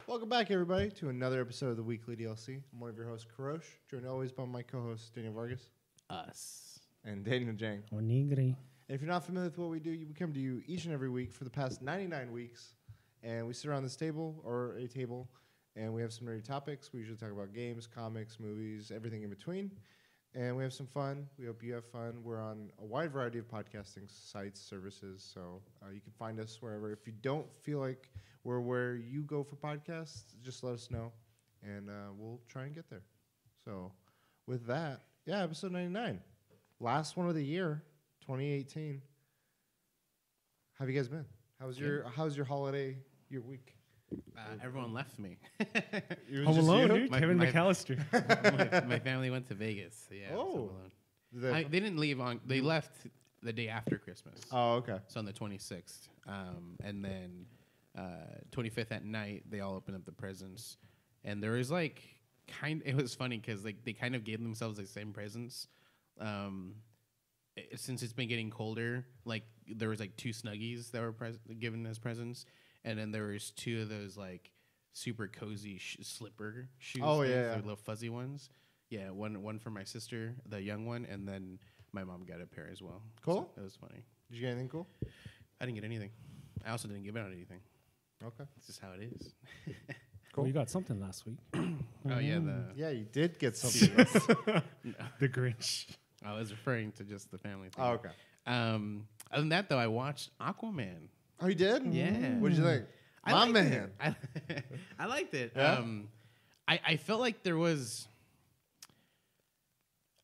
Welcome back, everybody, to another episode of the Weekly DLC. I'm one of your hosts, Karosh, joined always by my co-host, Daniel Vargas. Us. And Daniel Jang. Onigri. And if you're not familiar with what we do, we come to you each and every week for the past 99 weeks, and we sit around this table, or a table, and we have some nerdy topics. We usually talk about games, comics, movies, everything in between. And we have some fun. We hope you have fun. We're on a wide variety of podcasting sites, services, so you can find us wherever. If you don't feel like we're where you go for podcasts, just let us know, and we'll try and get there. So with that, yeah, episode 99. Last one of the year, 2018. How have you guys been? How's your holiday, your week? Everyone left me. Home Alone, dude. My- Kevin my- McAllister. my family went to Vegas. So yeah, I was Oh. home alone. They didn't leave on. They left the day after Christmas. Oh, okay. So on the 26th, and then 25th at night, they all opened up the presents, and there was like It was funny because like they kind of gave themselves the same presents. Since it's been getting colder, like there was like 2 Snuggies that were given as presents, and then there was 2 of those like super cozy slipper shoes. Oh, things, yeah. the little fuzzy ones. Yeah, one for my sister, the young one, and then my mom got a pair as well. Cool. So it was funny. Did you get anything cool? I didn't get anything. I also didn't give out anything. Okay. It's just how it is. Well, you got something last week. Oh yeah, Yeah, you did get something. The Grinch. I was referring to just the family thing. Oh, okay. Other than that, though, I watched Aquaman. Oh, you did? Yeah. What did you think? I My liked man. it. I liked it. Yeah? I felt like there was.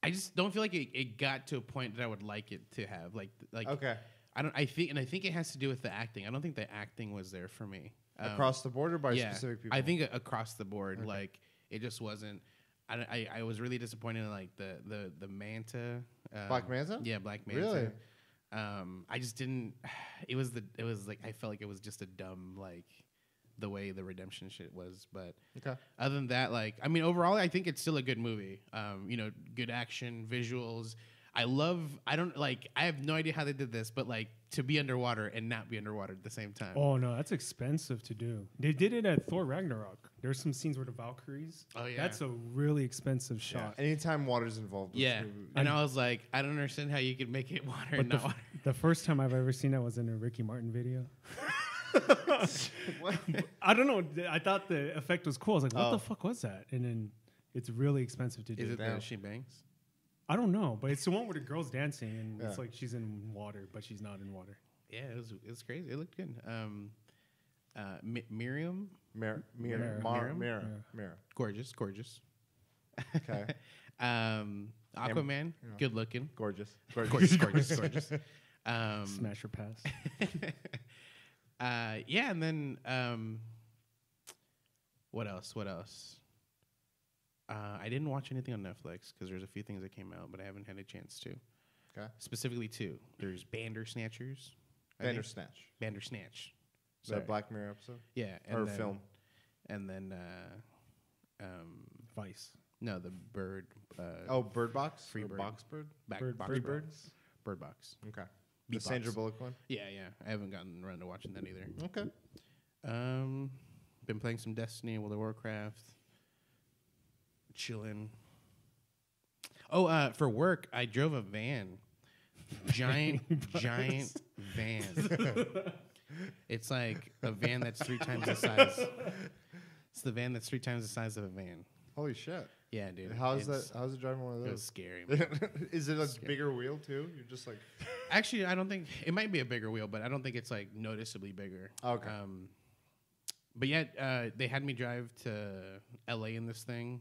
I just don't feel like it got to a point that I would like it to have. Like Okay. I think it has to do with the acting. I don't think the acting was there for me. Across the board or by specific people? I think across the board, Okay. like it just wasn't. I was really disappointed in like the Manta. Black Manta? Yeah, Black Manta. Really? I just didn't. It was like I felt like it was just a dumb like the way the redemption shit was. But Okay. other than that, like I mean, overall, I think it's still a good movie. Good action, visuals. I have no idea how they did this, but like to be underwater and not be underwater at the same time. Oh, no, that's expensive to do. They did it at Thor Ragnarok. There's some scenes where the Valkyries. Oh, yeah. That's a really expensive shot. Anytime water's involved. with Yeah, movie- and I was like, I don't understand how you could make it water But and not water. the first time I've ever seen that was in a Ricky Martin video. What? I don't know. I thought the effect was cool. I was like, what Oh. the fuck was that? And then it's really expensive to do. Is it Damn. that she bangs? I don't know, but it's the one where the girl's dancing and Yeah. it's like she's in water, but she's not in water. Yeah, it was crazy. It looked good. Miriam, Mirror. Miriam? gorgeous. Okay. Aquaman, Yeah. good looking. Gorgeous. Gorgeous. Smash or pass. Yeah, and then what else? I didn't watch anything on Netflix because there's a few things that came out, but I haven't had a chance to. Okay. Specifically 2. There's Bandersnatchers. I think. Bandersnatch. Bandersnatch. Is that a Black Mirror episode? Yeah. Or then- film? And then, Vice. no, the bird. Bird Box? Free Or Bird. Box Bird? Free Bird. Bird Box. Okay. The Beatbox. Sandra Bullock one? Yeah. I haven't gotten around to watching that either. Okay. Been playing some Destiny, World of Warcraft. Chilling. Oh, for work, I drove a van. Giant van. It's like a van that's 3 times the size. It's the van that's 3 times the size of a van. Holy shit. Yeah, dude. How's it driving one of It was those? scary. Man. Is it a Scary. bigger wheel too? You're just like, Actually, I don't think it might be a bigger wheel, but I don't think it's like noticeably bigger. Okay. But yeah, they had me drive to LA in this thing,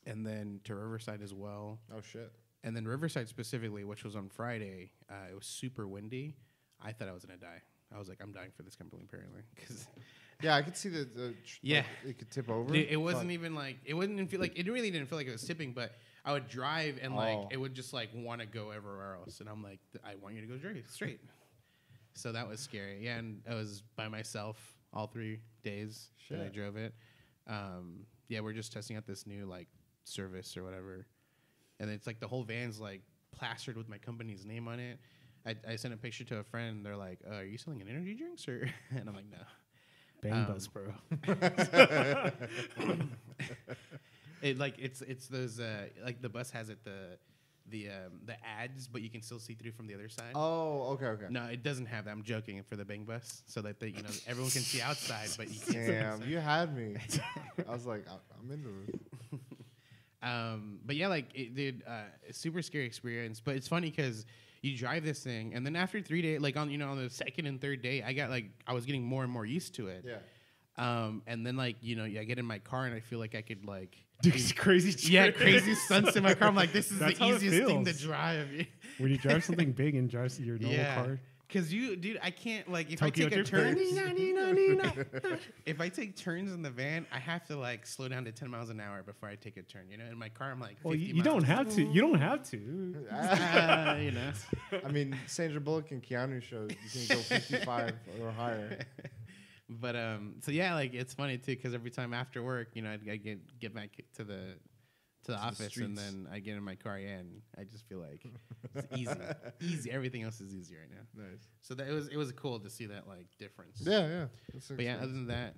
and then to Riverside as well. oh shit. And then Riverside specifically, which was on Friday, it was super windy. I thought I was gonna die. I was like, I'm dying for this company apparently, because Yeah, I could see Yeah. like, it could tip over. it wasn't even like it wouldn't feel like it really didn't feel like it was tipping, but I would drive and like Oh. it would just like want to go everywhere else, and I'm like, I want you to go straight. So that was scary. Yeah, and I was by myself all 3 days that I Shit. drove it. Yeah, we're just testing out this new like service or whatever, and it's like the whole van's like plastered with my company's name on it. I sent a picture to a friend. They're like, "Are you selling an energy drinks?" Or and I'm like, "No." Bang bus, bro. It's those like the bus has the ads, but you can still see through from the other side. Oh, okay. No, it doesn't have that. I'm joking for the Bang bus, so that everyone can see outside, but you can't. Damn, you had me. I was like, I'm into this. But yeah, like, dude, super scary experience. But it's funny because you drive this thing, and then after 3 days, like on the second and third day, I was getting more and more used to it. Yeah. And then I get in my car and I feel like I could do crazy tricks. Yeah, crazy stunts in my car. I'm like, this is That's the how it easiest thing to feels. drive. When you drive something big and drive your normal car. Cause dude, I can't if Tokyo I take a Drift. turn. If I take turns in the van, I have to slow down to 10 miles an hour before I take a turn. In my car, I'm like, 50 Well, you miles. don't have to. You don't have to. I mean, Sandra Bullock and Keanu shows you can go 55 or higher. But so yeah, it's funny too because every time after work, I get back to the office and streets. then I get in my car and I just feel like it's easy. Everything else is easy right now. Nice. So that it was cool to see that difference. Yeah. That's But yeah, nice. other than that,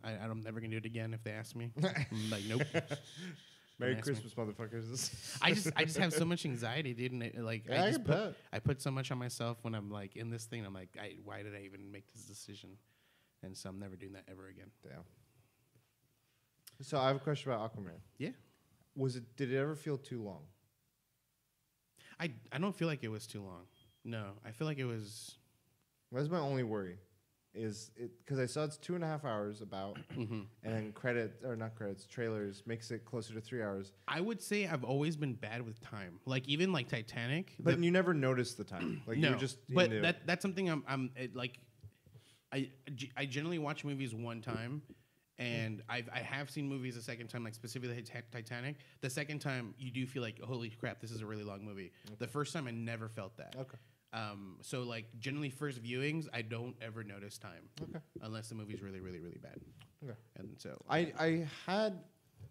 I'm never gonna do it again if they ask me. I'm like, nope. Merry Don't ask me. Christmas, motherfuckers. I just have so much anxiety, dude, and Yeah, I bet. I put so much on myself when I'm in this thing. I'm like, why did I even make this decision? And so I'm never doing that ever again. Damn. So I have a question about Aquaman. Yeah. Did it ever feel too long? I don't feel like it was too long. No, I feel like it was. That's my only worry. Is it because I saw it's 2.5 hours about, and then trailers makes it closer to 3 hours. I would say I've always been bad with time. Even Titanic. But you never noticed the time. No, you're just. but into it. that's something I generally watch movies one time, and I have seen movies a second time, specifically Titanic. The second time, you do feel like, holy crap, this is a really long movie. Okay. The first time, I never felt that. Okay. So generally first viewings, I don't ever notice time. Okay. Unless the movie's really, really, really bad. Okay. And so I had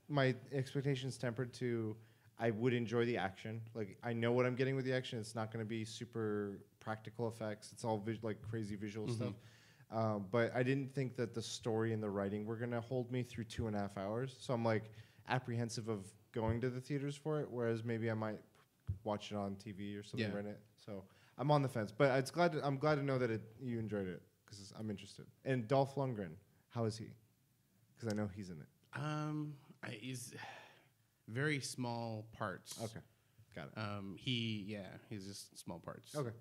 my expectations tempered to I would enjoy the action. I know what I'm getting with the action. It's not going to be super practical effects. It's all crazy visual stuff. But I didn't think that the story and the writing were going to hold me through 2.5 hours. So I'm apprehensive of going to the theaters for it, whereas maybe I might watch it on TV or something, rent it. So I'm on the fence. But I'm glad to know that you enjoyed it because I'm interested. And Dolph Lundgren, how is he? Because I know he's in it. He's very small parts. Okay, got it. He's just small parts. Okay.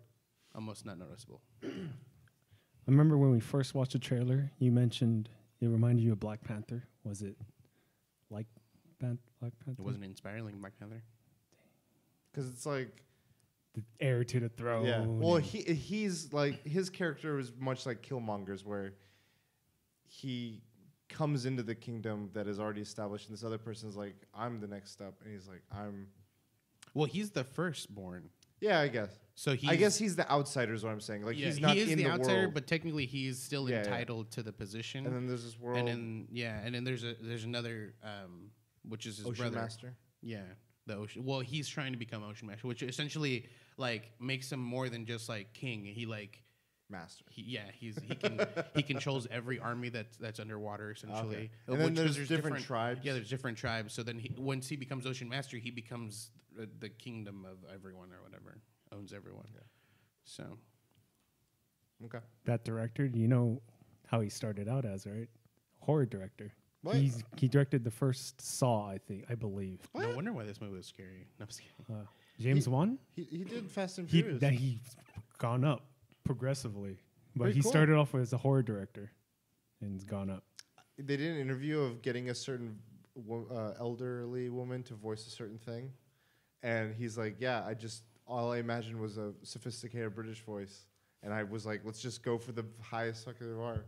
Almost not noticeable. I remember when we first watched the trailer, you mentioned it reminded you of Black Panther. Was it like Black Panther? It wasn't inspiring like Black Panther. Because it's the heir to the throne. yeah. Well, he's his character was much like Killmonger's, where he comes into the kingdom that is already established, and this other person's like, I'm the next step, and he's like, I'm. Well, he's the firstborn. Yeah, I guess. So I guess he's the outsider, is what I'm saying. He's not he is in the outsider, world. but technically he's still entitled to the position. And then there's this world. And then there's another, which is his Ocean brother. Master. Yeah, the ocean. Well, he's trying to become Ocean Master, which essentially makes him more than just king. He Master. He controls every army that's underwater essentially. Okay. And then there's different tribes. Yeah, there's different tribes. So then once he becomes Ocean Master, he becomes the kingdom of everyone or whatever, owns everyone. Yeah. So. Okay. That director, you know how he started out as, right? Horror director. What? He directed the first Saw, I believe. What? No wonder why this movie was scary. No, I'm just kidding. James Wan? He did Fast and Furious. He's gone up progressively. But Very he cool. started off as a horror director and he's gone up. They did an interview of getting a certain elderly woman to voice a certain thing. And he's like, yeah, all I imagined was a sophisticated British voice. And I was like, let's just go for the highest fucking bar.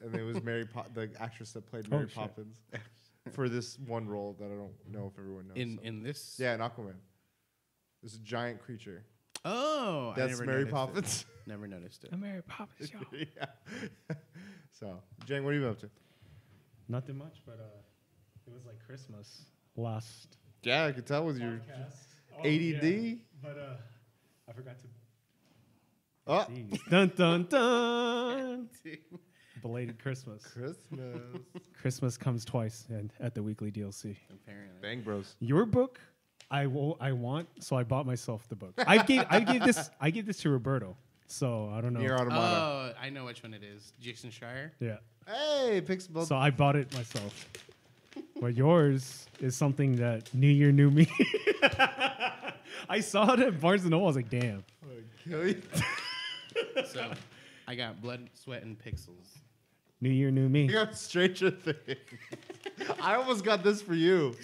And it was the actress that played Mary Poppins for this one role that I don't know if everyone knows. In this? Yeah, in Aquaman. There's a giant creature. Oh, That's Mary Poppins. Never noticed it. A Mary Poppins show. Yeah. So, Jang, what are you up to? Nothing much, but it was like Christmas last Yeah, I could tell with your podcast. ADD. Yeah, but I forgot to. Oh, Dun dun dun. belated Christmas. Christmas. Christmas comes twice and at the weekly DLC. Apparently. Bang Bros. Your book, I want, so I bought myself the book. I gave this to Roberto. So I don't know. Near Automata. Oh, I know which one it is. Jason Schreier. Yeah. Hey, Pixel. So I bought it myself. But yours is something that New Year, New Me. I saw it at Barnes & Noble. I was like, damn. Kill you. So I got Blood, Sweat, and Pixels. New Year, New Me. You got Stranger Things. I almost got this for you.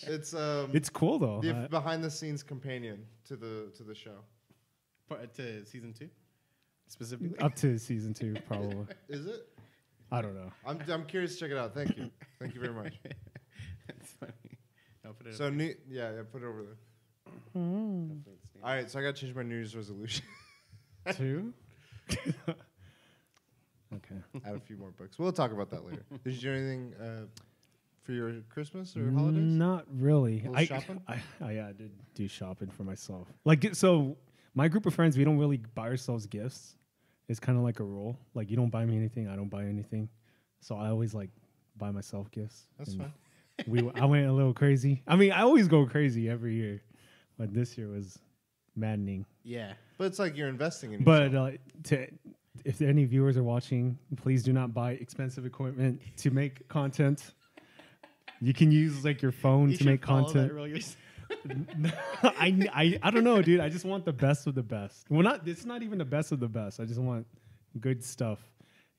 It's cool though. the behind the scenes companion to the show. To season 2? Specifically? Up to season 2, probably. Is it? I don't know. I'm curious to check it out. Thank you. Thank you very much. That's funny. I'll put it So up. yeah, put it over there. All right, so I got to change my New Year's resolution. 2? Okay. Add a few more books. We'll talk about that later. Did you do anything for your Christmas or holidays? Not really. A little shopping? I did do shopping for myself. Like, so my group of friends, we don't really buy ourselves gifts. It's kind of like a rule. Like, you don't buy me anything, I don't buy anything. So I always like buy myself gifts. That's And fine. I went a little crazy. I mean, I always go crazy every year, but this year was maddening. Yeah. But it's like you're investing in But yourself. if any viewers are watching, please do not buy expensive equipment to make content. You can use like your phone to make content. I don't know, dude. I just want the best of the best. Well, it's not even the best of the best. I just want good stuff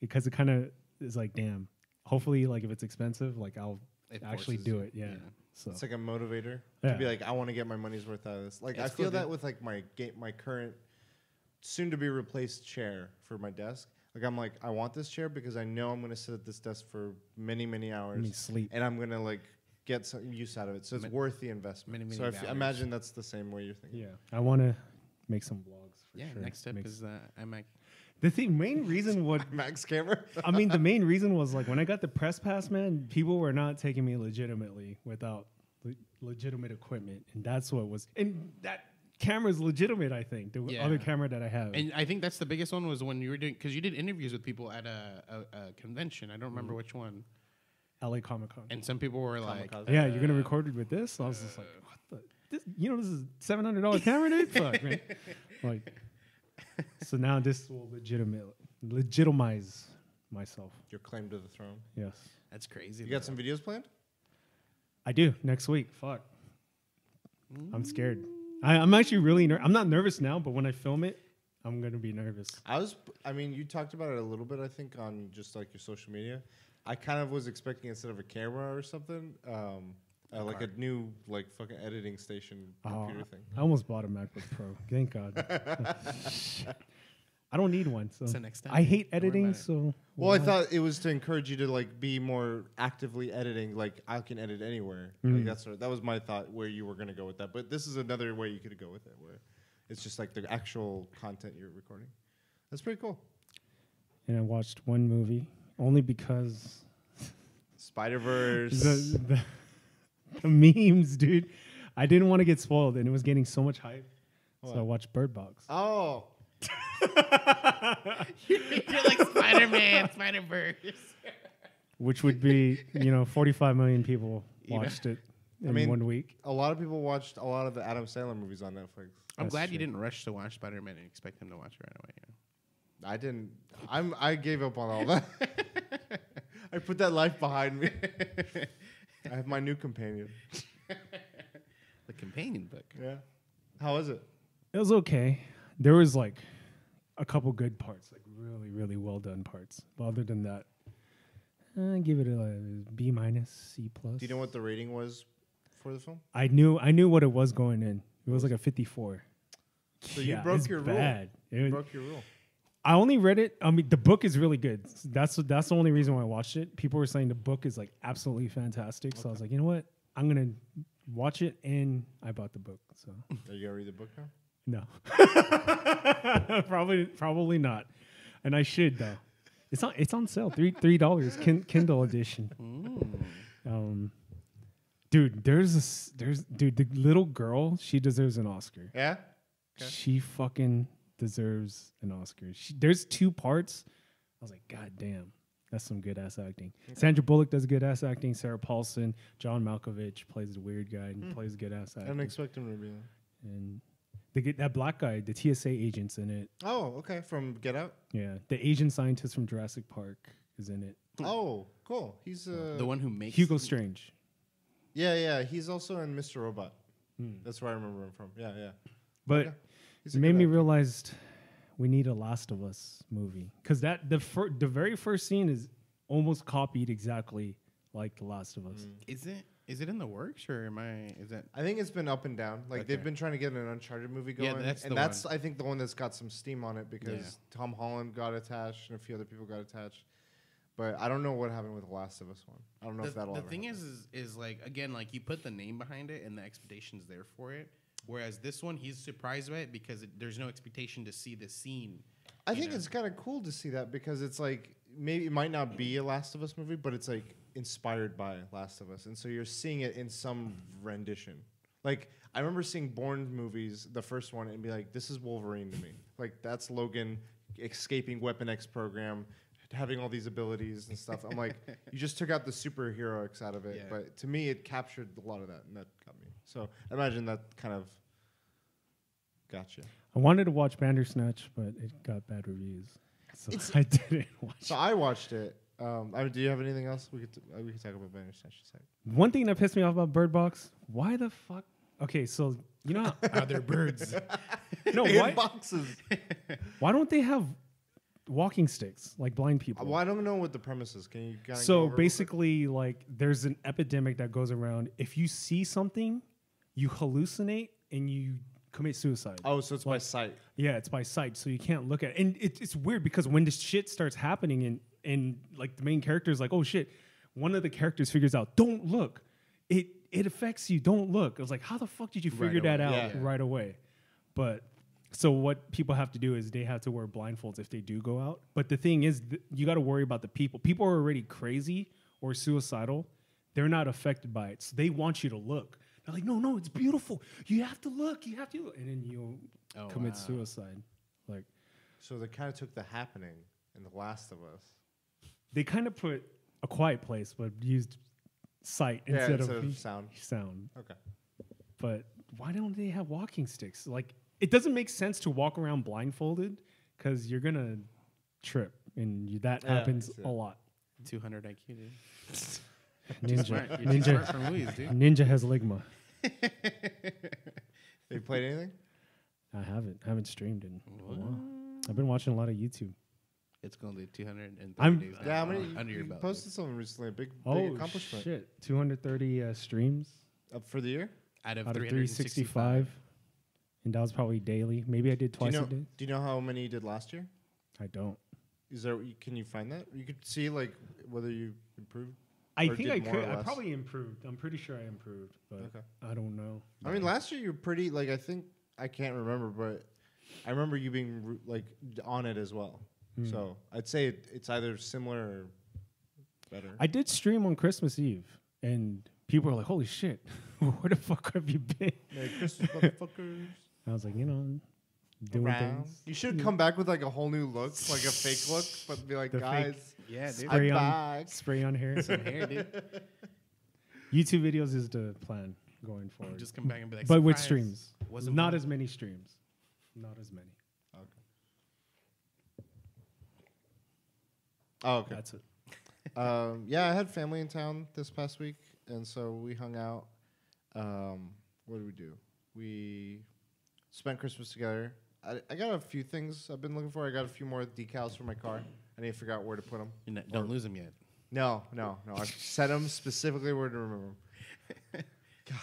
because it kind of is like, damn. Hopefully, like if it's expensive, like I'll It actually forces do you. it. Yeah. So It's like a motivator Yeah. to be like, I want to get my money's worth out of this. Like, It's I feel cool, that dude. with like my current, soon to be replaced chair for my desk. Like, I'm like, I want this chair because I know I'm gonna sit at this desk for many I hours, need sleep. and I'm gonna like get some use out of it. So it's worth the investment. Many so I hours. imagine that's the same way you're thinking. Yeah. I want to make some vlogs. For Yeah, sure. next step is iMac. The main reason what Max camera. I mean, the main reason was like when I got the press pass, man, people were not taking me legitimately without legitimate equipment, and that's what was. And that camera's legitimate, I think. The Yeah. other camera that I have. And I think that's the biggest one was when you were doing, because you did interviews with people at a convention. I don't remember which one. LA Comic Con. And some people were like, Kamikaze. Yeah, you're gonna record it with this. I was just like, what the? This, this is $700 camera, dude. Fuck, man. Like, so now this will legitimize myself. Your claim to the throne. Yes, that's crazy. You got some videos planned? I do next week. Fuck, I'm scared. I'm actually really. I'm not nervous now, but when I film it, I'm gonna be nervous. I mean, you talked about it a little bit, I think, on just like your social media. I kind of was expecting instead of a camera or something, like a new like fucking editing station computer thing. I almost bought a MacBook Pro. Thank God. I don't need one. So, So next time, I hate don't worry editing. about it. So Well, I why- thought it was to encourage you to like be more actively editing. Like I can edit anywhere. Like that was my thought where you were gonna go with that. But this is another way you could go with it, where it's just like the actual content you're recording. That's pretty cool. and I watched one movie only because Spider-Verse. the memes, dude. I didn't want to get spoiled, and it was getting so much hype. So I watched Bird Box. Oh, You're like Spider-Man, Spider-Verse. Which would be, 45 million people watched it in mean- 1 week. a lot of people watched a lot of the Adam Sandler movies on Netflix. I'm That's glad you true. didn't rush to watch Spider-Man and expect him to watch it right away. I didn't. I gave up on all that. I put that life behind me. I have my new companion. The companion book. Yeah. How is it? It was okay. There was like a couple good parts, like really, really well done parts. But other than that, I give it a B minus, C plus. Do you know what the rating was for the film? I knew what it was going in. It was like a 54. So you broke it's your rule. bad. You broke your rule. I only read it. I mean, the book is really good. That's the only reason why I watched it. People were saying the book is like absolutely fantastic. So I was like, you know what? I'm gonna watch it, and I bought the book. So Are you gonna read the book now? no, probably not. And I should though. It's on sale. $3 Kindle edition. Dude, there's the little girl. She deserves an Oscar. Yeah. She fucking deserves an Oscar. There's 2 parts I was like, God damn, that's some good ass acting. Sandra Bullock does good ass acting. Sarah Paulson, John Malkovich plays the weird guy and plays good ass I acting. didn't expect him to be there. And they get that black guy, the TSA agent's in it. Oh, okay. From Get Out? Yeah, the Asian scientist from Jurassic Park is in it. Oh, cool. He's The one who makes Hugo Strange. Yeah. He's also in Mr. Robot. That's where I remember him from. Yeah. But Okay. He's a it made good me actor. realize we need a Last of Us movie because that the very first scene is almost copied exactly like The Last of Us. Is it in the works or is that I think it's been up and down. Like they've Okay. been trying to get an Uncharted movie Yeah, going, that's and the that's one. I think the one that's got some steam on it because Tom Holland got attached and a few other people got attached. But I don't know what happened with the Last of Us one. I don't know if that'll. the ever thing happen. is like again like you put the name behind it and the expectation's there for it. Whereas this one he's surprised by it because there's no expectation to see the scene. I you think know? it's kind of cool to see that because it's like maybe it might not be a Last of Us movie, but it's like inspired by Last of Us, and so you're seeing it in some rendition. Like I remember seeing Bourne movies, the first one, and be like, "This is Wolverine to me. Like that's Logan escaping Weapon X program, having all these abilities and stuff." I'm like, you just took out the superheroics out of it, Yeah. but to me, it captured a lot of that, and that got me. So I imagine that kind of gotcha. I wanted to watch Bandersnatch, but it got bad reviews, so I didn't watch. So I watched it. Do you have anything else we could talk about Bandersnatch in a second? One thing that pissed me off about Bird Box, why the fuck? Okay, so you know, Are there birds? no, In why? boxes. Why don't they have walking sticks like blind people? Well, I don't know what the premise is. Can you kind of So basically, like, there's an epidemic that goes around. If you see something, you hallucinate and you commit suicide. Oh, so it's by sight. Yeah, it's by sight, so you can't look at it. And it's weird because when this shit starts happening and like the main character is like, oh shit, one of the characters figures out, don't look. It affects you, don't look. I was like, how the fuck did you Right figure that away. out Yeah. right away? But so what people have to do is they have to wear blindfolds if they do go out. But the thing is, you got to worry about the people. People are already crazy or suicidal. They're not affected by it. So they want you to look. They're like, no, it's beautiful. You have to look. You have to look. And then you Oh, commit wow. suicide. Like, So they kind of took The Happening and The Last of Us. they kind of put A Quiet Place, but used sight instead of sound. sound. Okay. But why don't they have walking sticks? Like, it doesn't make sense to walk around blindfolded because you're going to trip. And that Yeah, happens that's it. a lot. 200 IQ, dude. Ninja, Smart. You're too smart for movies, dude. Ninja has ligma. They played anything? I haven't streamed in a What? while. I've been watching a lot of YouTube. It's going to be 230 I'm- days now. Yeah, how many? Under your You belt. posted something recently. A big Oh accomplishment. shit! 230 streams Up for the year? Out of out of 365. 365, and that was probably daily. Maybe I did twice a day. Do you know how many you did last year? I don't. Is there? Can you find that? You could see like whether you improved. I Or think did I more could. or I less? probably improved. I'm pretty sure I improved, but Okay. I don't know. I mean, last year you were pretty. Like I think I can't remember, but I remember you being like on it as well. So I'd say it's either similar or better. I did stream on Christmas Eve, and people were like, "Holy shit, where the fuck have you been?" Merry Christmas, motherfuckers. I was like, doing Around. things. You should come back with like a whole new look, like a fake look, but be like, The fake- guys, Yeah, dude. I'm Spray on, back. spray on hair. Some hair, dude. YouTube videos is the plan going forward. Just come back and be like, but with "Surprise, streams, wasn't not fun." as many streams, not as many. Oh, okay. That's it. Yeah, I had family in town this past week, and so we hung out. What did we do? We spent Christmas together. I got a few things I've been looking for. I got a few more decals for my car. I need to figure out where to put them. Don't lose them yet. No. I've set them specifically where to remember them. God.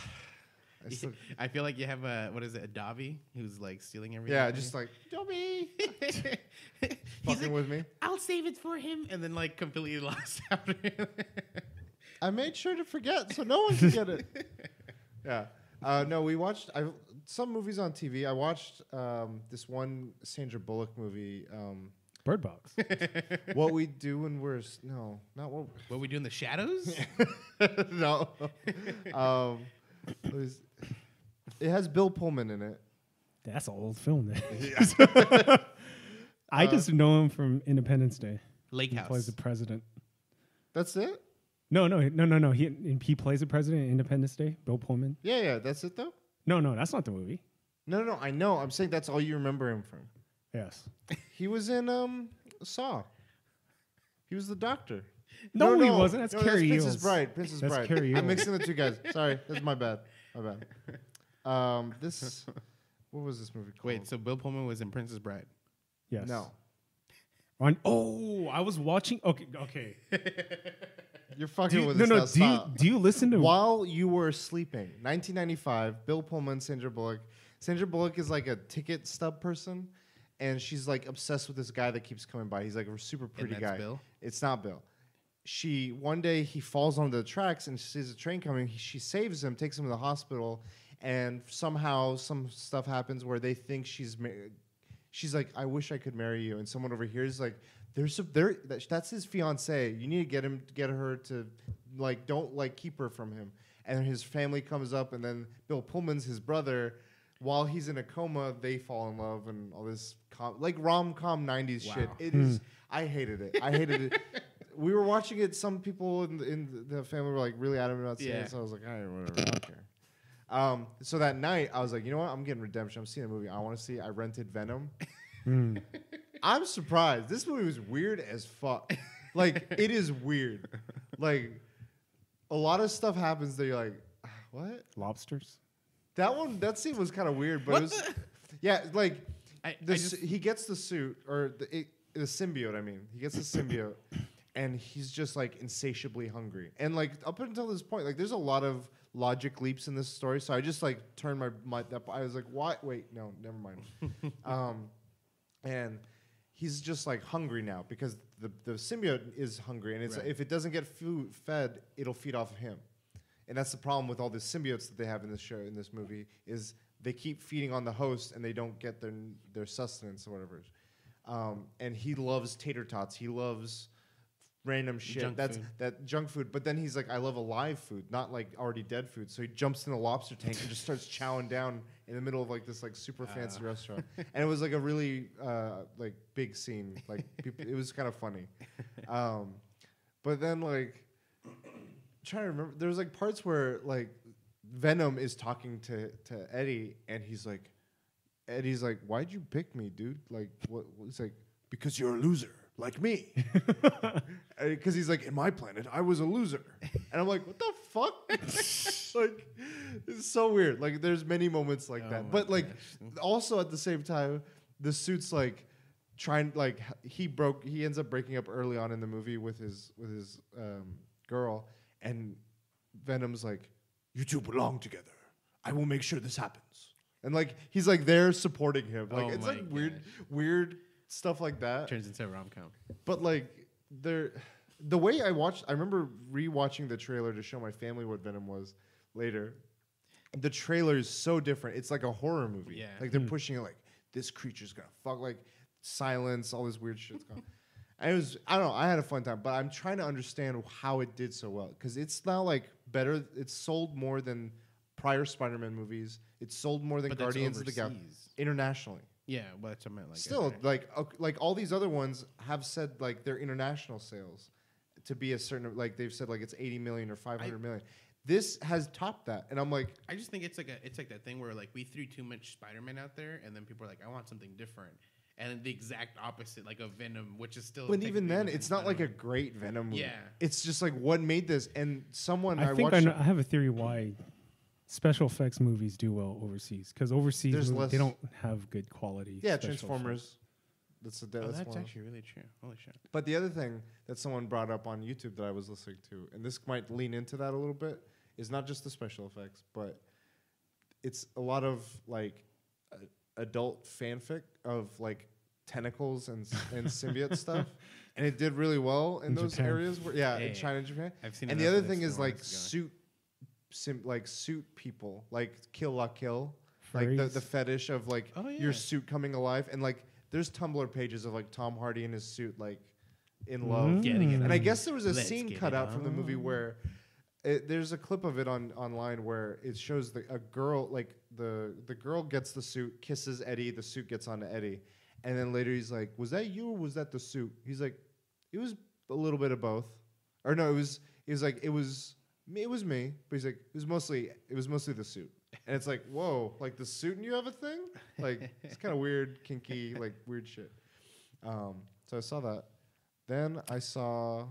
I still, I feel like you have a Davi who's like stealing everything. yeah, from just you. like, Dobby, He's fucking like, with me. I'll save it for him, and then like completely lost out. I made sure to forget so no one can get it. Yeah. No, we watched some movies on TV. I watched this one Sandra Bullock movie. Bird Box. What We Do When We're no, not what. What we do in the shadows? No. It has Bill Pullman in it. That's an old film. Then. I just know him from Independence Day. Lake He House. plays the president. That's it? No. He plays the president in Independence Day. Bill Pullman. Yeah. That's it though. No, that's not the movie. No. I know. I'm saying that's all you remember him from. Yes. He was in Saw. He was the doctor. No, he wasn't. That's Carrie Princess Eels. Bride. Princess That's Bride. Carrie I'm Eels. mixing the two guys. Sorry, that's my bad. My bad. This. What was this movie called? Wait, so Bill Pullman was in Princess Bride. Yes. No. I was watching. Okay. You're fucking with no. us now. Stop. Do you listen to? While you were sleeping, 1995, Bill Pullman, Sandra Bullock. Sandra Bullock is like a ticket stub person, and she's like obsessed with this guy that keeps coming by. He's like a super pretty And that's guy. Bill? It's not Bill. One day he falls onto the tracks and she sees a train coming. She saves him, takes him to the hospital, and somehow some stuff happens where they think she's like, I wish I could marry you, and someone overhears like, that's his fiance. You need to get her to like, don't like keep her from him. And his family comes up, and then Bill Pullman's his brother. While he's in a coma, they fall in love and all this like rom-com 90s shit. It is. I hated it. We were watching it. Some people in the family were like really adamant about seeing it, so I was like, all right, whatever, I don't care. So that night, I was like, you know what? I'm getting redemption. I'm seeing a movie I want to see. I rented Venom. I'm surprised. This movie was weird as fuck. Like, it is weird. Like, a lot of stuff happens that you're like, what? Lobsters. That scene was kind of weird, but it was, yeah, like, he gets the suit, or the symbiote, I mean. He gets the symbiote, and he's just, like, insatiably hungry. And, like, up until this point, like, there's a lot of logic leaps in this story, so I just, like, turned I was like, what? Wait, no, never mind. And he's just, like, hungry now, because the symbiote is hungry, and it's if it doesn't get fed, it'll feed off of him. And that's the problem with all the symbiotes that they have in this show, in this movie, is they keep feeding on the host and they don't get their sustenance or whatever. And he loves tater tots. He loves random shit. Junk food. But then he's like, I love alive food, not like already dead food. So he jumps in a lobster tank and just starts chowing down in the middle of like this like super fancy restaurant. And it was like a really like big scene. Like it was kind of funny. But then like, trying to remember, there was like parts where like Venom is talking to Eddie, and Eddie's like, why'd you pick me, dude? Like, what? He's like, because you're a loser like me. Because he's like, in my planet, I was a loser, and I'm like, what the fuck? Like, it's so weird. Like, there's many moments like that, but like, also at the same time, the suit's like trying, like, he ends up breaking up early on in the movie with his girl. And Venom's like, you two belong together. I will make sure this happens. And like he's like there supporting him. Like it's like weird stuff like that. Turns into a rom-com. But like the way I remember rewatching the trailer to show my family what Venom was later. The trailer is so different. It's like a horror movie. Yeah. Like they're pushing it like this creature's gonna fuck, like silence, all this weird shit's going. And I don't know, I had a fun time, but I'm trying to understand how it did so well. Because it's now like better, it's sold more than prior Spider-Man movies. It's sold more than Guardians of the Galaxy internationally. Yeah, well, that's what I meant. Like, still, like all these other ones have said like their international sales to be a certain, like they've said like it's 80 million or 500 million. This has topped that, and I'm like, I just think it's like that thing where like we threw too much Spider-Man out there, and then people are like, I want something different. And the exact opposite, like a Venom, which is still. But even then, it's not like a great Venom movie. Yeah. It's just like what made this, and someone I think I have a theory why special effects movies do well overseas, because overseas they don't have good quality. Yeah, Transformers. That's actually really true. Holy shit! But the other thing that someone brought up on YouTube that I was listening to, and this might lean into that a little bit, is not just the special effects, but it's a lot of like adult fanfic of like tentacles and symbiote stuff, and it did really well in those Japan. areas. In China and Japan. I've seen. And the other thing is like suit people, like Kill La Kill, like the fetish of like your suit coming alive, and like there's Tumblr pages of like Tom Hardy in his suit, like in love. And I guess there was a scene cut out from the movie where there's a clip of it online where it shows a girl, like the girl gets the suit, kisses Eddie, the suit gets onto Eddie, and then later he's like, was that you or was that the suit? He's like, It was a little bit of both, or no, it was me, but he's like it was mostly the suit, and it's like whoa, like the suit and you have a thing, like it's kind of weird, kinky, like weird shit. So I saw that. Then I saw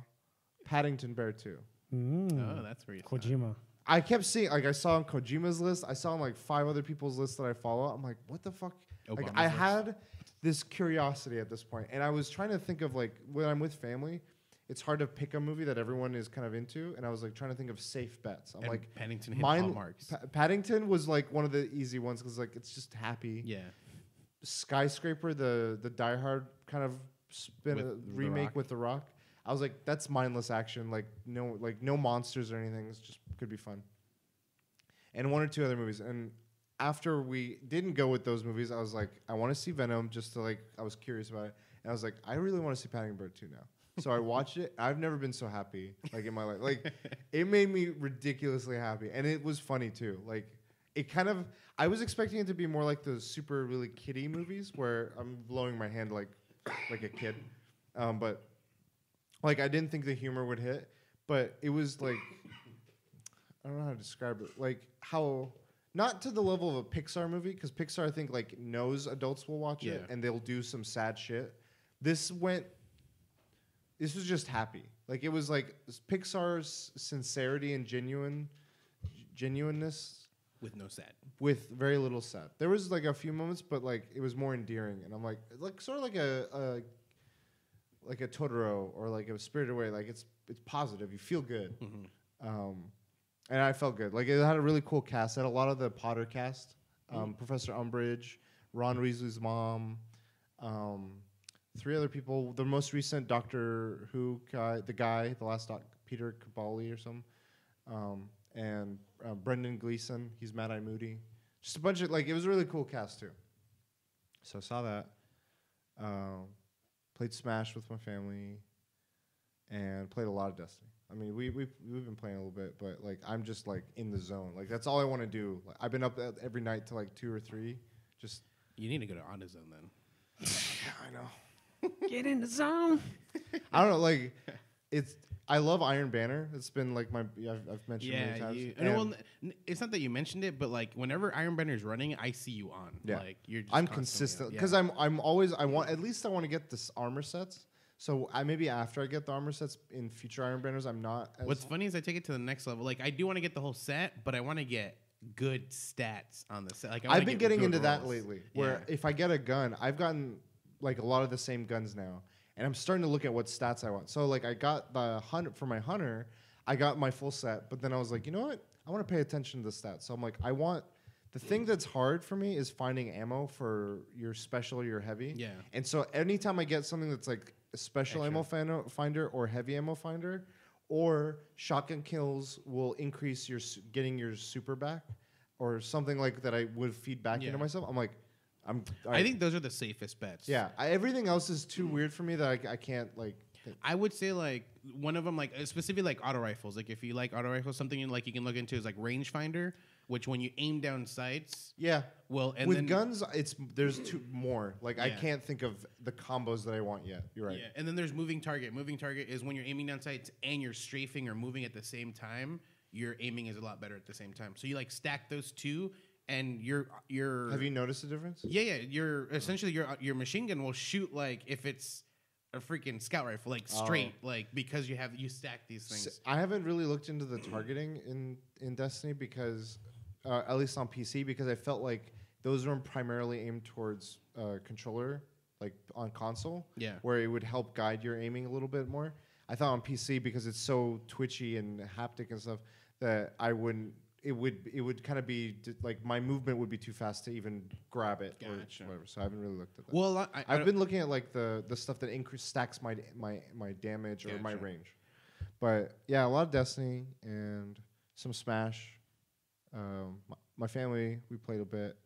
Paddington Bear 2. Oh, that's where you saw it. Kojima. I kept seeing, like, I saw on Kojima's list. I saw on, like, 5 other people's lists that I follow. I'm like, what the fuck? Like, Obama's I list. had this curiosity at this point, and I was trying to think of, like, when I'm with family, it's hard to pick a movie that everyone is kind of into, and I was, like, trying to think of safe bets. I'm And like, Paddington hit all marks. Paddington was, like, one of the easy ones because, like, it's just happy. Yeah. Skyscraper, the Die Hard kind of With The remake Rock. with The Rock. I was like, that's mindless action, like no monsters or anything. It's just could be fun. And 1 or 2 other movies. And after we didn't go with those movies, I was like, I want to see Venom just to like, I was curious about it. And I was like, I really want to see Paddington Bear 2 now. So I watched it. I've never been so happy like in my life. Like it made me ridiculously happy, and it was funny too. Like it kind of, I was expecting it to be more like those super really kiddie movies where I'm blowing my hand like a kid, but. Like, I didn't think the humor would hit, but it was, like, I don't know how to describe it. Like, how, not to the level of a Pixar movie, because Pixar, I think, like, knows adults will watch it, Yeah. and they'll do some sad shit. This was just happy. Like, it was, like, Pixar's sincerity and genuineness With no sad. with very little sad. There was, like, a few moments, but, like, it was more endearing, and I'm like sort of like a Totoro or like a Spirited Away, like it's positive. You feel good, and I felt good. Like it had a really cool cast. It had a lot of the Potter cast, Professor Umbridge, Ron Weasley's mom, 3 other people. The most recent Doctor Who guy, the last Peter Capaldi or something, and Brendan Gleeson. He's Mad Eye Moody. Just a bunch of like it was a really cool cast too. So I saw that. Played Smash with my family, and played a lot of Destiny. I mean, we've been playing a little bit, but like I'm just like in the zone. Like that's all I want to do. Like, I've been up every night till like 2 or 3. Just You need to go to AutoZone then. I know. Get in the zone. I don't know. Like I love Iron Banner. It's been like I've mentioned many times. It's not that you mentioned it, but like whenever Iron Banner's running, I see you on. Yeah. Like you're just I'm constantly consistent on. because Yeah. I'm always I want to get this armor sets. So maybe after I get the armor sets in future Iron Banners, I'm not. What's funny is I take it to the next level. Like I do want to get the whole set, but I want to get good stats on the set. Like I've been getting good into that rolls. lately. Where if I get a gun, I've gotten like a lot of the same guns now, and I'm starting to look at what stats I want. So like I got the hunter for my hunter, I got my full set, but then I was like, you know what? I want to pay attention to the stats. So I'm like, I want the thing that's hard for me is finding ammo for your special or your heavy. Yeah. And so anytime I get something that's like a special ammo finder or heavy ammo finder, or shotgun kills will increase your getting your super back, or something like that I would feed back into myself. I'm like, I think those are the safest bets. yeah. Everything else is too weird for me that I can't like. Think. I would say like one of them, like specifically like auto rifles. Like if you like auto rifles, something you like you can look into is like rangefinder, which when you aim down sights, Yeah. well, and with then, guns, there's two more. Like I Yeah. can't think of the combos that I want yet. You're right. Yeah, and then there's moving target. Moving target is when you're aiming down sights and you're strafing or moving at the same time. Your aiming is a lot better at the same time. So you like stack those two, and you're. Have you noticed a difference? Yeah. You're essentially your machine gun will shoot like if it's a freaking scout rifle, like straight, like because you stack these things. I haven't really looked into the targeting in Destiny because, at least on PC, because I felt like those were primarily aimed towards controller, like on console. Yeah. Where it would help guide your aiming a little bit more. I thought on PC because it's so twitchy and haptic and stuff that I wouldn't. It would kind of be like my movement would be too fast to even grab it Gotcha. or whatever. So I haven't really looked at that. Well, I've been looking at like the stuff that stacks my damage or my Gotcha. range. But yeah, a lot of Destiny and some Smash. My family, we played a bit.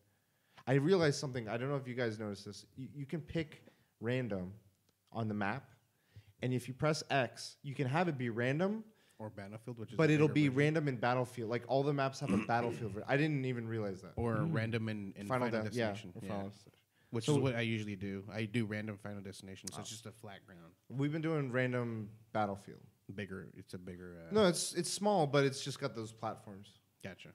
I realized something. I don't know if you guys noticed this. You can pick random on the map, and if you press X, you can have it be random, or Battlefield, which is but a it'll bigger be version. random in Battlefield. Like all the maps have a Battlefield. I didn't even realize that. or random in Final Destination. Destination. or Yeah. Final Destination. which So- is what I usually do. I do random Final Destination, so it's just a flat ground. We've been doing random Battlefield. It's a bigger. No, it's small, but it's just got those platforms. Gotcha.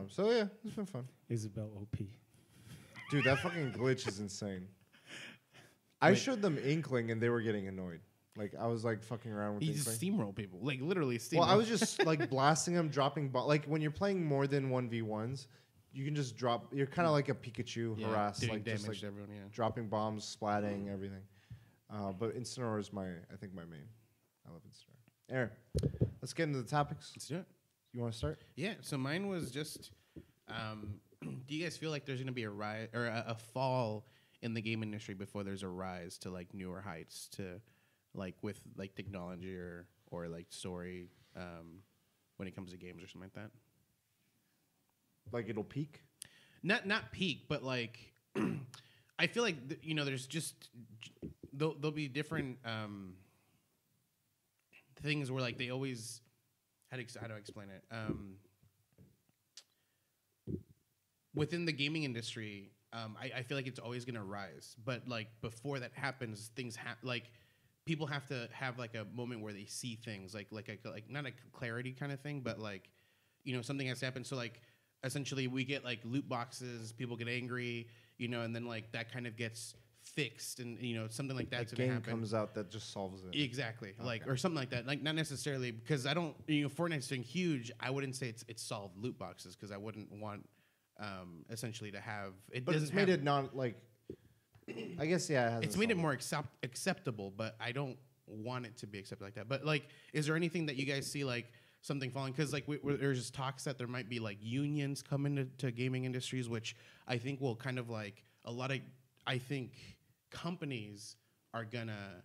So yeah, it's been fun. Isabel OP. Dude, that fucking glitch is insane. I Wait. showed them Inkling and they were getting annoyed. Like I was like fucking around with You Inkling. just steamroll people, like literally steamroll. Well, I was just like blasting them, dropping like when you're playing more than 1v1s, you can just drop. You're kind of like a Pikachu harass, doing like damage just like to everyone. Yeah. dropping bombs, splatting everything. But Incineroar is I think my main. I love Incineroar. Aaron, let's get into the topics. Let's do it. You want to start? Yeah. So mine was just. Do you guys feel like there's going to be a rise or a fall in the game industry before there's a rise to like newer heights to, like with like technology or like story, when it comes to games or something like that? Like it'll peak. Not peak, but like I feel like there's just there'll be different things where like they always how do I explain it? Within the gaming industry, I feel like it's always gonna rise, but like before that happens, things like people have to have like a moment where they see things like not a clarity kind of thing, but like something has happened. So like essentially we get like loot boxes, people get angry, and then like that kind of gets fixed, and something like that's A gonna game happen. comes out that just solves it. Exactly, like Okay. or something like that. Like not necessarily because I don't. Fortnite's doing huge. I wouldn't say it's solved loot boxes because I wouldn't want essentially to have it. But doesn't it's made have- it not like. I guess yeah. It has It's a made it solve. more acceptable, but I don't want it to be accepted like that. But like, is there anything that you guys see like something falling? Because like there's talks that there might be like unions coming to gaming industries, which I think will kind of like a lot of I think companies are gonna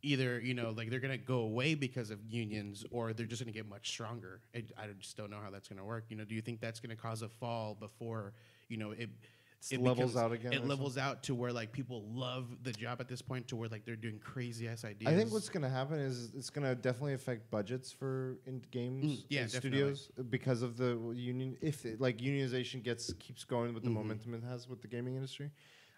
either like they're gonna go away because of unions, or they're just gonna get much stronger. I just don't know how that's gonna work. Do you think that's gonna cause a fall before it levels becomes- out again It or levels out to where like people love the job at this point, to where like they're doing crazy ass ideas. I think what's going to happen is it's going to definitely affect budgets for games, yeah, and definitely. studios because of the union. If like unionization keeps going with the Mhm. momentum it has with the gaming industry,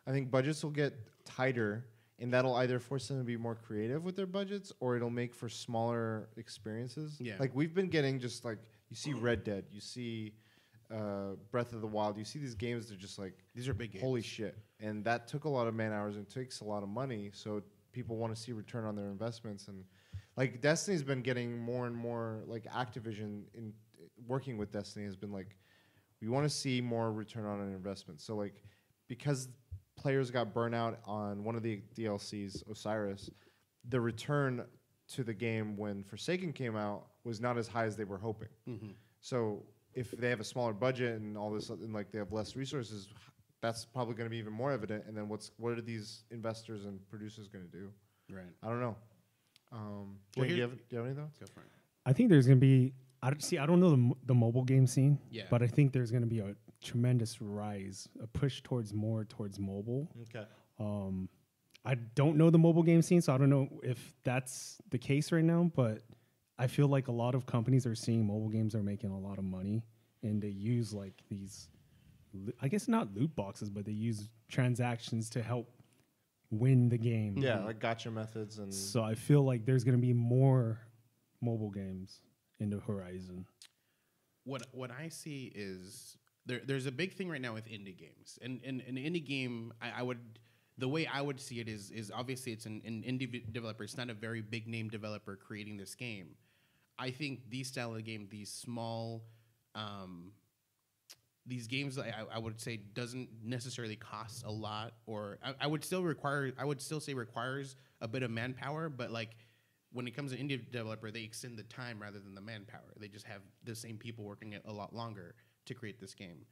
I think budgets will get tighter, and that'll either force them to be more creative with their budgets, or it'll make for smaller experiences. Yeah. Like we've been getting just like you see Red Dead, you see Breath of the Wild, you see these games that are just like These are big games. holy shit. And that took a lot of man hours and takes a lot of money. So people want to see return on their investments. And like Destiny's been getting more and more like Activision in working with Destiny has been like, we want to see more return on an investment. So like, because players got burnt out on one of the DLCs, Osiris, the return to the game when Forsaken came out was not as high as they were hoping. Mm-hmm. So if they have a smaller budget and all this, and like they have less resources, that's probably going to be even more evident. And then what are these investors and producers going to do? Right. I don't know. Well, Jake, do here- you have any thoughts? Go for it. I think there's gonna be. I don't know the mobile game scene. Yeah. But I think there's gonna be a tremendous rise, a push towards mobile. Okay. I don't know the mobile game scene, so I don't know if that's the case right now. But I feel like a lot of companies are seeing mobile games are making a lot of money, and they use like these, I guess not loot boxes, but they use transactions to help win the game. Yeah, like gotcha methods and So I feel like there's gonna be more mobile games in the horizon. What I see is there's a big thing right now with indie games, and an indie game I would the way I would see it is obviously it's an indie developer. It's not a very big name developer creating this game. I think these style of game, these small, these games, I would say doesn't necessarily cost a lot, or I would still say requires a bit of manpower, but like when it comes to indie developer, they extend the time rather than the manpower. They just have the same people working it a lot longer to create this game.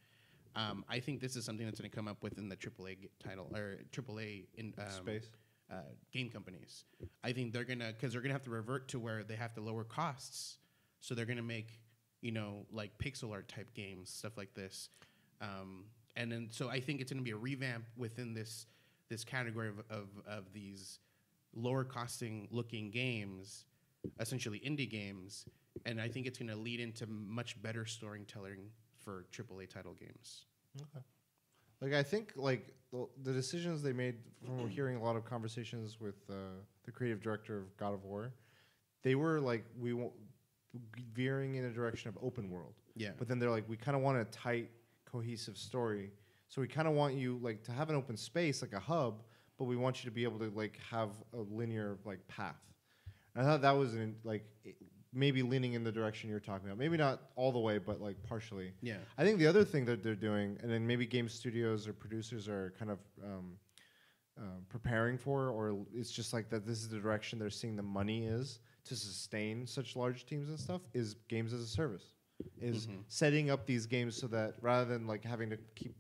I think this is something that's going to come up within the title or AAA in space. game companies. I think they're because they're gonna have to revert to where they have to lower costs, so they're gonna make like pixel art type games, stuff like this, and then so I think it's gonna be a revamp within this category of these lower costing looking games, essentially indie games, and I think it's gonna lead into much better storytelling for AAA title games. Okay. Like I think like the decisions they made from hearing a lot of conversations with the creative director of God of War, they were like veering in a direction of open world. Yeah. But then they're like, we kind of want a tight, cohesive story. So we kind of want you like to have an open space, like a hub, but we want you to be able to like have a linear like path. And I thought that was maybe leaning in the direction you're talking about. Maybe not all the way, but like partially. Yeah. I think the other thing that they're doing, and then maybe game studios or producers are kind of preparing for, or it's just like that this is the direction they're seeing the money is to sustain such large teams and stuff, is games as a service. Is setting up these games so that rather than like having to keep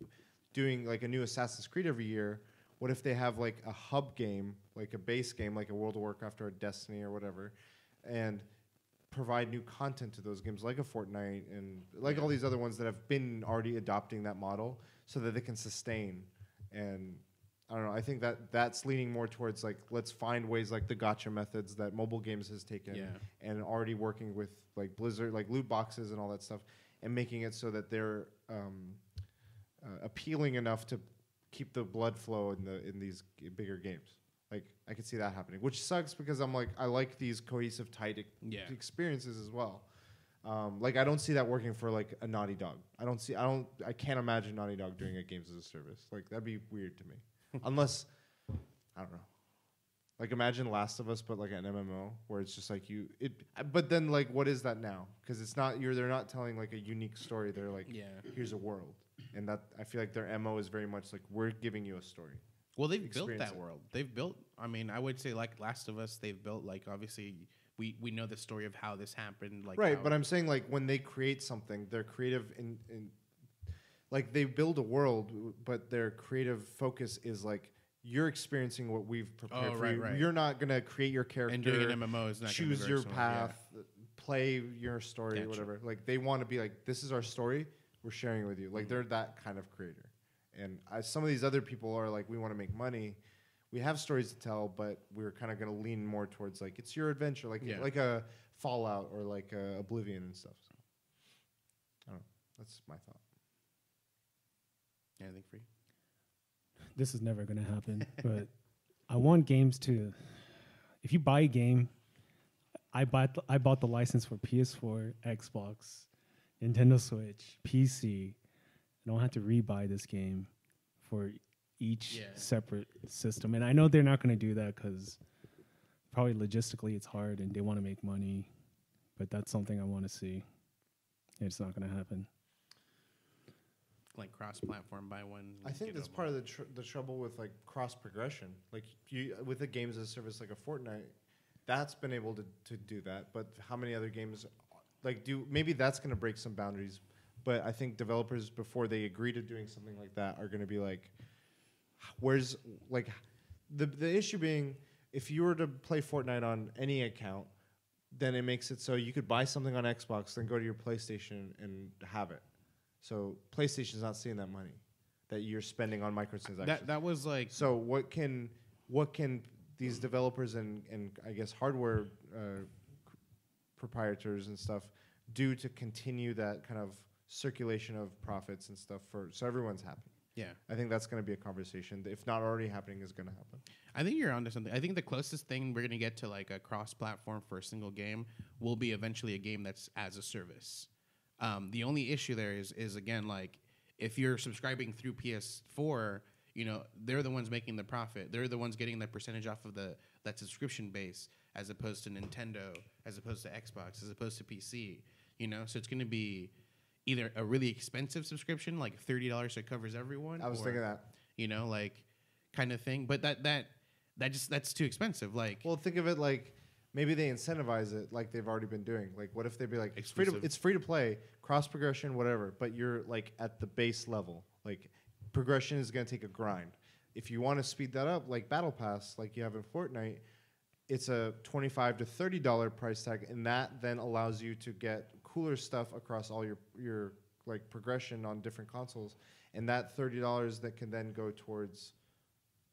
doing like a new Assassin's Creed every year, what if they have like a hub game, like a base game, like a World of Warcraft or a Destiny or whatever, and provide new content to those games like a Fortnite and like all these other ones that have been already adopting that model so that they can sustain. And I don't know, I think that that's leaning more towards like, let's find ways like the gacha methods that mobile games has taken and already working with like Blizzard, like loot boxes and all that stuff, and making it so that they're appealing enough to keep the blood flow in these bigger games. Like I could see that happening, which sucks because I'm like I like these cohesive, tight experiences as well. Like I don't see that working for like a Naughty Dog. I can't imagine Naughty Dog doing a games as a service. Like that'd be weird to me, unless I don't know. Like imagine Last of Us, but like an MMO where it's just like But then like what is that now? Because it's not they're not telling like a unique story. They're like here's a world, and that I feel like their MO is very much like we're giving you a story. Well, they've built that world. They've built, I mean, I would say like Last of Us, they've built like, obviously, we know the story of how this happened. Like right, but I'm saying like when they create something, they're creative in like they build a world, but their creative focus is like you're experiencing what we've prepared for you. Right. You're not going to create your character. And doing an MMO is not choose your path, play your story, whatever. Like they want to be like, this is our story. We're sharing it with you. Like they're that kind of creator. And some of these other people are like, we want to make money. We have stories to tell, but we're kind of going to lean more towards like it's your adventure, like a Fallout or like a Oblivion and stuff. So, I don't know. That's my thought. Anything for you? This is never going to happen, but I want games to. If you buy a game, I bought the license for PS4, Xbox, Nintendo Switch, PC. I don't have to rebuy this game for each separate system. And I know they're not going to do that because probably logistically it's hard and they want to make money. But that's something I want to see. It's not going to happen. Like cross-platform, buy one. I think that's part of the trouble with like cross-progression. Like with the games as a service like a Fortnite, that's been able to do that. But how many other games maybe that's going to break some boundaries. But I think developers, before they agree to doing something like that, are going to be like, where's, like, the issue being, if you were to play Fortnite on any account, then it makes it so you could buy something on Xbox, then go to your PlayStation and have it. So PlayStation's not seeing that money that you're spending on microtransactions. That was like... So what can these developers and I guess hardware proprietors and stuff do to continue that kind of circulation of profits and stuff so everyone's happy? Yeah. I think that's going to be a conversation. If not already happening, is going to happen. I think you're onto something. I think the closest thing we're going to get to like a cross-platform for a single game will be eventually a game that's as a service. The only issue there is again, like if you're subscribing through PS4, you know, they're the ones making the profit. They're the ones getting the percentage off of that subscription base, as opposed to Nintendo, as opposed to Xbox, as opposed to PC. You know, so it's going to be either a really expensive subscription, like $30 that covers everyone. I was thinking that. You know, like kind of thing. But that's too expensive. Like, well, think of it like maybe they incentivize it like they've already been doing. Like, what if they'd be like, it's free to play, cross progression, whatever, but you're like at the base level. Like, progression is going to take a grind. If you want to speed that up, like Battle Pass, like you have in Fortnite, it's a $25 to $30 price tag, and that then allows you to get cooler stuff across all your like progression on different consoles, and that $30 that can then go towards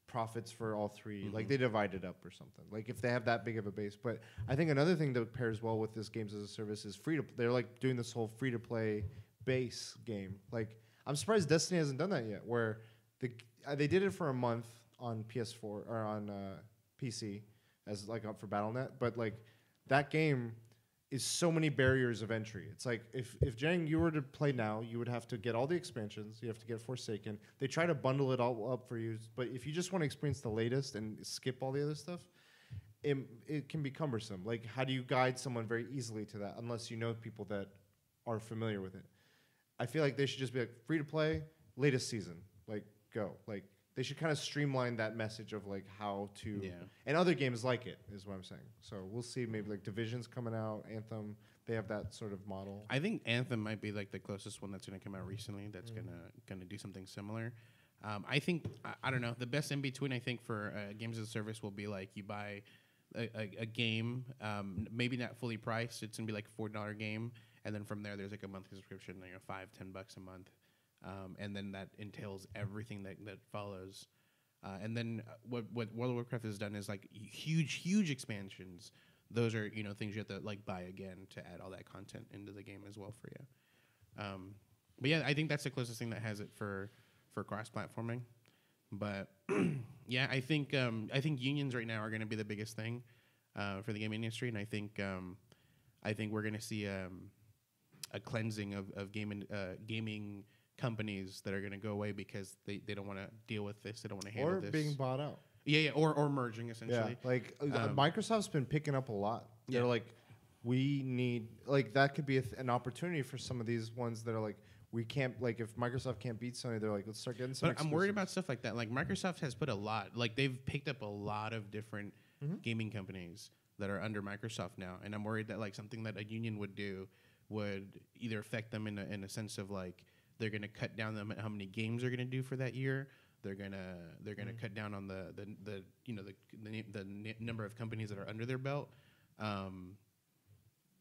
profits for all three. Mm-hmm. Like they divide it up or something. Like if they have that big of a base. But I think another thing that pairs well with this games as a service is they're like doing this whole free to play base game. Like I'm surprised Destiny hasn't done that yet, where they did it for a month on PS4 or on PC as like up for BattleNet, but like that game is so many barriers of entry. It's like if Jang, you were to play now, you would have to get all the expansions. You have to get Forsaken. They try to bundle it all up for you, but if you just want to experience the latest and skip all the other stuff, it can be cumbersome. Like, how do you guide someone very easily to that unless you know people that are familiar with it? I feel like they should just be like free to play, latest season, like go. Like they should kind of streamline that message of like how to. Yeah. And other games like it is what I'm saying. So we'll see. Maybe like Division's coming out, Anthem. They have that sort of model. I think Anthem might be like the closest one that's going to come out recently. That's gonna do something similar. I think I don't know. The best in between I think for games as a service will be like you buy a game, maybe not fully priced. It's gonna be like a $4 game, and then from there there's like a monthly subscription, you know, $5-10 a month, and then that entails everything that follows. And then what World of Warcraft has done is like huge expansions. Those are, you know, things you have to like buy again to add all that content into the game as well for you. But yeah, I think that's the closest thing that has it for cross-platforming. But yeah, I think unions right now are going to be the biggest thing for the gaming industry, and I think we're going to see a cleansing of gaming companies that are going to go away because they don't want to deal with this. They don't want to handle Or this. being bought out. Yeah, or merging essentially. Yeah, like Microsoft's been picking up a lot. They're like, we need, like, that could be an opportunity for some of these ones that are like, we can't, like, if Microsoft can't beat Sony, they're like, let's start getting some. But I'm worried about stuff like that. Like Microsoft has put a lot, like they've picked up a lot of different gaming companies that are under Microsoft now, and I'm worried that like something that a union would do would either affect them in a sense of like they're going to cut down how many games they're going to do for that year. They're gonna cut down on the number of companies that are under their belt,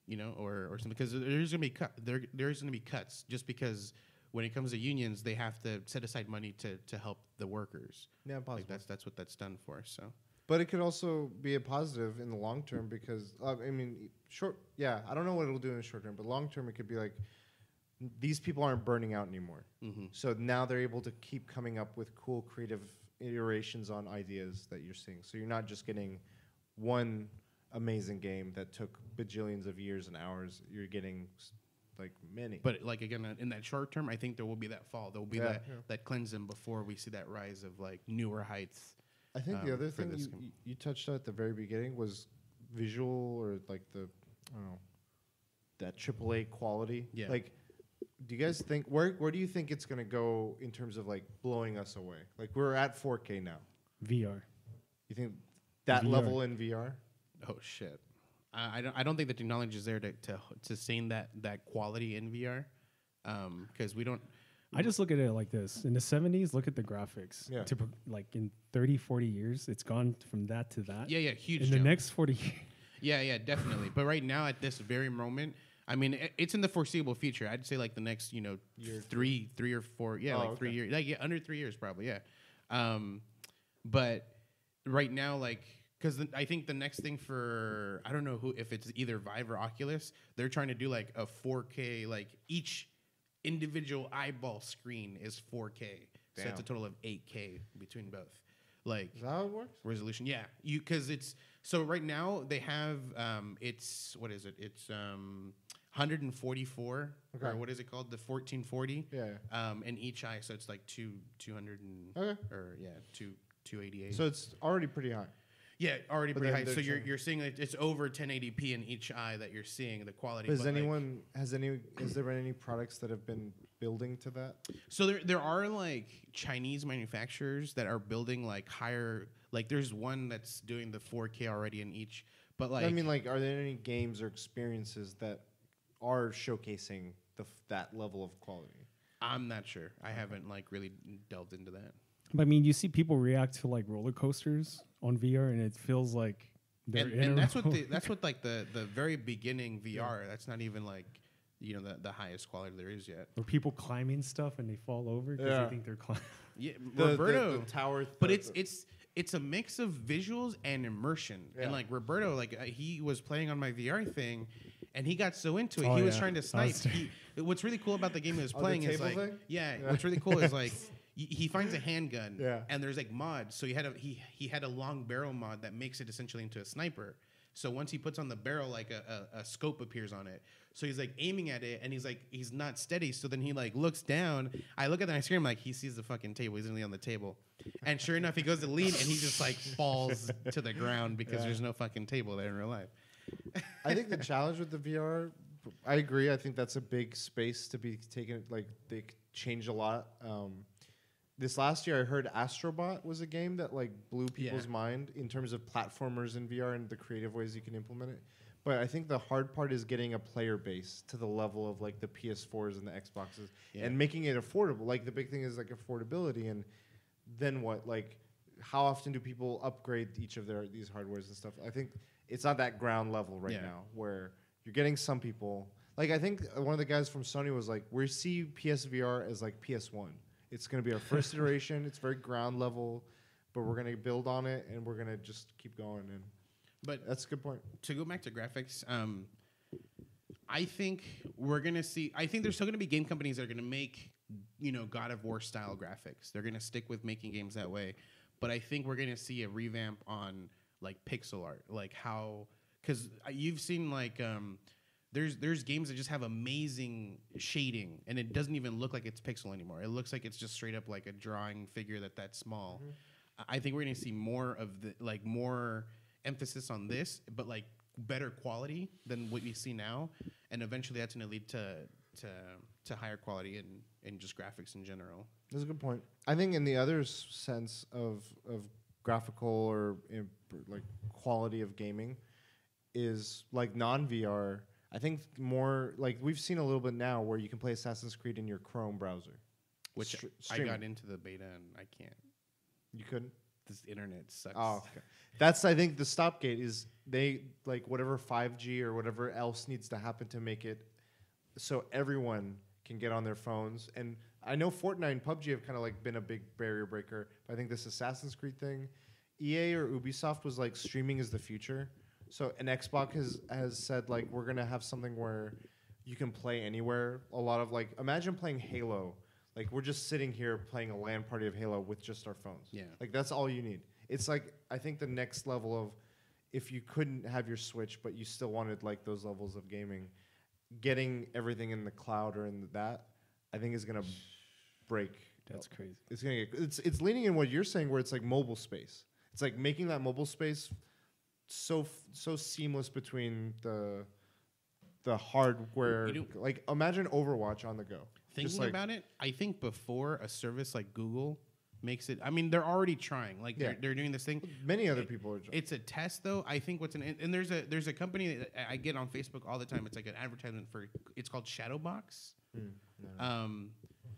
you know, or something, because there's gonna be cuts just because when it comes to unions they have to set aside money to help the workers. Yeah, possible. Like that's what that's done for. So, but it could also be a positive in the long term because I mean, I don't know what it'll do in the short term, but long term it could be like, these people aren't burning out anymore. So now they're able to keep coming up with cool, creative iterations on ideas that you're seeing. So you're not just getting one amazing game that took bajillions of years and hours. You're getting like many. But like again, in that short term, I think there will be that fall. There will be that cleansing before we see that rise of like newer heights. I think the other thing you touched on at the very beginning was visual, or like I don't know, that AAA quality. Yeah. Like, do you guys think where do you think it's gonna go in terms of like blowing us away? Like we're at 4K now. VR. You think that VR. level in VR? Oh shit! I don't think the technology is there to sustain that quality in VR, because we don't. I just look at it like this. In the 70s, look at the graphics. Yeah. Like in 30, 40 years, it's gone from that to that. Yeah, huge. In jump. the next 40 years. Yeah, definitely. But right now, at this very moment, I mean, it's in the foreseeable future. I'd say like the next, you know, three or four. Yeah, like 3 years. Like under 3 years, probably. Yeah. But right now, like, because I think the next thing for, I don't know if it's either Vive or Oculus, they're trying to do like a 4K, like each individual eyeball screen is 4K. So that's a total of 8K between both. Like, Is that how it works? resolution. Yeah, because it's so right now they have it's what is it? It's 144 or what is it called? The 1440. Yeah. In each eye, so it's like 200 and or 288. So it's already pretty high. Yeah, already But pretty then high. So they're you're seeing it's over 1080p in each eye that you're seeing the quality. Has but like, has there been any products that have been building to that? so there are like Chinese manufacturers that are building like higher. Like there's one that's doing the 4K already in each. But like I mean, like, are there any games or experiences that are showcasing that level of quality? I'm not sure. I haven't like really delved into that. But I mean, you see people react to like roller coasters on VR, and it feels like they're in And a that's what roller- that's what like the very beginning VR. That's not even like, you know, the highest quality there is yet. Or people climbing stuff and they fall over because Yeah. they think they're climbing. Yeah, The Roberto. tower, But it's a mix of visuals and immersion. Yeah. And like Roberto, like he was playing on my VR thing, and he got so into it. Oh, he was yeah. trying to I was snipe. What's really cool about the game he was the playing is table like, thing? yeah. What's really cool is like he finds a handgun, Yeah. and there's like mods. So he had a long barrel mod that makes it essentially into a sniper. So once he puts on the barrel, like a scope appears on it. So he's like aiming at it, and he's not steady. So then he like looks down. I look at the screen, I'm like, he sees the fucking table. He's only on the table, and sure enough, he goes to lean, and he just like falls to the ground because there's no fucking table there in real life. I think the challenge with the VR, I agree. I think that's a big space to be taken. Like they changed a lot. This last year, I heard Astrobot was a game that like blew people's mind in terms of platformers in VR and the creative ways you can implement it. But I think the hard part is getting a player base to the level of like the PS4s and the Xboxes and making it affordable. Like the big thing is like affordability, and then what? Like how often do people upgrade each of these hardwares and stuff? I think it's not that ground level right now where you're getting some people. Like I think one of the guys from Sony was like, we see PSVR as like PS1. It's going to be our first iteration. It's very ground level, but we're going to build on it and we're going to just keep going. And But that's a good point. to go back to graphics, I think we're gonna see. I think there's still gonna be game companies that are gonna make, God of War style graphics. They're gonna stick with making games that way. But I think we're gonna see a revamp on like pixel art, like how, because you've seen like there's games that just have amazing shading, and it doesn't even look like it's pixel anymore. It looks like it's just straight up like a drawing figure that's small. I think we're gonna see more of the more emphasis on this, but like better quality than what we see now, and eventually that's going to lead to higher quality and just graphics in general. That's a good point. I think in the other sense of graphical or like quality of gaming is like non-VR. I think more like we've seen a little bit now where you can play Assassin's Creed in your Chrome browser, Which I streaming. got into the beta and I can't. You couldn't. This internet sucks. Oh, okay. That's I think the stopgate is they like whatever 5G or whatever else needs to happen to make it so everyone can get on their phones. And I know Fortnite and PUBG have kind of like been a big barrier breaker. But I think this Assassin's Creed thing, EA or Ubisoft was like streaming is the future. So an Xbox has said like we're gonna have something where you can play anywhere. A lot of like imagine playing Halo. Like we're just sitting here playing a LAN party of Halo with just our phones. Yeah. Like that's all you need. It's like I think the next level of if you couldn't have your Switch but you still wanted like those levels of gaming, getting everything in the cloud or in that, I think is gonna break. That's crazy. It's gonna get, it's leaning in what you're saying where it's like mobile space. It's like making that mobile space so seamless between the hardware. Like imagine Overwatch on the go. Thinking about it, I think before a service like Google makes it, I mean, they're already trying. Like they're doing this thing. Many other people are trying. It's a test, though. I think and there's a company that I get on Facebook all the time. It's like an advertisement for. It's called Shadowbox,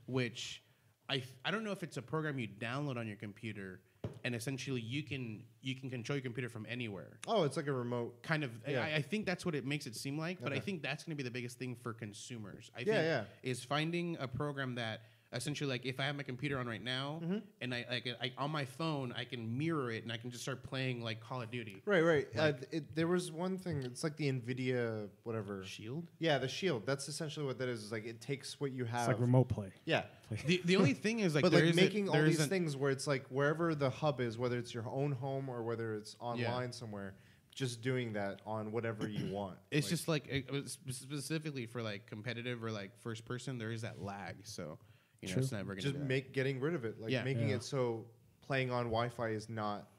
which I don't know if it's a program you download on your computer, and essentially you can control your computer from anywhere. Oh, it's like a remote. Kind of. Yeah. I think that's what it makes it seem like, but I think that's going to be the biggest thing for consumers. I think is finding a program that essentially, like, if I have my computer on right now and I on my phone, I can mirror it and I can just start playing like Call of Duty. Right. Like, there was one thing. It's like the NVIDIA whatever Shield. Yeah, the Shield. That's essentially what that is. It's like it takes what you have. It's like remote play. Yeah. The only thing is like, but like making all these things where it's like wherever the hub is, whether it's your own home or whether it's online somewhere, just doing that on whatever you want. It's just like specifically for like competitive or like first person, there is that lag. So it's never gonna just getting rid of it, like making it so playing on Wi-Fi is not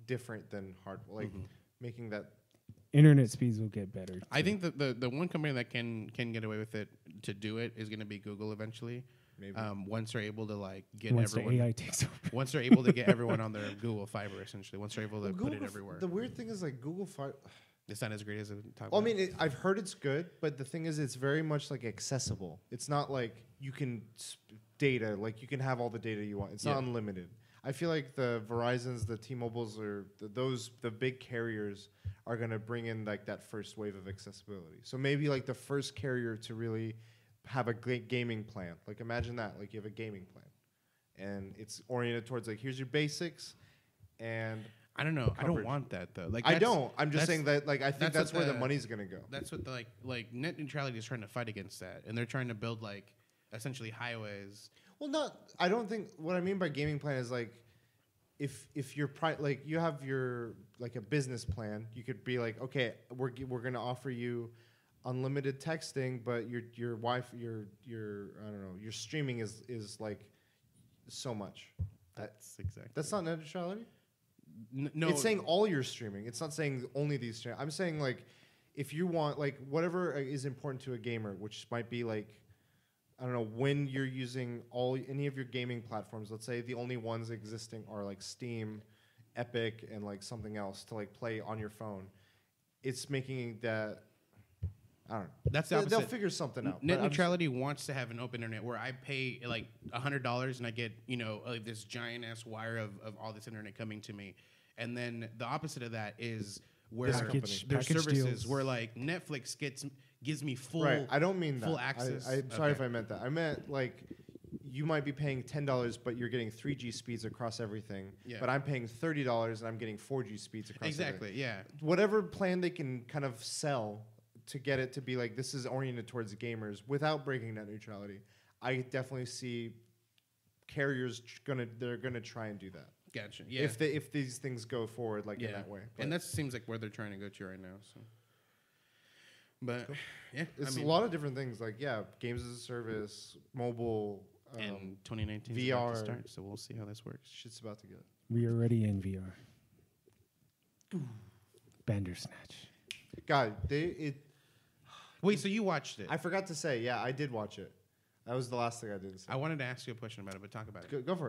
different than hard, like making that. Internet speeds will get better. Too. I think the one company that can get away with it to do it is going to be Google eventually. Maybe once they're able to like get once everyone, the AI takes over. once they're able to get everyone on their Google Fiber, essentially, once they're able to put it everywhere. The weird thing is like Google Fiber. It's not as great as a top. Well, I mean, I've heard it's good, but the thing is, it's very much like accessible. It's not like you can data, like you can have all the data you want. It's not unlimited. I feel like the Verizons, the T-Mobiles, or the big carriers are going to bring in like that first wave of accessibility. So maybe like the first carrier to really have a great gaming plan. Like imagine that, like you have a gaming plan, and it's oriented towards like here's your basics, and I don't know. coverage. I don't want that though. Like I don't. I'm just saying that like I think that's where the money's gonna go. That's what the like net neutrality is trying to fight against that, and they're trying to build like essentially highways. Well, not. I don't think what I mean by gaming plan is like, if you're like you have your like a business plan, you could be like, okay, we're gonna offer you unlimited texting, but your Wi-Fi, your I don't know, your streaming is like so much. That's exactly. That's not net neutrality. No, It's saying all your streaming. It's not saying only these streaming. I'm saying like if you want like whatever is important to a gamer, which might be like I don't know when you're using any of your gaming platforms. Let's say the only ones existing are like Steam, Epic, and like something else to like play on your phone. It's making that I don't know. That's the They'll opposite. figure something out. Net but I'm neutrality wants to have an open internet where I pay like $100 and I get like this giant ass wire of all this internet coming to me, and then the opposite of that is where Package there's services deals. where like Netflix gives me full right. I don't mean full that. access. I'm sorry if Okay. I meant that. I meant like you might be paying $10, but you're getting 3G speeds across everything. Yeah. But I'm paying $30 and I'm getting 4G speeds across Exactly. everything. Yeah. Whatever plan they can kind of sell to get it to be like this is oriented towards gamers without breaking net neutrality. I definitely see carriers they're gonna try and do that. Gotcha. Yeah. If these things go forward like in that way. And But that seems like where they're trying to go to right now. So. But yeah, it's I mean, a lot of different things like games as a service, mobile, and 2019 is about to VR. start, so we'll see how this works. shit's about to get. We are already in VR. Bandersnatch. God, Wait, so you watched it? I forgot to say, yeah, I did watch it. That was the last thing I didn't say. I wanted to ask you a question about it, but talk about it. Go for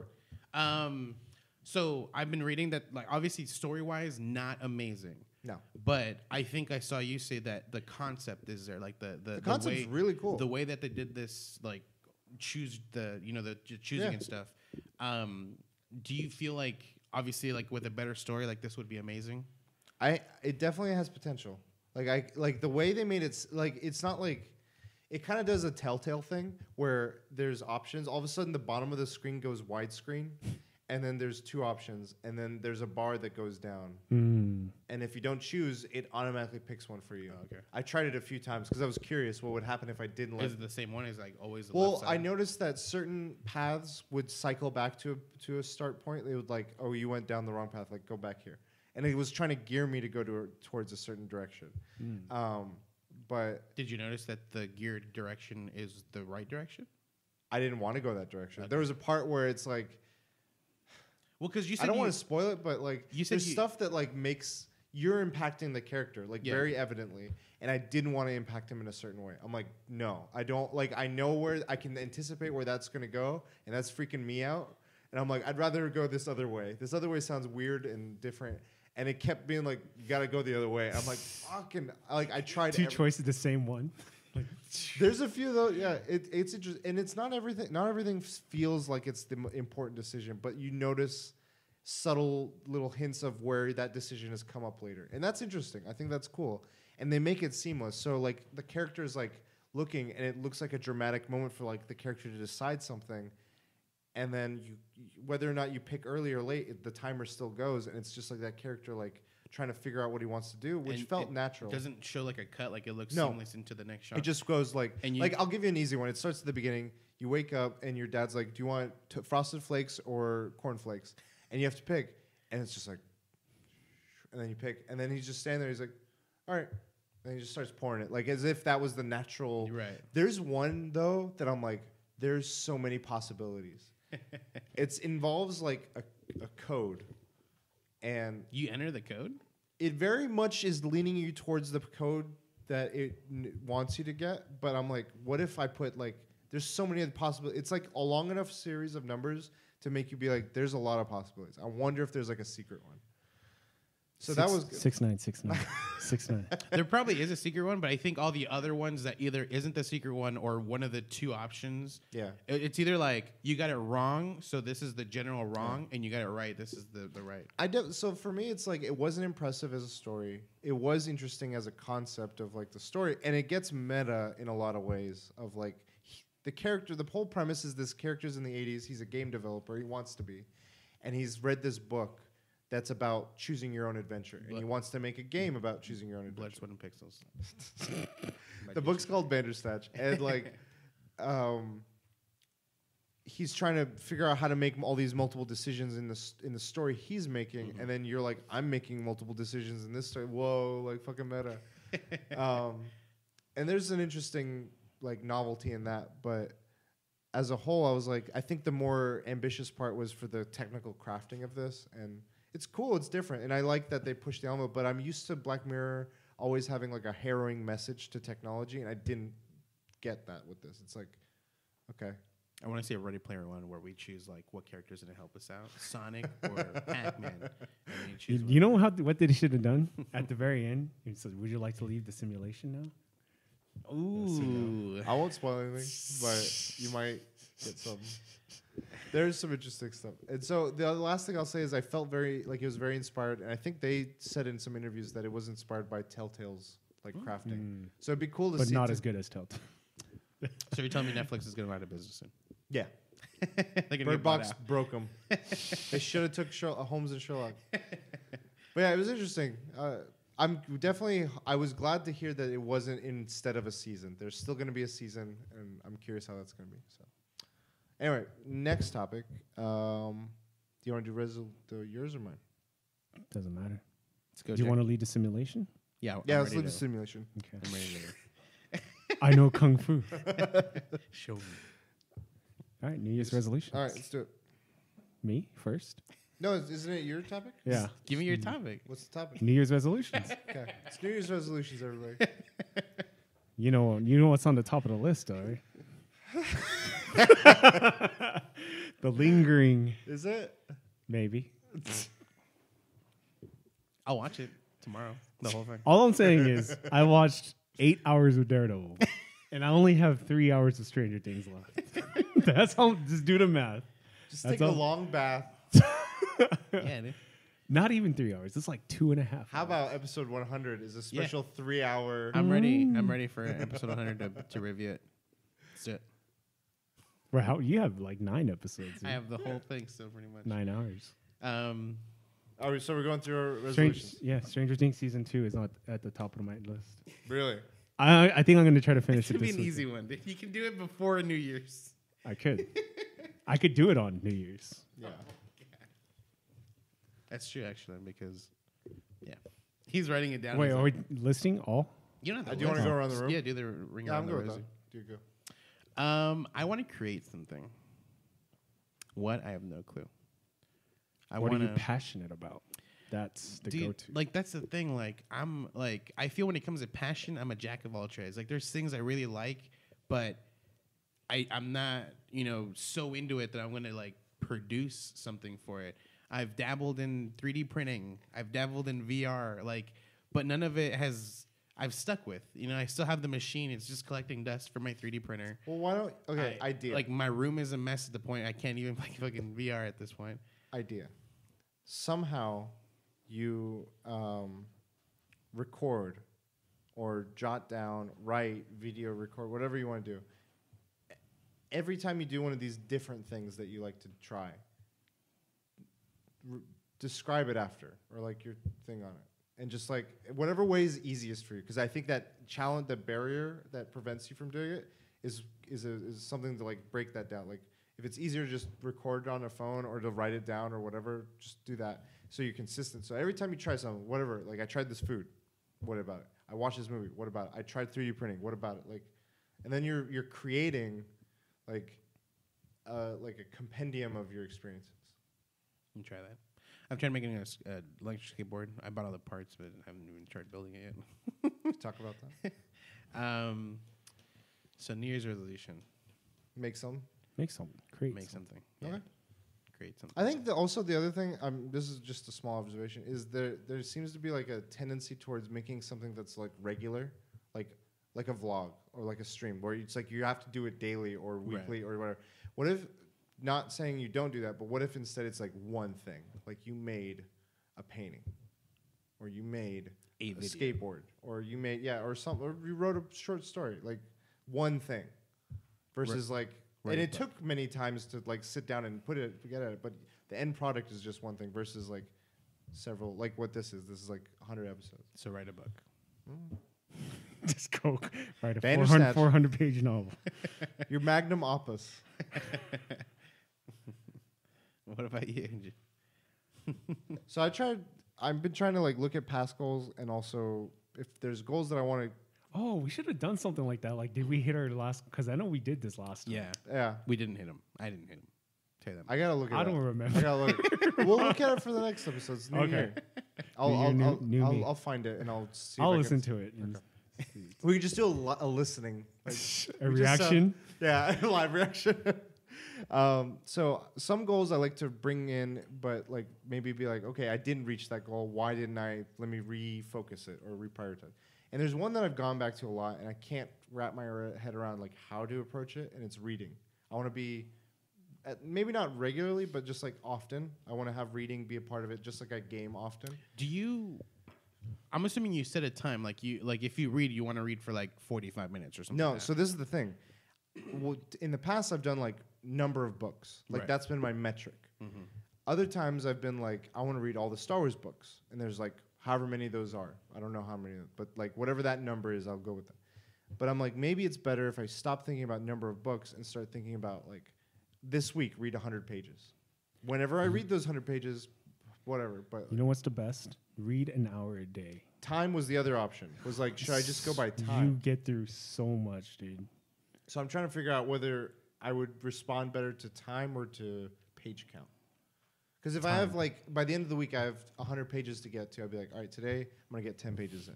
it. So I've been reading that, like, obviously story-wise, not amazing. No. But I think I saw you say that the concept is there, like the concept's way, really cool. The way that they did this, like, choosing Yeah. and stuff. Do you feel like, obviously, like with a better story, like this would be amazing? It definitely has potential. Like the way they made it. Like it's not like it kind of does a Telltale thing where there's options. All of a sudden, the bottom of the screen goes widescreen, and then there's two options, and then there's a bar that goes down. And if you don't choose, it automatically picks one for you. Oh, okay. I tried it a few times because I was curious what would happen if I didn't let. Is it the same one? Is like always the Well, left I side? noticed that certain paths would cycle back to a start point. They would like, oh, you went down the wrong path. Like, go back here, and it was trying to gear me to go towards a certain direction. But Did you notice that the geared direction is the right direction? I didn't want to go that direction. Okay. There was a part where it's like, Well, because you said I don't you- want to spoil it, but like, You said there's you- stuff that like makes you're impacting the character like Yeah. very evidently, and I didn't want to impact him in a certain way. I'm like, no, I don't. Like, I know where I can anticipate where that's gonna go, and that's freaking me out. And I'm like, I'd rather go this other way. This other way sounds weird and different. And it kept being like, you gotta go the other way. I'm like, fucking, like I tried. Two choices, the same one. There's a few though. Yeah, it's interesting, and it's not everything. Not everything feels like it's the important decision, but you notice subtle little hints of where that decision has come up later, and that's interesting. I think that's cool, and they make it seamless. So like the character is like looking, and it looks like a dramatic moment for like the character to decide something, and then whether or not you pick early or late, the timer still goes, and it's just like that character like trying to figure out what he wants to do, which And felt it natural. Doesn't show like a cut, like it looks No. seamless into the next shot. It just goes like, And you- like I'll give you an easy one. It starts at the beginning. You wake up and your dad's like, "Do you want Frosted Flakes or Corn Flakes?" And you have to pick, and it's just like, and then you pick, and then he's just standing there. He's like, "All right," and he just starts pouring it, like as if that was the natural. You're right. There's one though that I'm like, there's so many possibilities. It involves like a code, and You enter the code. it very much is leaning you towards the code that it wants you to get. But I'm like, what if I put like, there's so many other possibilities. It's like a long enough series of numbers to make you be like, there's a lot of possibilities. I wonder if there's like a secret one. So that was good. 6'9", There probably is a secret one, but I think all the other ones that either isn't the secret one or one of the two options. Yeah. It's either like you got it wrong, so this is the general wrong, and you got it right. This is the right. So for me, it's like it wasn't impressive as a story. It was interesting as a concept of like the story, and it gets meta in a lot of ways. Of like the character, the whole premise is this character's in the '80s. He's a game developer. He wants to be, and he's read this book that's about choosing your own adventure, and he wants to make a game about choosing your own Blood, adventure. sweat, and pixels. The book's called Bandersnatch, and like, he's trying to figure out how to make all these multiple decisions in the story he's making, and then you're like, I'm making multiple decisions in this story. Whoa, like fucking meta. And there's an interesting like novelty in that, but as a whole, I was like, I think the more ambitious part was for the technical crafting of this, and it's cool, it's different, and I like that they push the envelope. But I'm used to Black Mirror always having like a harrowing message to technology, and I didn't get that with this. It's like, okay. I want to see a Ready Player One where we choose like what character's gonna help us out, Sonic or Pac-Man. And then choose You know what they should have done at the very end? He said, "Would you like to leave the simulation now?" Ooh. I won't spoil anything, but you might get some. There's some interesting stuff. And so the last thing I'll say is I felt very like it was very inspired, and I think they said in some interviews that it was inspired by Telltale's like crafting. So it'd be cool to But see. not as good as Telltale. So you're telling me Netflix is gonna go out of business soon? Yeah. They're gonna Bird get bought Box out. broke them. They should have took Holmes and Sherlock. But yeah, it was interesting. I was glad to hear that it wasn't instead of a season. There's still going to be a season, and I'm curious how that's going to be. So, anyway, next topic. Do you want to do yours or mine? Doesn't matter. Let's go. Do you Jack. want to lead the simulation? Yeah. Yeah, I'm let's ready leave the to- simulation. Okay. I'm ready to I know kung fu. show me. All right, New Year's resolution. All right, let's do it. Me first. No, isn't it your topic? Yeah. Give me your topic. What's the topic? New Year's resolutions. Okay, it's New Year's resolutions, everybody. You know what's on the top of the list, though, right? The lingering, Is it? maybe. I'll watch it tomorrow. The whole thing. All I'm saying is, I watched 8 hours of Daredevil, and I only have 3 hours of Stranger Things left. That's how. Just do the math. Just That's take a all. long bath. Yeah, dude. Not even 3 hours. It's like 2.5. How hours. about episode 100 is a special 3 hour. I'm ready. I'm ready for episode 100 to review it. Let's do it. Well, how you have like 9 episodes? I have the whole thing still pretty much. 9 hours. So we're going through our resolutions. Stranger Things season 2 is not at the top of my list. Really? I think I'm going to try to It's finish it gonna be this an week. easy one. You can do it before New Year's. I could. I could do it on New Year's. Yeah. That's true, actually, because yeah, he's writing it down. Wait, He's are like, we listing all? you don't have to Do you want to list. go around the room? Yeah, do the ring Yeah, around I'm the good with rosy. that. Do go. I want to create something. What? I have no clue. What are you passionate about? That's the go-to. Like that's the thing. Like I feel when it comes to passion, I'm a jack of all trades. Like there's things I really like, but I'm not so into it that I'm gonna like produce something for it. I've dabbled in 3D printing. I've dabbled in VR. But none of it I've stuck with. I still have the machine. It's just collecting dust for my 3D printer. Well, why don't... Okay, idea. Like my room is a mess at the point I can't even play fucking VR at this point. Idea. Somehow you record or jot down, write, video record, whatever you want to do. Every time you do one of these different things that you like to try, describe it after, or like your thing on it. And just like whatever way is easiest for you. Because I think that challenge, the barrier that prevents you from doing it is something to like break that down. Like if it's easier to just record it on a phone or to write it down or whatever, just do that so you're consistent. So every time you try something, whatever, like I tried this food, what about it? I watched this movie, what about it? I tried 3D printing, what about it? Like, and then you're creating like a compendium of your experiences. You try that. I'm trying to make an electric skateboard. I bought all the parts, but I haven't even started building it yet. Talk about that. So New Year's resolution: Make some. Make something. Create make something. something. Yeah. Okay. Create something. I think also the other thing, this is just a small observation, is there seems to be like a tendency towards making something that's like regular, like a vlog or like a stream, where it's like you have to do it daily or weekly or whatever. What if, not saying you don't do that, but what if instead it's like one thing, like you made a painting, or you made a skateboard, or you made or you wrote a short story, like one thing, versus and it took many times to like sit down and get at it, but the end product is just one thing versus like several, like what this is like 100 episodes. So write a book. Just go write a Bandersnatch. 400 page novel. Your magnum opus. What about you? So I've been trying to like look at past goals and also if there's goals that I want to. Oh, we should have done something like that. Like, did we hit our last? Because I know we did this last time. Yeah, Yeah, we didn't hit him. I didn't hit him. Tell you that. I gotta look at I that. don't I remember. gotta look. We'll look at it for the next episode. It's new Okay. year. New me. I'll find it and I'll see. I'll if I listen can, to it. And We could just do a listening. Like, a we just, reaction. yeah, a live reaction. So some goals I like to bring in, but like maybe be like, okay, I didn't reach that goal. Why didn't I? Let me refocus it or reprioritize. And there's one that I've gone back to a lot, and I can't wrap my head around like how to approach it. And it's reading. I want to be, maybe not regularly, but just like often. I want to have reading be a part of it, just like I game often. Do you? I'm assuming you set a time. Like if you read, you want to read for like 45 minutes or something. No, like so this is the thing. Well, in the past, I've done like number of books. Like Right. that's been my metric. Mm-hmm. Other times, I've been like, I want to read all the Star Wars books, and there's like however many those are. I don't know how many, but like whatever that number is, I'll go with that. But I'm like, maybe it's better if I stop thinking about number of books and start thinking about like this week read 100 pages. Whenever I read those 100 pages, whatever. But You know what's the best? Read an hour a day. time was the other option. Was like, should I just go by You time? get through so much, dude. So I'm trying to figure out whether I would respond better to time or to page count. Because if I have like, by the end of the week, I have 100 pages to get to, I'd be like, all right, today I'm going to get 10 pages in.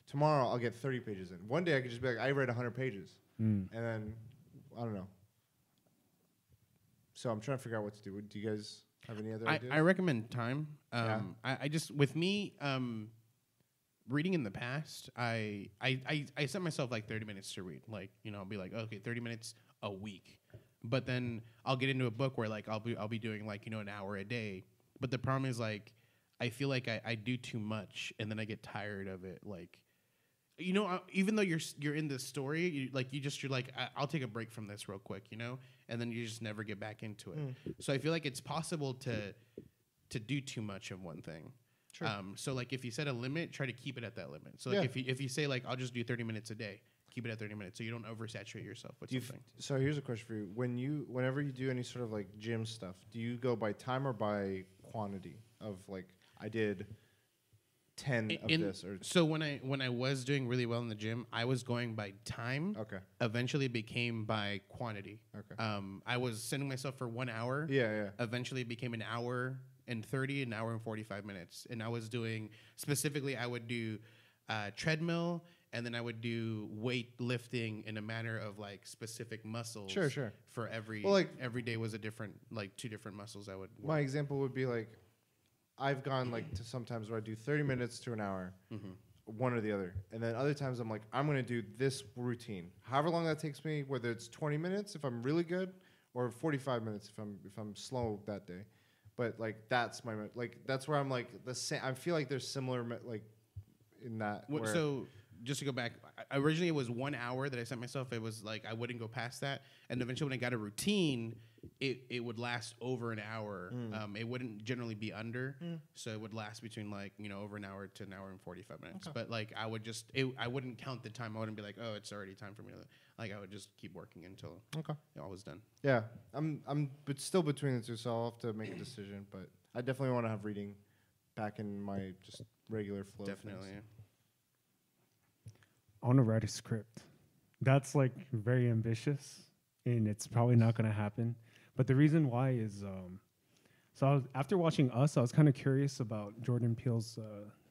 Tomorrow I'll get 30 pages in. One day I could just be like, I read 100 pages. And then, I don't know. So I'm trying to figure out what to do. Do you guys have any other ideas? I recommend time. Yeah. I just with me reading in the past, I set myself like 30 minutes to read. Like I'll be like, okay, 30 minutes a week. But then I'll get into a book where like I'll be doing like an hour a day. But the problem is like I feel like I do too much and then I get tired of it. Like even though you're in this story, you're like I'll take a break from this real quick, and then you just never get back into it. So I feel like it's possible to do too much of one thing. Sure. So like if you set a limit, try to keep it at that limit. So like if you say like I'll just do 30 minutes a day, keep it at 30 minutes so you don't oversaturate yourself with something. So here's a question for you. Whenever you do any sort of like gym stuff, do you go by time or by quantity of like, I did 10 of this or so when I was doing really well in the gym, I was going by time. Okay. Eventually it became by quantity. Okay. I was sending myself for 1 hour. Yeah. Eventually it became an hour and 30, an hour and 45 minutes. And I was doing specifically I would do treadmill and then I would do weight lifting in a manner of like specific muscles. Sure. For every every day was a different like 2 different muscles I would work. My example would be like, I've gone like to sometimes where I do 30 minutes to an hour, one or the other. And then other times I'm like, I'm going to do this routine. However long that takes me, whether it's 20 minutes if I'm really good or 45 minutes if I'm slow that day. But like that's that's where I'm like the same. I feel like there's similar like in that. So just to go back, originally it was 1 hour that I set myself. It was like I wouldn't go past that, and eventually when I got a routine, it would last over an hour. It wouldn't generally be under, so it would last between like over an hour to an hour and 45 minutes. Okay. But like I wouldn't count the time. I wouldn't be like, oh, it's already time for me to. Like I would just keep working until it was done. Yeah, I'm but still between the two, so I'll have to make a decision. But I definitely want to have reading back in my just regular flow. Definitely. Of things. I want to write a script. That's like very ambitious, and it's probably not going to happen. But the reason why is, after watching Us, I was kind of curious about Jordan Peele's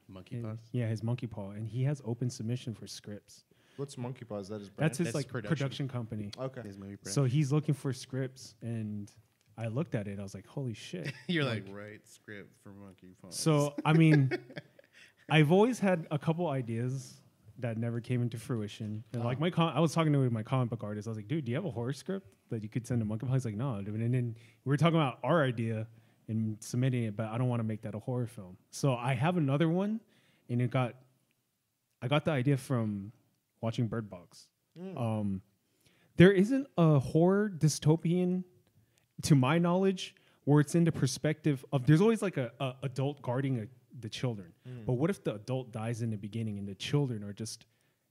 Monkey Paws. Yeah, his Monkey Paw, and he has open submission for scripts. What's Monkey Paw? Is that his brand? That's his That's like production. production company. Okay. His movie brand. So he's looking for scripts, and I looked at it. I was like, holy shit. You're like write script for Monkey Paws. So I mean, I've always had a couple ideas that never came into fruition. And like I was talking to my comic book artist. I was like, dude, do you have a horror script that you could send to Monkey Paw? He's like, no, dude. And then we were talking about our idea and submitting it, but I don't want to make that a horror film. So I have another one, and I got the idea from watching Bird Box. There isn't a horror dystopian, to my knowledge, where it's in the perspective of there's always like a adult guarding the children. But what if the adult dies in the beginning and the children are just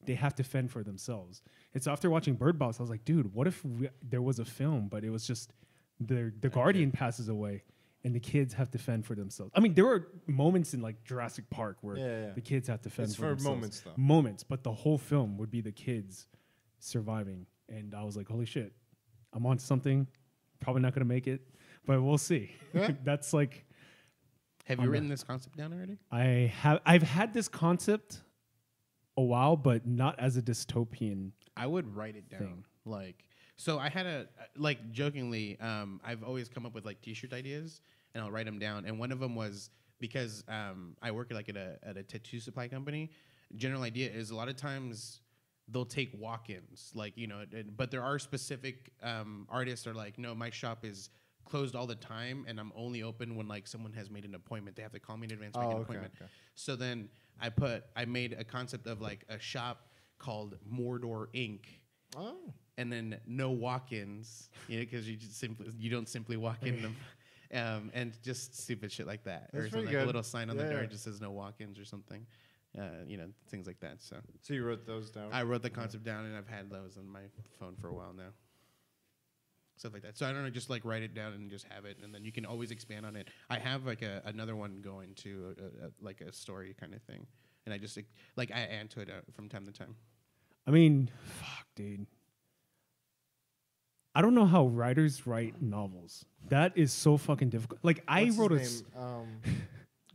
they have to fend for themselves? And so after watching Bird Box, I was like, dude, what if there was a film, but it was just the guardian passes away, and the kids have to fend for themselves. I mean, there were moments in like Jurassic Park where Yeah. the kids have to fend It's for for themselves. moments, though. Moments, but the whole film would be the kids surviving, and I was like, holy shit, I'm on something. Probably not gonna make it, but we'll see. Yeah. That's like Have you written this concept down already? I've had this concept a while, but not as a dystopian. I would write it down. Thing. Like, so I had like jokingly, I've always come up with like T-shirt ideas, and I'll write them down. And one of them was because I work like at a tattoo supply company. General idea is a lot of times they'll take walk-ins, like, you know, but there are specific artists that are like, no, my shop is closed all the time, and I'm only open when like someone has made an appointment. They have to call me in advance, make an appointment. Okay. So then I made a concept of like a shop called Mordor Inc. Oh. And then no walk-ins, you know, because you don't simply walk in them, and just stupid shit like that, That's or pretty something, like good. a little sign on the Yeah, door yeah. just says no walk-ins or something, you know, things like that. So So you wrote those down? I wrote the concept down, and I've had those on my phone for a while now. Stuff like that. So I don't know, just like write it down and just have it, and then you can always expand on it. I have like another one going to like a story kind of thing, and I just like I add to it from time to time. I mean, fuck, dude. I don't know how writers write novels. That is so fucking difficult. Like What's his name?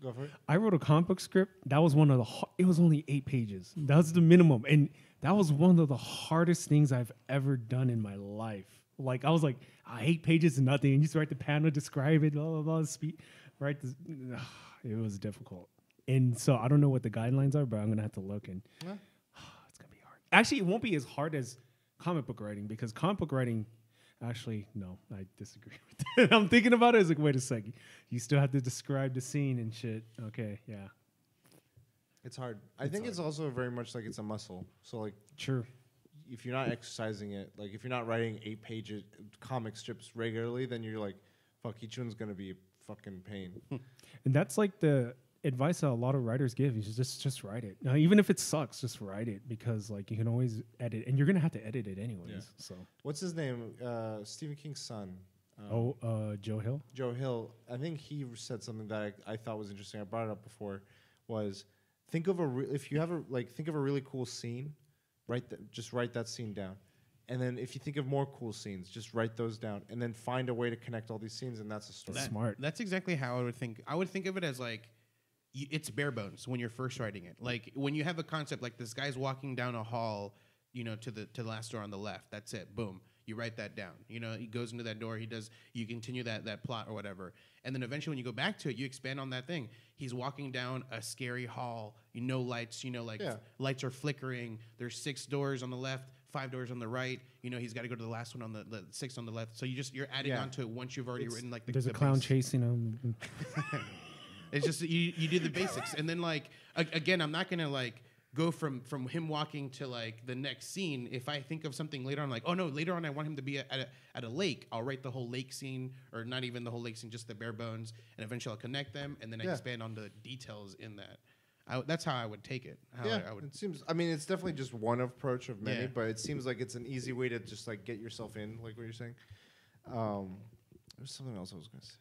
Go for it. I wrote a comic book script. That was one of the. It was only 8 pages. That was the minimum, and that was one of the hardest things I've ever done in my life. Like I was like, 8 pages and nothing, and you just write the panel, describe it, blah blah blah. Speak, right? It was difficult, and so I don't know what the guidelines are, but I'm gonna have to look, and Yeah. it's gonna be hard. Actually, it won't be as hard as comic book writing because comic book writing. Actually, no, I disagree with that. I'm thinking about it. It's like, wait a second. You still have to describe the scene and shit. Okay, yeah. It's hard. I think it's also very much like it's a muscle. So like True. if you're not exercising it, like if you're not writing 8-page comic strips regularly, then you're like, fuck, each one's gonna be a fucking pain. And that's like the advice that a lot of writers give. You just write it. Now, even if it sucks, just write it because like you can always edit, and you're gonna have to edit it anyways. Yeah. So. What's his name? Stephen King's son. Joe Hill. Joe Hill. I think he said something that I thought was interesting. I brought it up before. Was think of if you have think of a really cool scene, just write that scene down, and then if you think of more cool scenes, just write those down, and then find a way to connect all these scenes, and that's a story. Smart. That's exactly how I would think. I would think of it as like it's bare bones when you're first writing it. Like when you have a concept like this guy's walking down a hall, you know, to the last door on the left. That's it. Boom. You write that down. You know, he goes into that door. You continue that plot or whatever. And then eventually when you go back to it, you expand on that thing. He's walking down a scary hall. Lights, lights are flickering. There's 6 doors on the left, 5 doors on the right. You know, he's got to go to the last one on the 6th on the left. So you're adding on to it once you've already written like There's the a clown base. chasing him. It's just you do the basics, and then like again, I'm not gonna like go from him walking to like the next scene. If I think of something later on, like, oh no, later on I want him to be at a lake, I'll write the whole lake scene, or not even the whole lake scene, just the bare bones, and eventually I'll connect them, and then I expand on the details in that. That's how I would take it. It seems. I mean, it's definitely just one approach of many, Yeah. but it seems like it's an easy way to just like get yourself in, like what you're saying. There's something else I was gonna say.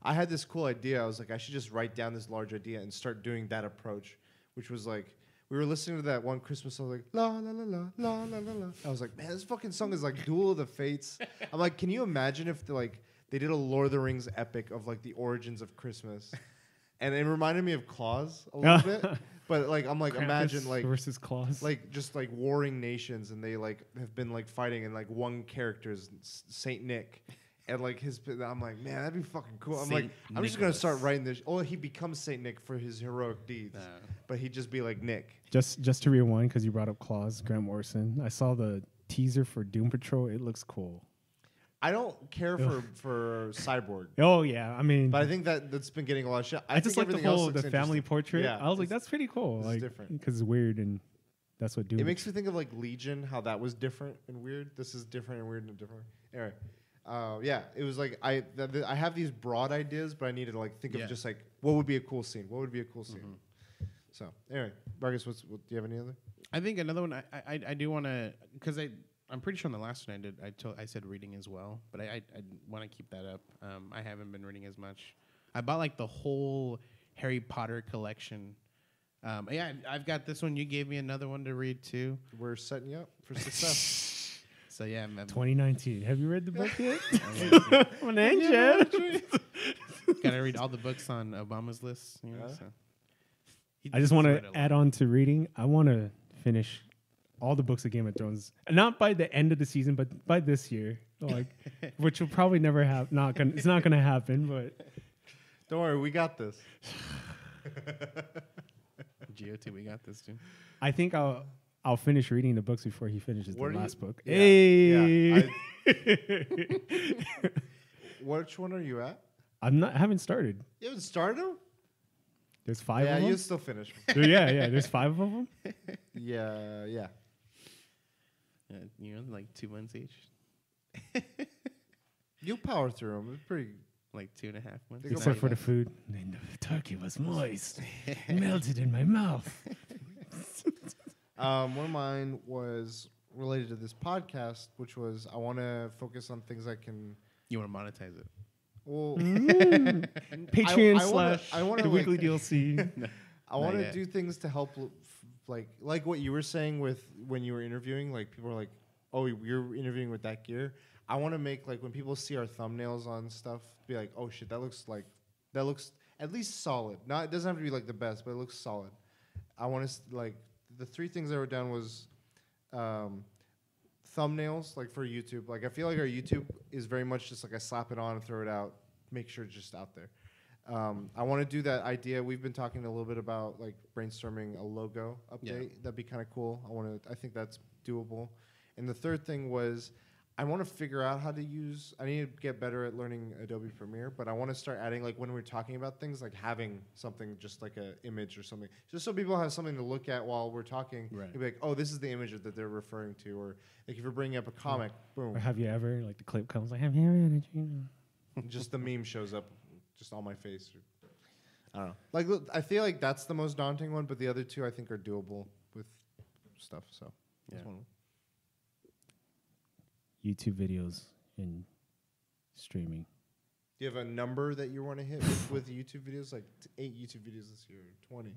I had this cool idea. I was like, I should just write down this large idea and start doing that approach, which was like, we were listening to that one Christmas song, like la la la la la la la la. I was like, man, this fucking song is like Duel of the Fates. I'm like, can you imagine if they did a Lord of the Rings epic of like the origins of Christmas? And it reminded me of Claus a little bit, but like I'm like, imagine Krampus like versus Claus. like just like warring nations, and they like have been like fighting, and like one character is Saint Nick, and like I'm like, man, that'd be fucking cool. I'm like, Saint I'm just gonna start Nicholas. writing this. Oh, he becomes Saint Nick for his heroic deeds, but he'd just be like Nick. Just to rewind, because you brought up Claus, Grant Morrison. I saw the teaser for Doom Patrol. It looks cool. I don't care for Cyborg, Oh yeah, I mean, but I think that's been getting a lot of shit. I just think like the everything else whole looks family interesting. portrait. Yeah, I was like, it's- that's pretty cool. it's Like, different. because it's weird, and that's what Doom. It makes me think of like Legion, how that was different and weird. This is different and weird in a different way. Anyway, yeah, it was like I have these broad ideas, but I need to like think Yeah. of just like what would be a cool scene. What would be a cool scene? So anyway, Vargas, do you have any other? I think another one I do want to, because I'm pretty sure on the last one I said reading as well, but I want to keep that up. I haven't been reading as much. I bought like the whole Harry Potter collection. Yeah, I've got this one. You gave me another one to read too. We're setting you up for success. So yeah, 2019. Have you read the book yet? I'm gotta read all the books on Obama's list. You know, so. I just want to add on to reading. I want to finish all the books of Game of Thrones, not by the end of the season, but by this year, like, which will probably never have. It's not gonna happen, but don't worry, we got this. GOT, we got this too. I think I'll finish reading the books before he finishes the last book. Yeah, hey, which one are you at? I haven't started. You haven't started them? There's 5 of Yeah, them. you still finish. yeah. There's 5 of them. Yeah. You know, like 2 months each. You power through them. It's pretty. Like 2.5 months. Except for the food. And the turkey was moist, melted in my mouth. One of mine was related to this podcast, which was I want to focus on things I can. You want to monetize it? Patreon Well, I wanna the like- weekly DLC. I want to yet. do things to help, like what you were saying with when you were interviewing. Like people are like, "Oh, you're interviewing with that gear." I want to make like when people see our thumbnails on stuff, be like, "Oh shit, that looks at least solid." Not it doesn't have to be like the best, but it looks solid. I want to like the 3 things I wrote down was thumbnails, like for YouTube. Like I feel like our YouTube is very much just like I slap it on and throw it out, make sure it's just out there. I want to do that idea. We've been talking a little bit about like brainstorming a logo update. Yeah. That'd be kind of cool. I think that's doable. And the third thing was I want to figure out how to use. I need to get better at learning Adobe Premiere, but I want to start adding like when we're talking about things, like having something just like an image or something, just so people have something to look at while we're talking. Right. You'll be like, oh, this is the image that they're referring to, or like if you're bringing up a comic, boom, Or have you ever, like the clip comes like, have you ever? just the meme shows up, just on my face. I don't know. Like look, I feel like that's the most daunting one, but the other 2 I think are doable with stuff. So that's Yeah. one. YouTube videos and streaming. Do you have a number that you want to hit with YouTube videos? Like 8 YouTube videos this year, 20.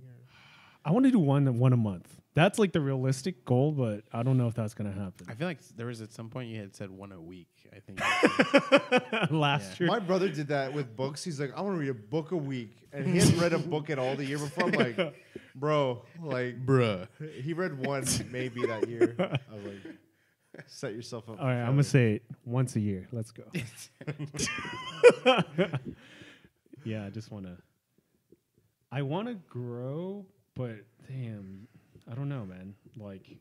I want to do one a month. That's like the realistic goal, but I don't know if that's gonna happen. I feel like there was at some point you had said 1 a week. I think. Last Yeah. year, My brother did that with books. He's like, I want to read a book a week. And he hadn't read a book at all the year before. I'm like, bro, like, Bruh. he read one maybe that year. I was like, set yourself up. all right, for I'm gonna failure. say it once a year. Let's go. Yeah, I just wanna. I wanna grow, but damn, I don't know, man. Like,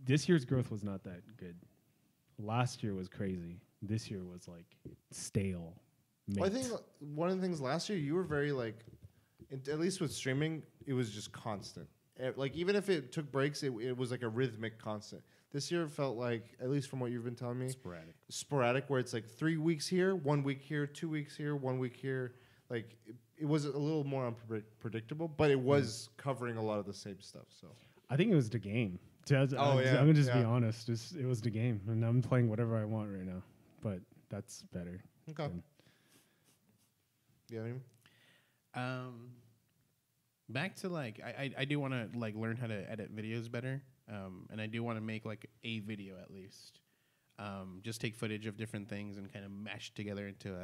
this year's growth was not that good. Last year was crazy. This year was like stale. Well, I mate. think one of the things last year, you were very like, at least with streaming, it was just constant. Like even if it took breaks, it was like a rhythmic constant. This year it felt like, at least from what you've been telling me, sporadic, where it's like 3 weeks here, 1 week here, 2 weeks here, 1 week here. Like it was a little more unpredictable, but it was covering a lot of the same stuff. So I think it was the game. I'm gonna just be honest. It was the game, and I'm playing whatever I want right now. But that's better. okay. than- Do you have any? Back to like I do want to like learn how to edit videos better, and I do want to make like a video at least. Just take footage of different things and kind of mash together into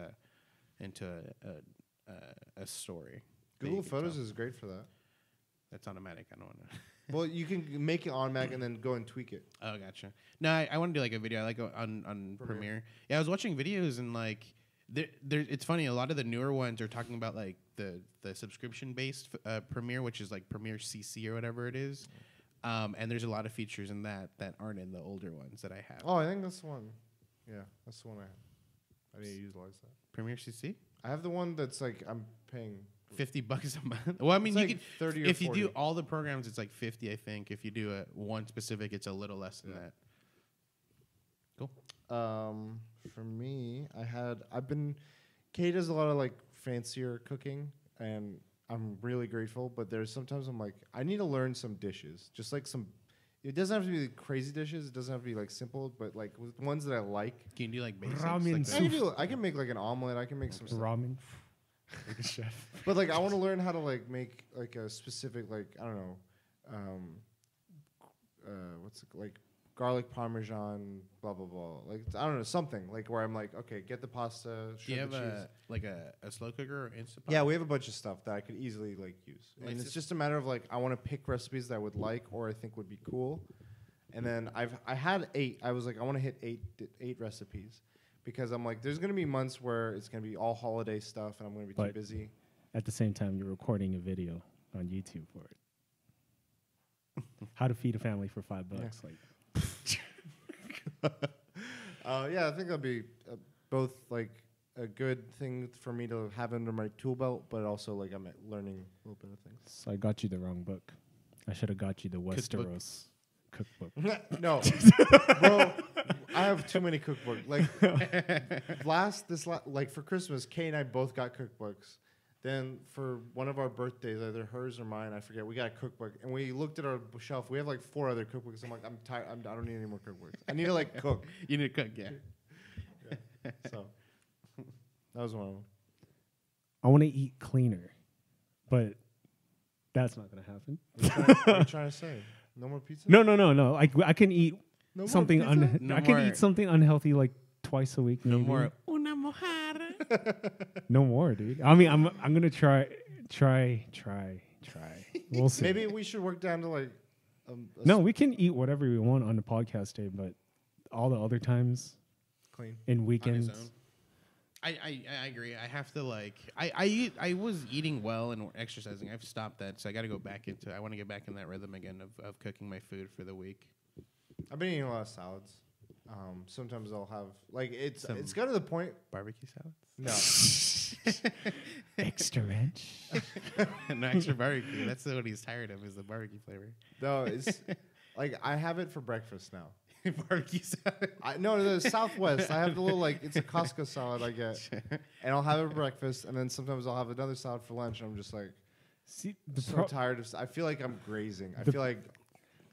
a story. that you Google can Photos tell. is great for that. That's automatic. I don't want to. Well, you can make it automatic and then go and tweak it. Oh, gotcha. No, I want to do like a video. I like on Premiere. Premiere. Yeah, I was watching videos and like it's funny. A lot of the newer ones are talking about like the subscription based Premiere, which is like Premiere CC or whatever it is. And there's a lot of features in that aren't in the older ones that I have. Oh, I think that's the one. Yeah, that's the one I have. I need to utilize that. Premiere CC, I have the one that's like I'm paying. $50 a month. Well, I mean, It's you like could 30 or if you 40. do all the programs, it's like 50. I think if you do one specific, it's a little less than Yeah. that. Cool. For me, Kay does a lot of like fancier cooking, and I'm really grateful. But there's sometimes I'm like, I need to learn some dishes, just like some It doesn't have to be crazy dishes. It doesn't have to be like simple, but like with ones that I like. Can you do like basics? Ramen Like soup. I can make like an omelet. I can make some stuff. Ramen. Like a chef. But like I want to learn how to like make like a specific like I don't know, what's it, like garlic parmesan blah blah blah. Like I don't know something like where I'm like okay, get the pasta. do you shred have the cheese. like a slow cooker or Instant Pot? Yeah, we have a bunch of stuff that I could easily like use, Like and it's just- just a matter of like I want to pick recipes that I would like or I think would be cool, and then I had 8. I was like I want to hit 8 recipes, because I'm like there's gonna be months where it's gonna be all holiday stuff and I'm gonna be too But- busy. At the same time, you're recording a video on YouTube for it. How to feed a family for $5. Like, Yeah, I think that'd be both like a good thing for me to have under my tool belt, but also like I'm learning a little bit of things. so I got you the wrong book. I should have got you the Cookbook. Westeros cookbook. No, bro, I have too many cookbooks. Like like for Christmas, Kay and I both got cookbooks. Then for one of our birthdays, either hers or mine, I forget, we got a cookbook, and we looked at our shelf. We have like 4 other cookbooks. I'm like, I'm tired. I don't need any more cookbooks. I need to like cook. You need to cook, yeah. So that was one of them. I want to eat cleaner, but that's not going to happen. What are you trying to say? No more pizza? No. I can eat No more something. pizza? No I can more- eat something unhealthy like twice a week. No maybe. more una mojada. No more, dude. I mean, I'm gonna try. We'll see. Maybe we should work down to like. No, we can eat whatever we want on the podcast day, but all the other times Clean. in On weekends, his own. I agree. I have to like I was eating well and exercising. I've stopped that, so I got to go back into. I want to get back in that rhythm again of cooking my food for the week. I've been eating a lot of salads. Sometimes I'll have like it's Some- got to the point. Barbecue salads. No, extra ranch. No extra barbecue. That's what he's tired of is the barbecue flavor. no, it's like I have it for breakfast now. Barbecue salad. No, the Southwest. I have the little like it's a Costco salad I get, and I'll have it for breakfast, and then sometimes I'll have another salad for lunch. And I'm just like See, the so tired of. I feel like I'm grazing. I feel like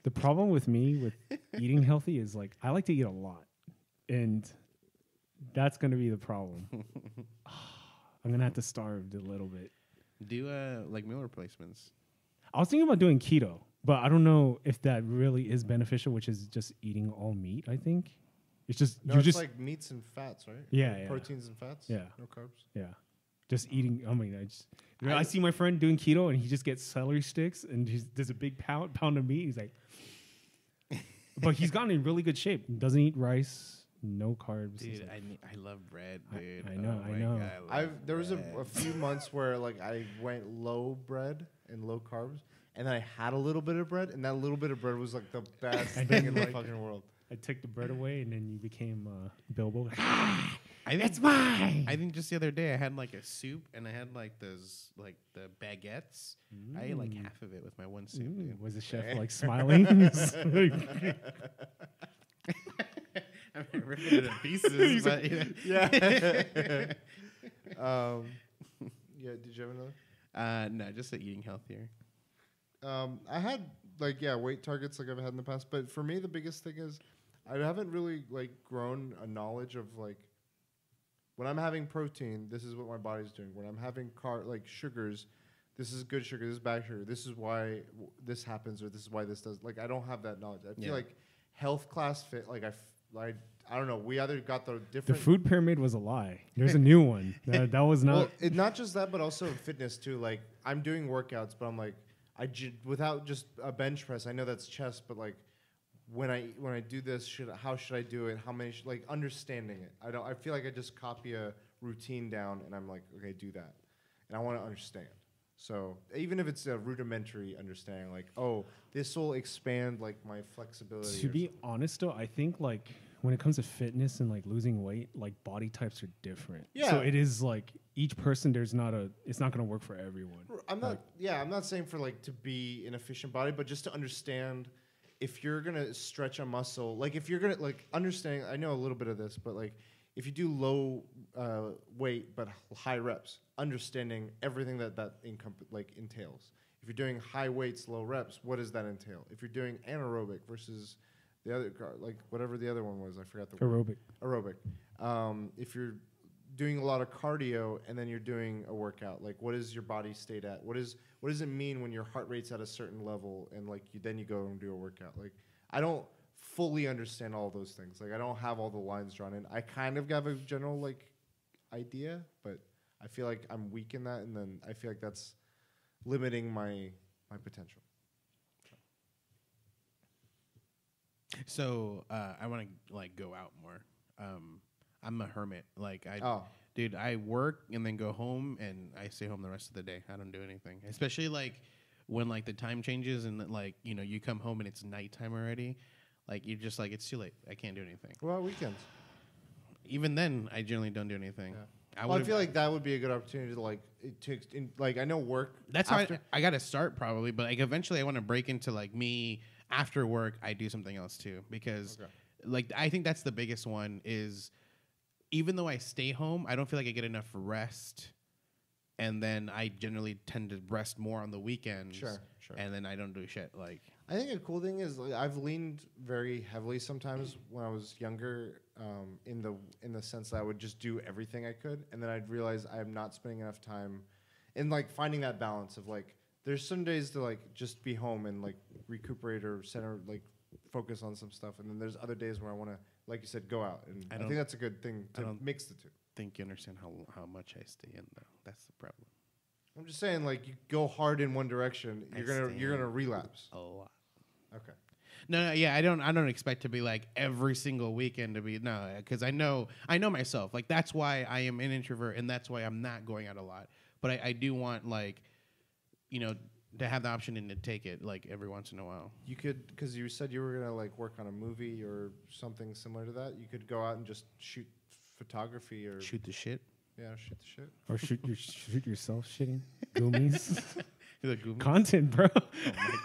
the problem with me with eating healthy is like I like to eat a lot, and that's gonna be the problem. I'm gonna have to starve a little bit. Do like meal replacements. I was thinking about doing keto, but I don't know if that really is beneficial, which is just eating all meat. I think it's just no, you it's just like meats and fats, right? Yeah, Like yeah. proteins and fats. Yeah. no carbs. yeah, just eating. I mean, I see my friend doing keto, and he just gets celery sticks, and there's a big pound of meat. He's like, but he's gotten in really good shape. Doesn't eat rice, no carbs. He's Dude, like, I love bread, dude. I know, Oh I my know. God, I love There was a bread. few months where like I went low bread and low carbs, and then I had a little bit of bread, and that little bit of bread was like the best thing in the fucking world. I took the bread away, and then you became Bilbo. It's mine. I think just the other day I had like a soup and I had like those like the baguettes. I ate like half of it with my one soup. Dude. Was the chef like smiling? I mean, ripping it in pieces. But, you know. Yeah. Yeah. Did you have another? No, just eating healthier. I had like weight targets like I've had in the past, but for me the biggest thing is I haven't really like grown a knowledge of like when I'm having protein, this is what my body's doing. When I'm having like sugars, this is good sugar, this is bad sugar. This is why this happens, or this is why this does. Like I don't have that knowledge. I feel Yeah. like health class fit. Like I don't know. We either got the The different food pyramid was a lie. There's a new one. That was not. Well, not just that, but also fitness too. Like I'm doing workouts, but I'm like without just a bench press. I know that's chest, but like when I do this, how should I do it? How many? Like understanding it. I feel like I just copy a routine down, and I'm like, okay, do that, and I want to understand. So even if it's a rudimentary understanding, like, oh, this will expand like my flexibility. To or be honest, though, I think like when it comes to fitness and like losing weight, like body types are different. Yeah. So it is like each person. It's not going to work for everyone. I'm not. I'm not saying for like to be an efficient body, but just to understand if you're gonna stretch a muscle, like if you're gonna like understanding. I know a little bit of this, but like if you do low weight but high reps, understanding everything that entails. If you're doing high weights, low reps, what does that entail? If you're doing anaerobic versus the other, like whatever the other one was, I forgot the word. Aerobic. If you're doing a lot of cardio and then you're doing a workout, like what is your body state at? What does it mean when your heart rate's at a certain level and like you go and do a workout? Like I don't fully understand all those things. Like I don't have all the lines drawn in. I kind of have a general like idea, but I feel like I'm weak in that, and then I feel like that's limiting my potential. So I want to like go out more. I'm a hermit. Like dude, I work and then go home, and I stay home the rest of the day. I don't do anything, especially like when like the time changes and like you come home and it's nighttime already. Like you're just like it's too late. I can't do anything. What about weekends? Even then, I generally don't do anything. Yeah. I feel like that would be a good opportunity to like I know work. That's how I got to start probably, but like eventually I want to break into like me after work. I do something else too because like I think that's the biggest one is even though I stay home, I don't feel like I get enough rest, and then I generally tend to rest more on the weekends. Sure. And then I don't do shit. Like I think a cool thing is like, I've leaned very heavily sometimes when I was younger, in the sense that I would just do everything I could, and then I'd realize I am not spending enough time, in like finding that balance of like there's some days to like just be home and like recuperate or focus on some stuff, and then there's other days where I want to, like you said, go out, and I think that's a good thing to mix the two. Think you understand how much I stay in though. That's the problem. I'm just saying, like you go hard in one direction, you're gonna relapse a lot. Okay. No, yeah, I don't expect to be like every single weekend to be because I know myself. Like that's why I am an introvert, and that's why I'm not going out a lot. But I do want like, to have the option and to take it like every once in a while. You could, because you said you were gonna like work on a movie or something similar to that. You could go out and just shoot photography or shoot the shit. Yeah, shoot the shit. Or shoot yourself shitting. Goomies. Goomies. Content, bro. Oh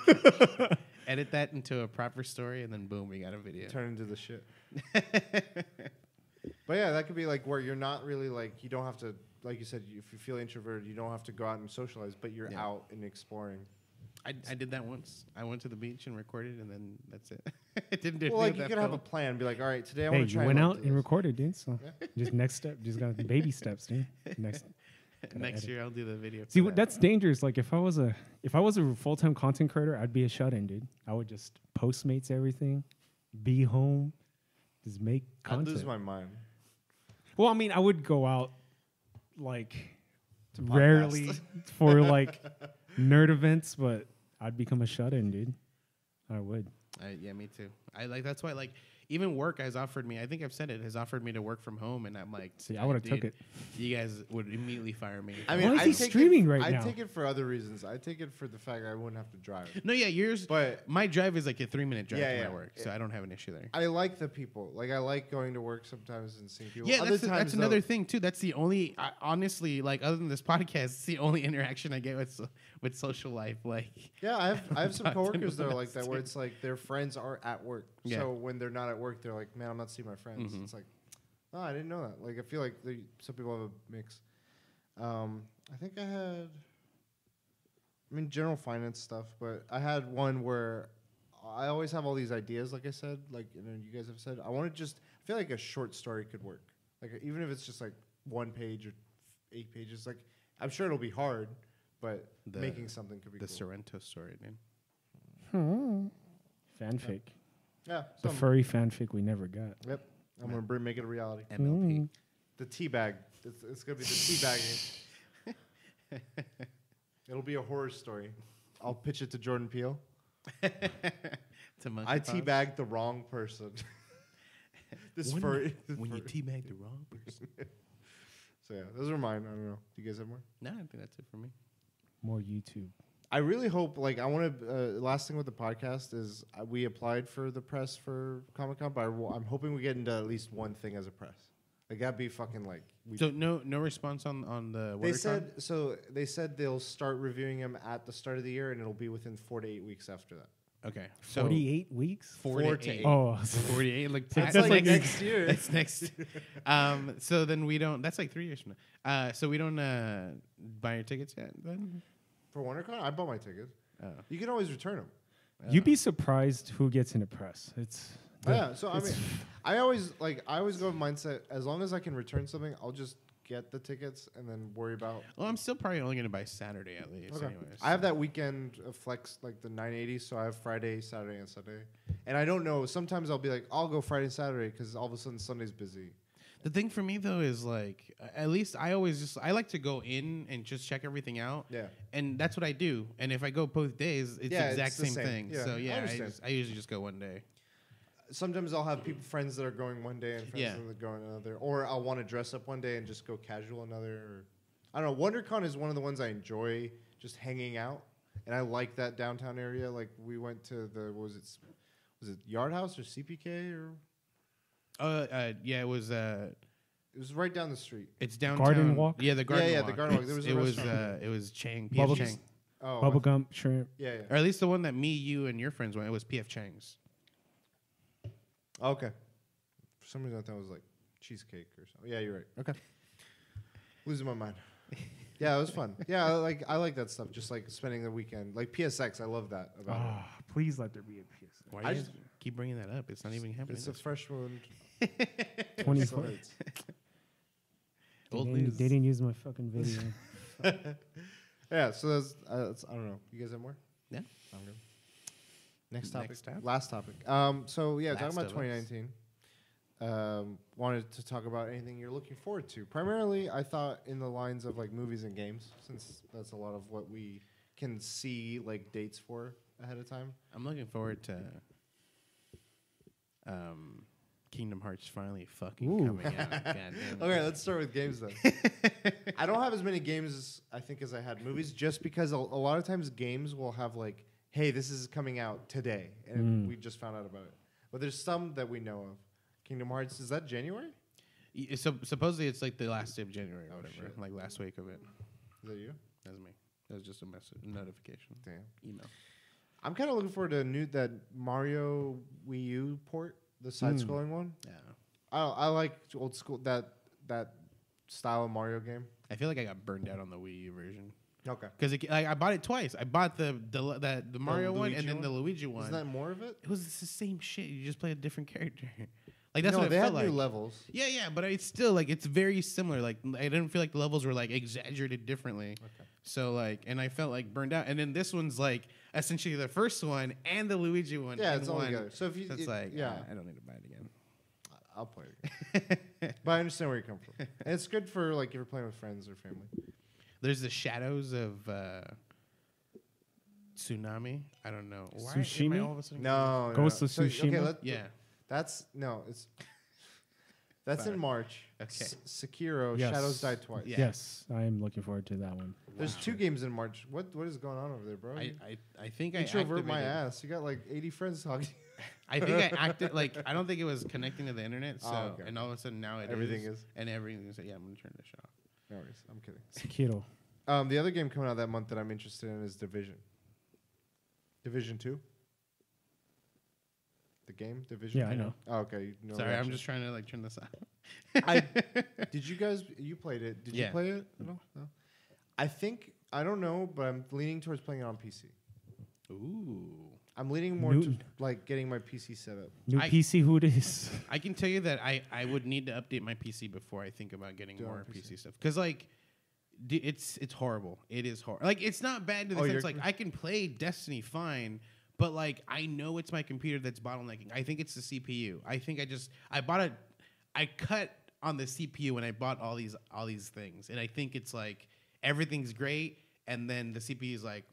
my gosh. Edit that into a proper story, and then boom, we got a video. Turn into the shit. But yeah, that could be like where you're not really like, you don't have to, like you said, if you feel introverted, you don't have to go out and socialize, but you're out and exploring. I did that once. I went to the beach and recorded, and then that's it. It didn't do well, like you could have a plan. Be like, all right, today I hey, want to try. You went out and recorded, dude. So just next step, just got baby steps, dude. Next year I'll do the video. See, that's dangerous. Like if I was a full-time content creator, I'd be a shut-in, dude. I would just Postmates everything, be home, just make content. I'd lose my mind. Well, I mean, I would go out like rarely for like nerd events, but I'd become a shut-in, dude. I would. Yeah, me too. That's why even work has offered me. I think I've said it has offered me to work from home, and I'm like, see, I would have took it. You guys would immediately fire me. I mean, why is he streaming right now? I take it for other reasons. I take it for the fact I wouldn't have to drive. No, yeah, yours. But my drive is like a 3-minute drive to my work, so I don't have an issue there. I like the people. Like I like going to work sometimes and seeing people. Yeah, that's another thing too. That's the only, honestly, like other than this podcast, it's the only interaction I get with social life. Like, yeah, I have some coworkers that are like that, where it's like their friends are at work. Yeah. So when they're not at work, they're like, man, I'm not seeing my friends. Mm-hmm. It's like, oh, I didn't know that. Like, I feel like some people have a mix. I think general finance stuff, but I had one where I always have all these ideas, like I said, like you guys have said. I feel like a short story could work. Like, even if it's just like 1 page or 8 pages, like, I'm sure it'll be hard, but making something could be cool. The Sorrento story, man. Fanfic. Yeah. The furry fanfic we never got. Yep. I'm going to make it a reality. MLP. The teabag. It's going to be the teabagging. It'll be a horror story. I'll pitch it to Jordan Peele. I teabagged the wrong person. When you teabag the wrong person. So yeah, those are mine. I don't know. Do you guys have more? No, I think that's it for me. More YouTube. I really hope, I want to, last thing with the podcast is we applied for the press for Comic-Con, but I'm hoping we get into at least one thing as a press. Like, that'd be fucking So no response on the WonderCon? They said they'll start reviewing them at the start of the year, and it'll be within 4 to 8 weeks after that. Okay. So 48 weeks? 4 to 8. Oh. 48. That's like next year. That's next. So then we don't, that's like 3 years from now. So we don't buy your tickets yet then? For WonderCon, I bought my tickets. Oh. You can always return them. You'd be surprised who gets in the press. It's Yeah, so I mean, I always go with mindset. As long as I can return something, I'll just get the tickets and then worry about. Well, I'm still probably only gonna buy Saturday at least. Okay. Anyways, I have that weekend of flex, like the 980, so I have Friday, Saturday, and Sunday. And I don't know. Sometimes I'll be like, I'll go Friday, Saturday, because all of a sudden Sunday's busy. The thing for me though is like, at least I like to go in and just check everything out. Yeah. And that's what I do. And if I go both days, it's Yeah, the exact it's the same same. thing. Yeah, So I yeah, understand. I usually just go one day. Sometimes I'll have friends that are going one day and friends Yeah. that are going another. Or I'll want to dress up one day and just go casual another. Or, I don't know. WonderCon is one of the ones I enjoy just hanging out. And I like that downtown area. Like we went to was it Yard House or CPK or? Yeah, it was. It was right down the street. It's downtown. Garden Walk? Yeah, the garden Yeah, walk. the Garden Walk. There was a restaurant. It was Chang. Bubble- PF Chang. Oh, bubblegum shrimp. yeah, Or at least the one that me, you, and your friends went. It was PF Chang's. Okay. For some reason I thought it was like cheesecake or something. Yeah, you're right. Okay. Losing my mind. Yeah, it was fun. Yeah, I like that stuff. Just like spending the weekend. Like PSX, I love that about it. Ah, please let there be a PS. Why I do you just- keep bringing that up? It's not even happening. It's a fresh wound. 24. So it's- Old They news. didn't use my fucking video. Yeah, so that's I don't know. You guys have more? Yeah. I'm good. Next topic. Next tab. Last topic. So yeah, Last talking about of Us. 2019. Wanted to talk about anything you're looking forward to. Primarily, I thought in the lines of like movies and games, since that's a lot of what we can see like dates for ahead of time. I'm looking forward to Kingdom Hearts finally fucking Ooh. coming out. God damn it. Okay, let's start with games then. I don't have as many games I think as I had movies, just because a lot of times games will have like, hey, this is coming out today, and we just found out about it. But there's some that we know of. Kingdom Hearts, is that January? So supposedly it's like the last day of January or Oh, whatever, shit. like last week of it. Is that you? That's me. That was just a message, notification, Damn. email. I'm kind of looking forward to that Mario Wii U port, the side-scrolling one. Yeah. I like old school that style of Mario game. I feel like I got burned out on the Wii U version Okay. because I bought it twice. I bought the Mario one Luigi and then one? the Luigi one. Isn't that more of it? It was the same shit. You just play a different character. Like that's no, what they it had felt new like. levels. Yeah, but it's still like it's very similar. Like I didn't feel like the levels were like exaggerated differently. Okay. So like, and I felt like burned out. And then this one's like essentially the first one and the Luigi one. Yeah, in it's all one. together. So if you, So it's like, yeah, I don't need to buy it again. I'll play it. But I understand where you come from. And it's good for like if you're playing with friends or family. There's the shadows of Tsunami. I don't know. Why am I Sushimi? all of a sudden No, Ghost no. of So, okay, Tsushima? Yeah. That's that's Sorry. in March. Okay. Sekiro, Yes. Shadows Die Twice. Yeah. Yes, I am looking forward to that one. There's 2 games in March. What is going on over there, bro? I think I Introvert my activated- ass. You got like 80 friends talking. I think I acted like I don't think it was connecting to the internet. So Oh, okay. and all of a sudden now Everything is. and everything is. Yeah, I'm gonna turn this shit off. No worries. I'm kidding. Sekiro. The other game coming out that month that I'm interested in is Division. Division 2. The game Division. Yeah, I know. Oh, okay. No Sorry, I'm reaction. just trying to like turn this off. Did you guys? You played it? Did you Yeah. play it? No. I think I don't know, but I'm leaning towards playing it on PC. Ooh. I'm leaning more to Newton. like getting my PC set up. New I- PC, who it is? I can tell you that I would need to update my PC before I think about getting Do it on more PC. PC stuff. Because like, it's horrible. It is horrible. Like it's not bad to the Oh, sense you're- like I can play Destiny fine, but like I know it's my computer that's bottlenecking. I think it's the CPU. I think I cut on the CPU when I bought all these things, and I think it's like everything's great, and then the CPU is like,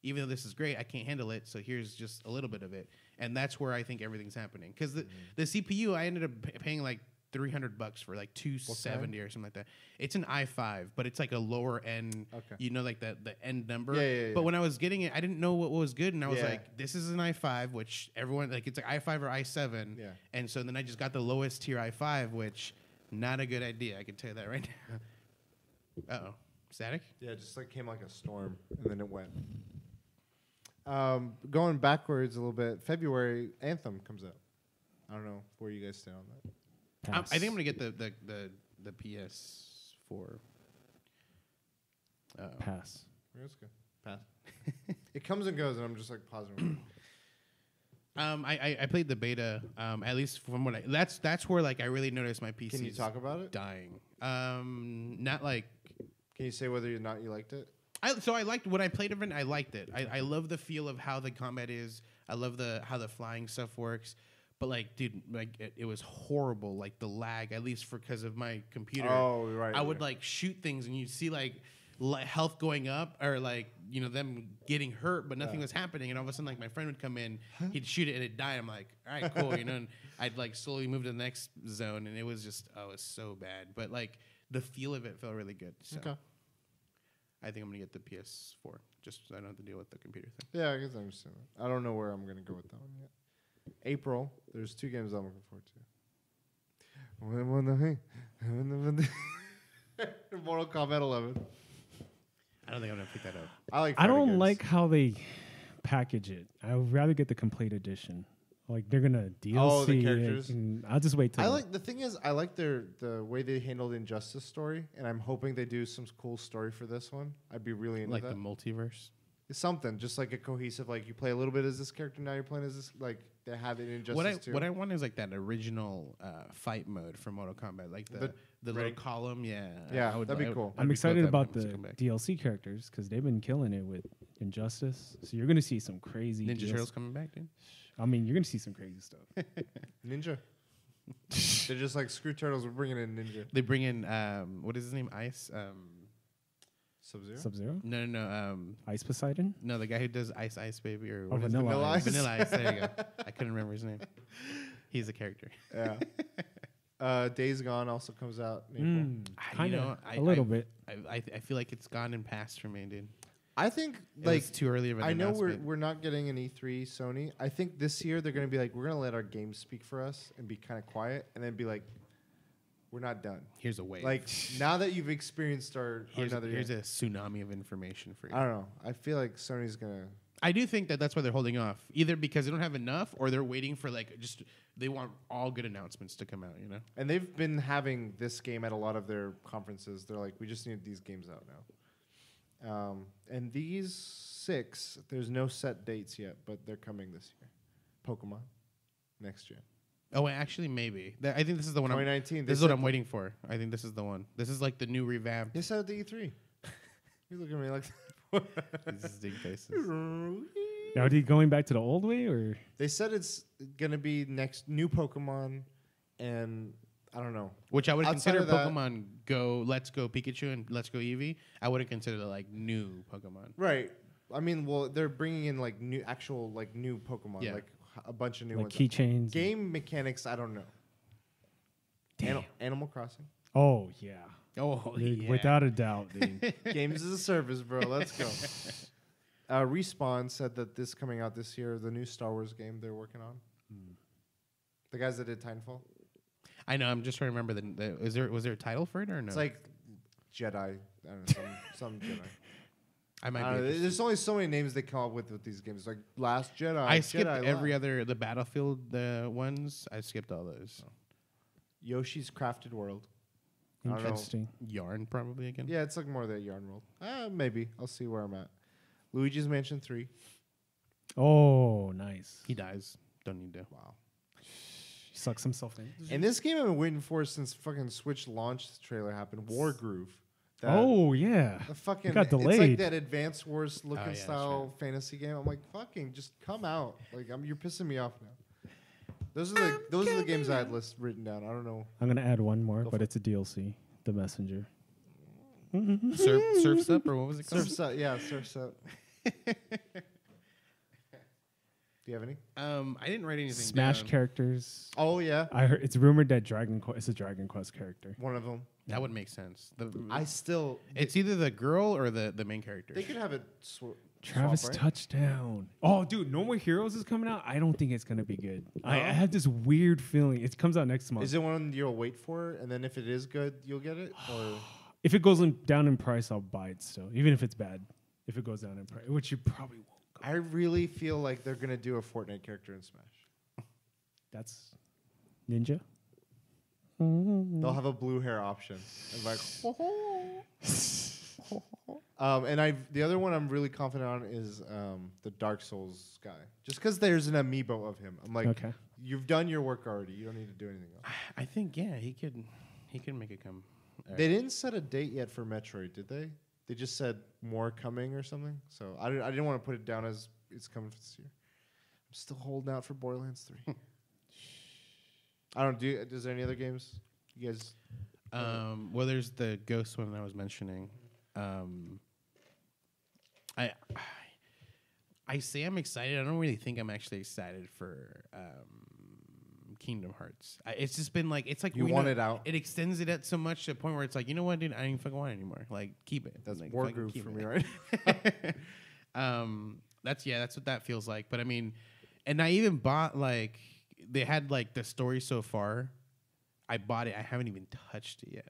even though this is great, I can't handle it. So here's just a little bit of it, and that's where I think everything's happening. Because the CPU, I ended up paying like $300 for like 270 or something like that. It's an i5, but it's like a lower end. Okay. You know, like the end number. Yeah. But when I was getting it, I didn't know what was good, and I was Yeah. like, "This is an i5," which everyone like it's like i5 or i7. Yeah. And so then I just got the lowest tier i5, which not a good idea. I can tell you that right now. Uh oh, static. Yeah, it just like came like a storm, and then it went. Going backwards a little bit, February Anthem comes out. I don't know where you guys stand on that. I think I'm gonna get the PS4. Pass. That's good. Pass. It comes and goes, and I'm just like pausing. I played the beta. At least from what that's where like I really noticed my PC. Can you talk about it? dying? Not like. Can you say whether or not you liked it? So I liked when I played it. I liked it. I love the feel of how the combat is. I love how the flying stuff works. But like, dude, like it was horrible. Like the lag, at least because of my computer. Oh, right. I would like shoot things, and you'd see like health going up, or like them getting hurt, but nothing was happening. And all of a sudden, like my friend would come in, he'd shoot it, and it'd die. I'm like, all right, cool, And I'd like slowly move to the next zone, and it was just, it was so bad. But like the feel of it felt really good. So. Okay. I think I'm gonna get the PS4 just so I don't have to deal with the computer thing. Yeah, I guess I understand that. I don't know where I'm gonna go with that one yet. April, there's 2 games I'm looking forward to. Mortal Kombat 11. I don't think I'm gonna pick that up. I fighting don't games. like how they package it. I would rather get the complete edition. Like they're gonna DLC. Oh, the it, characters? and I'll just wait till. I like the thing is I like the way they handled Injustice story, and I'm hoping they do some cool story for this one. I'd be really into Like that. the multiverse. It's something just like a cohesive, like you play a little bit as this character, now you're playing as this. Like they had it in Injustice too. What I want is like that original fight mode for Mortal Kombat, like the little rig. column. Yeah, Yeah, that'd be cool. I'm I'd excited glad about that the comes back. DLC characters because they've been killing it with Injustice. So you're gonna see some crazy Ninja DLC. Turtles coming back, dude. I mean, you're gonna see some crazy stuff. Ninja. They're just like screw turtles. We're bringing in Ninja. They bring in what is his name? Ice. Sub-Zero. Sub-Zero, No. Ice Poseidon. No, the guy who does Ice Baby or Oh, what is it? Vanilla Ice. Vanilla Ice. There you go. I couldn't remember his name. He's a character. Yeah. Days Gone also comes out in April. Kind You of, know, a little bit. I feel like it's gone and past for me, dude. I think It like was too early of an I know announcement. we're not getting an E3 Sony. I think this year they're going to be like, we're going to let our games speak for us and be kind of quiet, and then be like, we're not done. Here's a wave. Like now that you've experienced here's another a year. tsunami of information for you. I don't know. I feel like Sony's gonna. I do think that that's why they're holding off, either because they don't have enough, or they're waiting for like just they want all good announcements to come out. And they've been having this game at a lot of their conferences. They're like, we just need these games out now. And these 6, there's no set dates yet, but they're coming this year. Pokemon next year. Oh, actually, maybe. I think this is the one. 2019. This is what I'm waiting for. I think this is the one. This is like the new revamp. They said at the E3. You look at me like. These stink faces. Now, are they going back to the old way or? They said it's gonna be next new Pokemon, and I don't know. Which I would Outside consider of that- Pokemon Go, Let's Go Pikachu, and Let's Go Eevee. I wouldn't consider that like new Pokemon. Right. I mean, well, they're bringing in like new Pokemon, Yeah. like a bunch of new Like ones. keychains. Game mechanics, I don't know. Damn. Animal Crossing. Oh yeah. Oh, Dude, yeah. without a doubt, dude. Games as a service, bro. Let's go. Respawn said that this coming out this year, the new Star Wars game they're working on. The guys that did Titanfall. I know. I'm just trying to remember was there a title for it or no? It's like Jedi. I don't know, some Jedi. I might I be. don't know, interested. there's only so many names they come up with these games. Like Last Jedi. I skipped Jedi every Last. other the Battlefield ones. I skipped all those. Yoshi's Crafted World. I don't know. Interesting. Yarn probably again. Yeah, it's like more of that Yarn World. Maybe. I'll see where I'm at. Luigi's Mansion 3. Oh, nice. He dies. Don't need to. Wow. He sucks himself in. And this game I've been waiting for since fucking Switch launch trailer happened. Wargroove. That- Oh yeah. The fucking got It's like delayed. that Advanced Wars looking yeah, style fantasy game. I'm like, fucking, just come out. Like, you're pissing me off now. Those are the games I had written down. I don't know. I'm gonna add one more, Go but for it's a DLC. The Messenger. Surf's Up or what was it called? Surf's Up. Yeah, Surf's Up. Do you have any? I didn't write anything Smash down. characters. Oh yeah, I heard it's rumored that it's a Dragon Quest character. one of them. That would make sense. It's It's either the girl or the main character. they could have it. Travis swap, right? Touchdown. Oh, dude, No More Heroes is coming out. I don't think it's gonna be good. I have this weird feeling. It comes out next month. Is it one you'll wait for, and then if it is good, you'll get it? Or If it goes down in price, I'll buy it still, even if it's bad. If it goes down in price, which you probably won't. I really feel like they're gonna do a Fortnite character in Smash. That's Ninja. They'll have a blue hair option. And like, And the other one I'm really confident on is the Dark Souls guy. Just because there's an amiibo of him, I'm like, Okay. you've done your work already. You don't need to do anything else. I think he could make it come. They didn't set a date yet for Metroid, did they? They just said more coming or something. So I didn't want to put it down as it's coming this year. I'm still holding out for Borderlands 3. I don't do. Is there any other games? You guys? Well, there's the Ghost one I was mentioning. I say I'm excited. I don't really think I'm actually excited for Kingdom Hearts. It's just been like You want it out. It extends it at so much to the point where it's like, you know what, dude, I don't even fucking want it anymore. Like, keep it. That's like, war fucking groove keep for it. me, right? That's what that feels like. But I mean, and I even bought like they had like the story so far. I bought it. I haven't even touched it yet,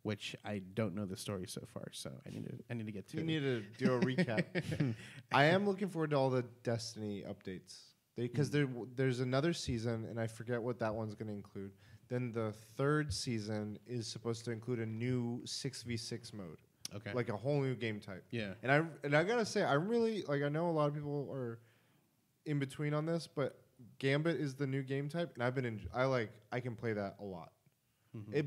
which I don't know the story so far. So I need to get to You it. need to do a recap. I am looking forward to all the Destiny updates because there's another season, and I forget what that one's going to include. Then the third season is supposed to include a new 6v6 mode, Okay. like a whole new game type. Yeah. And I gotta say, I really like. I know a lot of people are in between on this, but Gambit is the new game type, and I can play that a lot.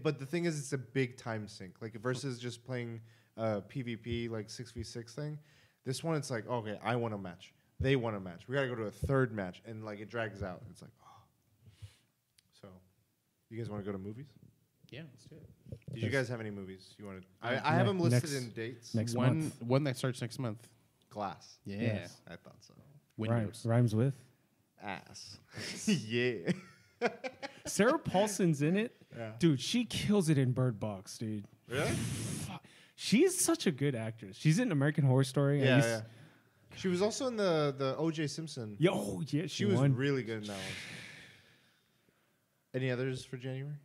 But the thing is, it's a big time sink. Like versus just playing PvP like 6v6 thing. This one, it's like, okay, I want a match. They want a match. We gotta go to a third match, and like it drags out. It's like, oh. So, you guys want to go to movies? Yeah, let's do it. Did you guys have any movies you wanted? I have them listed in dates. next one month. one that starts next month. Glass. Yeah. Yes. I thought so. Windows. Rhymes with. Ass. Yeah. Sarah Paulson's in it. Yeah. Dude, she kills it in Bird Box, dude. Really? She's such a good actress. She's in American Horror Story. Yeah. She was also in the O.J. Simpson. Yo, yeah, She was won. really good in that one. Any others for January?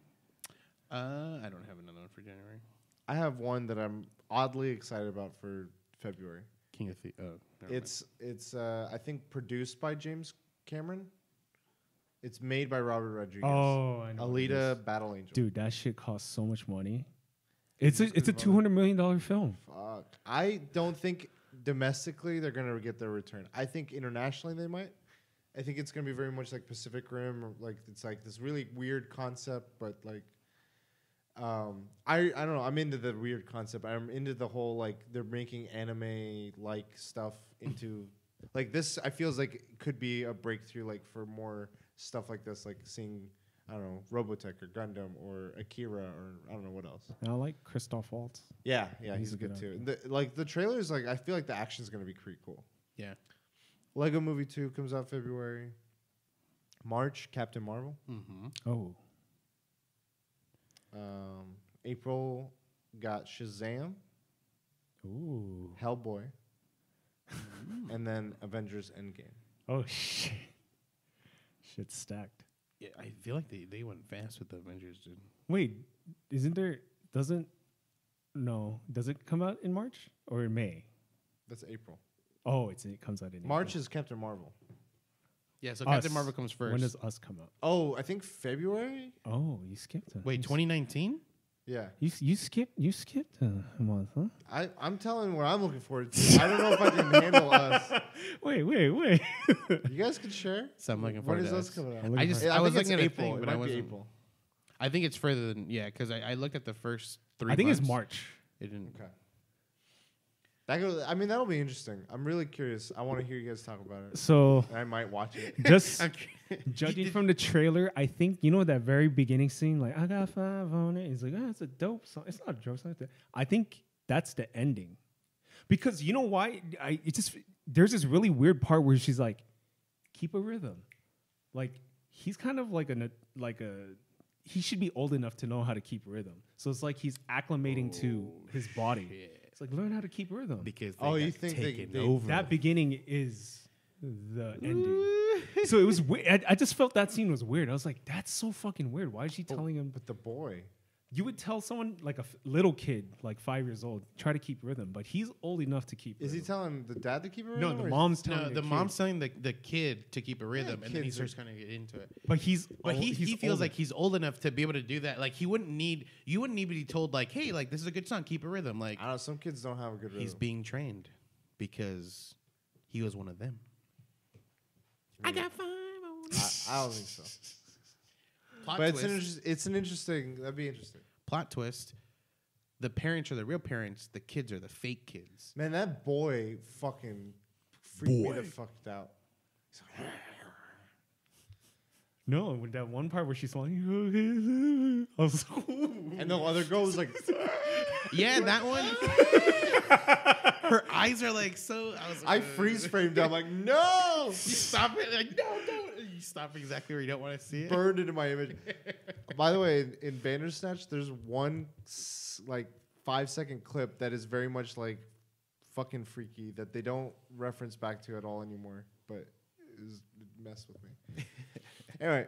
I don't have another one for January. I have one that I'm oddly excited about for February. King of never mind. It's I think produced by James Cameron. It's made by Robert Rodriguez. Oh, I know. what it is. Alita Battle Angel. Dude, that shit costs so much money. It's a good $200 million film. Fuck. I don't think domestically they're gonna get their return. I think internationally they might. I think it's gonna be very much like Pacific Rim, or like it's like this really weird concept, but like I don't know. I'm into the weird concept. I'm into the whole like they're making anime like stuff into like this. I feels like it could be a breakthrough like for more stuff like this, like seeing I don't know Robotech or Gundam or Akira or I don't know what else. And I like Christoph Waltz. Yeah, He's he's a good good too. The trailers, like I feel like the action's gonna be pretty cool. Yeah. Lego Movie 2 comes out February. March, Captain Marvel. Mm-hmm. Oh. April got Shazam, Ooh. Hellboy, and then Avengers Endgame. Oh, shit. Shit's stacked. Yeah, I feel like they went fast with the Avengers, dude. Wait, does it come out in March or in May? That's April. Oh, it comes out in March April. is Captain Marvel. Yeah, so Us. Captain Marvel comes first. When does Us come out? Oh, I think February. Oh, you skipped it. Wait, 2019? Yeah, You skipped a month, huh? I'm telling what I'm looking forward to. I don't know if I can handle Us. Wait. You guys can share. So I'm looking When forward is to Us Us. coming out? I'm looking I just for- I was think it's looking at a April. thing, It but I might be wasn't. April. I think it's further than because I looked at the first 3 I think it's months. March. It didn't. Okay. That'll be interesting. I'm really curious. I want to hear you guys talk about it. So I might watch it. just I'm judging from the trailer, I think that very beginning scene, like I got 5 on it. He's like, it's a dope song. It's not a dope song. I think that's the ending, because you know why? There's this really weird part where she's like, keep a rhythm. Like he's kind of like he should be old enough to know how to keep rhythm. So it's like he's acclimating to his body. shit. It's like learn how to keep rhythm. Because You think they over. That beginning is the ending. So it was weird. I just felt that scene was weird. I was like, that's so fucking weird. Why is she telling him? But the boy, You would tell someone like a little kid, like 5 years old, try to keep rhythm, but he's old enough to keep. Is he rhythm. telling the dad to keep it? No, rhythm, the or is- mom's telling No, the kid. mom's telling the kid to keep a rhythm, and then he kids are- starts kind of get into it. But he's. But old- he he's feels older. like he's old enough to be able to do that. Like you wouldn't need to be told like, hey, like this is a good song, keep a rhythm. Like I don't know. Some kids don't have a good rhythm. he's being trained because he was one of them. I got 5 on I don't think so. Plot But twist. it's an interesting. That'd be interesting. Plot twist. The parents are the real parents. The kids are the fake kids. Man, that boy fucking freaked me the fuck out. No, with that one part where she's like, I was like, And the other girl was like, Yeah, that one. Her eyes are like so. I freeze framed. I'm like, no! You stop it. Like no, don't. You stop exactly where you don't want to see it. Burned into my image. By the way, in Bandersnatch, there's one like 5-second clip that is very much like fucking freaky that they don't reference back to at all anymore, but it messed with me. Anyway,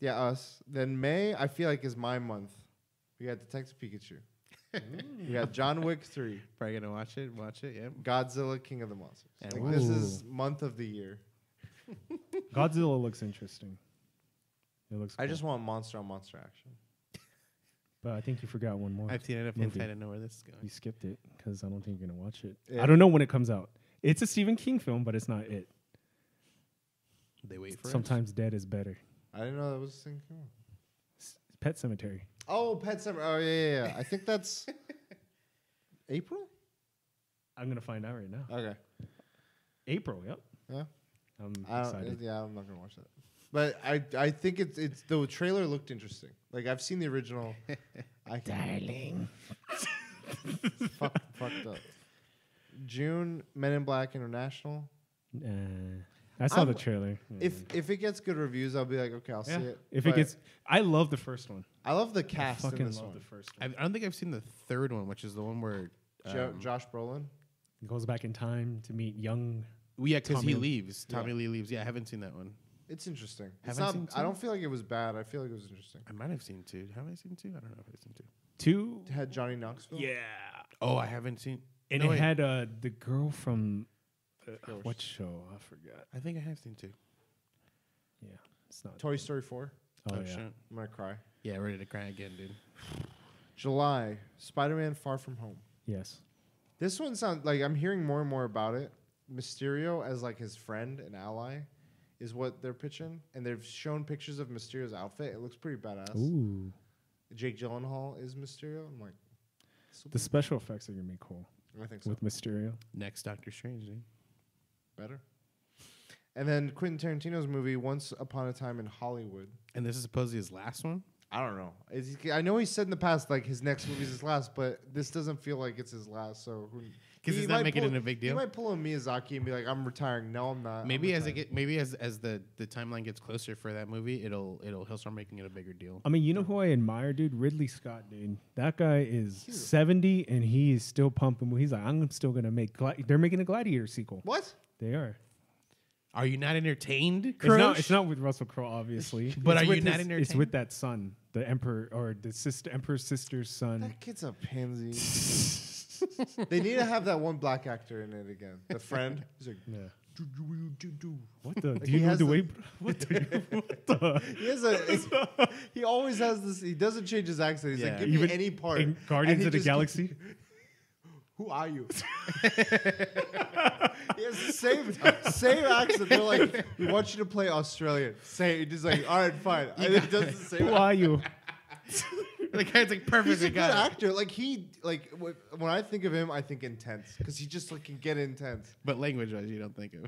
yeah, us. Then May, I feel like is my month. We got Detective Pikachu. We got John Wick 3, Probably gonna watch it. Watch it. Yeah. Godzilla, King of the Monsters. And Like, watch this it. is month of the year. Godzilla looks interesting. It looks. I cool. just want monster on monster action. But I think you forgot one more. I've seen enough Movie. hentai to know where this is going. You skipped it because I don't think you're gonna watch it. Yeah. I don't know when it comes out. It's a Stephen King film, but it's not it. They wait for Sometimes dead is better. I didn't know that was a thing. Come on. Pet Cemetery. Oh, Pet Sematary. Oh, yeah. I think that's April? I'm gonna find out right now. Okay. April. Yep. Yeah. I'm I don't, excited. yeah, I'm not gonna watch that. But I think it's the trailer looked interesting. Like I've seen the original. Darling. Fucked up. June, Men in Black International. I saw I'm- the trailer. Yeah. If it gets good reviews, I'll be like, okay, I'll Yeah. see it. If But it gets, I love the first one. I love the I cast in fucking this love one. the first one. I don't think I've seen the third one, which is the one where. Josh Brolin. He goes back in time to meet young. Yeah, because he Tommy- leaves. Tommy Yeah. Lee leaves. Yeah, I haven't seen that one. It's interesting. It's Haven't not. seen I two? don't feel like it was bad. I feel like it was interesting. I might have seen 2. Have I seen 2? I don't know if I've seen 2. Two. It had Johnny Knoxville. Yeah. Oh, I haven't seen. And No, it wait. had the girl from course. what show? I forgot. I think I have seen 2. Yeah, it's not. Toy Story 4. Oh, Oh, yeah. shit. I'm gonna cry. Yeah, ready to cry again, dude. July. Spider-Man: Far From Home. Yes. This one sounds like I'm hearing more and more about it. Mysterio as like his friend and ally is what they're pitching, and they've shown pictures of Mysterio's outfit. It looks pretty badass. Ooh. Jake Gyllenhaal is Mysterio. I'm like, The special effects are gonna be cool I think so. with Mysterio. Next Doctor Strange, dude. Better. And then Quentin Tarantino's movie Once Upon a Time in Hollywood. And this is supposedly his last one. I don't know. I know he said in the past like his next movie is his last, but this doesn't feel like it's his last. So Because he he's not might making pull- it a big He deal. might pull a Miyazaki and be like, "I'm retiring." No, I'm not. Maybe I'm as retiring. as the timeline gets closer for that movie, he'll start making it a bigger deal. I mean, you know who I admire, dude? Ridley Scott, dude. That guy is 70 and he is still pumping. He's like, I'm still gonna make. They're making a Gladiator sequel. What? They are. Are you not entertained? It's not with Russell Crowe, obiously. But It's are you with not his- entertained? It's with that son, the emperor or the emperor's sister's son. That kid's a pansy. They need to have that one black actor in it again. The friend. He's like, Yeah. do. What the? Like do he you know has the the- way? What the? What the? He has he always has this. He doesn't change his accent. He's Yeah. like, give Even me any part. in Guardians And of he the just Galaxy. Who are you? He has the same accent. They're like, we want you to play Australian. Say it. He's like, all right, fine. And he does the same. Who are you? The guy's like perfect. He's a good guy. actor. Like when I think of him, I think intense because he just like can get intense. But language-wise, you don't think of.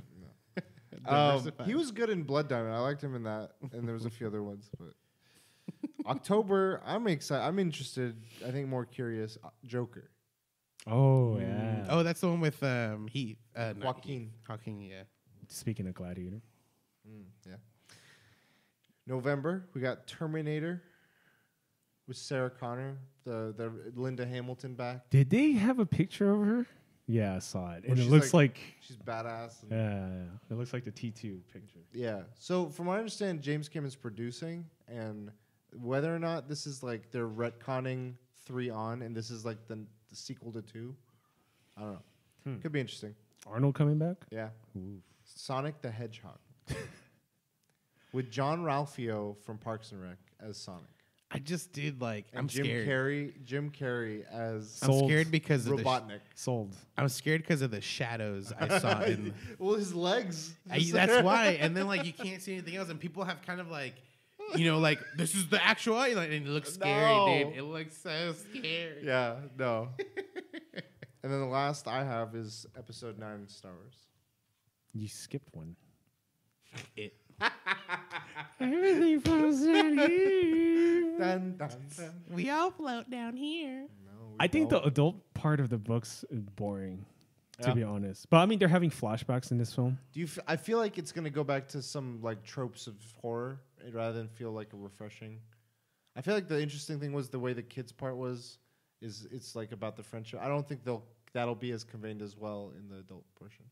He was good in Blood Diamond. I liked him in that, and there was a few other ones. But October, I'm excited. I'm interested. I think more curious. Joker. Oh yeah. Oh, that's the one with Heath. Not Joaquin. Heath. Joaquin, yeah. Speaking of Gladiator, Yeah. November, we got Terminator with Sarah Connor, the Linda Hamilton back. did they have a picture of her? Yeah, I saw it, Where and it she's looks like She's badass. and- yeah, it looks like the T2 picture. Yeah. So from what I understand, James Cameron's producing, and Whether or not this is like they're retconning 3 on, and this is like the sequel to 2. I don't know. Could be interesting. Arnold coming back? Yeah. Sonic the Hedgehog. With John Ralphio from Parks and Rec as Sonic. I just did like And I'm Jim scared. Jim Carrey as I'm scared because of Robotnik. Sold. I'm scared because of the shadows I saw in. Well, his legs. That's why. And then like you can't see anything else, and people have kind of like, like this is the actual eye, like, and it looks scary, No. dude. It looks so scary. Yeah, no. And then the last I have is episode 9 of Star Wars. You skipped one. It. Everything flows down here. Dun, dun, dun. We all float down here. No, we I think the don't. adult part of the books is boring, to Yeah. be honest. But I mean, they're having flashbacks in this film. Do you? I feel like it's gonna go back to some like tropes of horror rather than feel like a refreshing. I feel like the interesting thing was the way the kids part was. It's like about the friendship. I don't think that'll be as conveyed as well in the adult portion.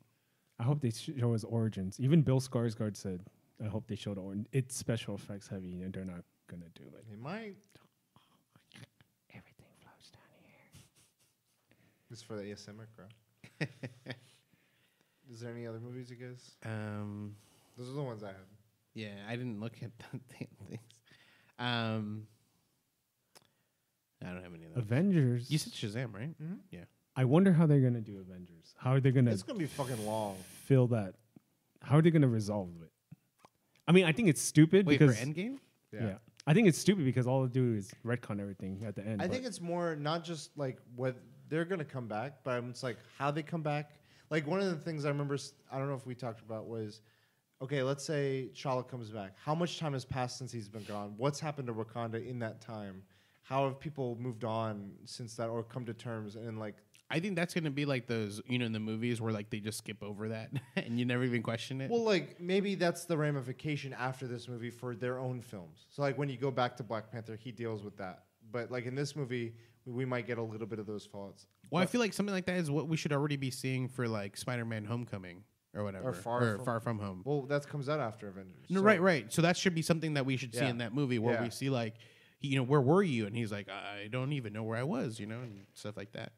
I hope they show his origins. Even Bill Skarsgård said, "I hope they show the origin. It's special effects heavy, and they're not gonna do it." They might. Everything floats down here. This is for the ASMR crowd. Is there any other movies, you guys? Those are the ones I have. Yeah, I didn't look at the things. I don't have any of those. Avengers. You said Shazam, right? Mm-hmm. Yeah. I wonder how they're gonna do Avengers. How are they gonna It's gonna be fucking long. fill that? How are they gonna resolve it? I mean, I think it's stupid Wait, for because Endgame? yeah. I think it's stupid because all they do is retcon everything at the end. I but think it's more not just like what they're gonna come back, but it's like how they come back. Like one of the things I remember, I don't know if we talked about was, okay, let's say T'Challa comes back. How much time has passed since he's been gone? What's happened to Wakanda in that time? How have people moved on since that, or come to terms? And like, I think that's gonna be like those, in the movies where like they just skip over that and you never even question it. well, like maybe that's the ramification after this movie for their own films. So like when you go back to Black Panther, he deals with that. But like in this movie, we might get a little bit of those faults. Well, I feel like something like that is what we should already be seeing for like Spider-Man: Homecoming or whatever, Far From Home. Well, that comes out after Avengers. No, So- right. So that should be something that we should see Yeah. in that movie where Yeah. we see like, where were you? And he's like, I don't even know where I was, and stuff like that.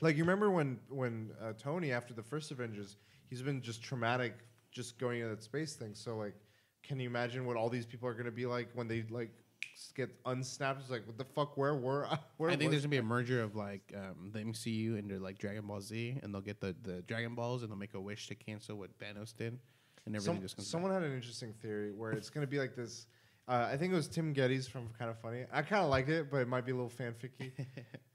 Like you remember when Tony after the first Avengers, he's been just traumatic, just going into that space thing. So like, can you imagine what all these people are gonna be like when they like get unsnapped? It's like, what the fuck? Where were I? Where I think was there's gonna be a merger of like the MCU into like Dragon Ball Z, and they'll get the Dragon Balls, and they'll make a wish to cancel what Thanos did, and everything just comes. Someone had an interesting theory where it's gonna be like this. I think it was Tim Geddes from Kind of Funny. I kind of liked it, but it might be a little fanficky.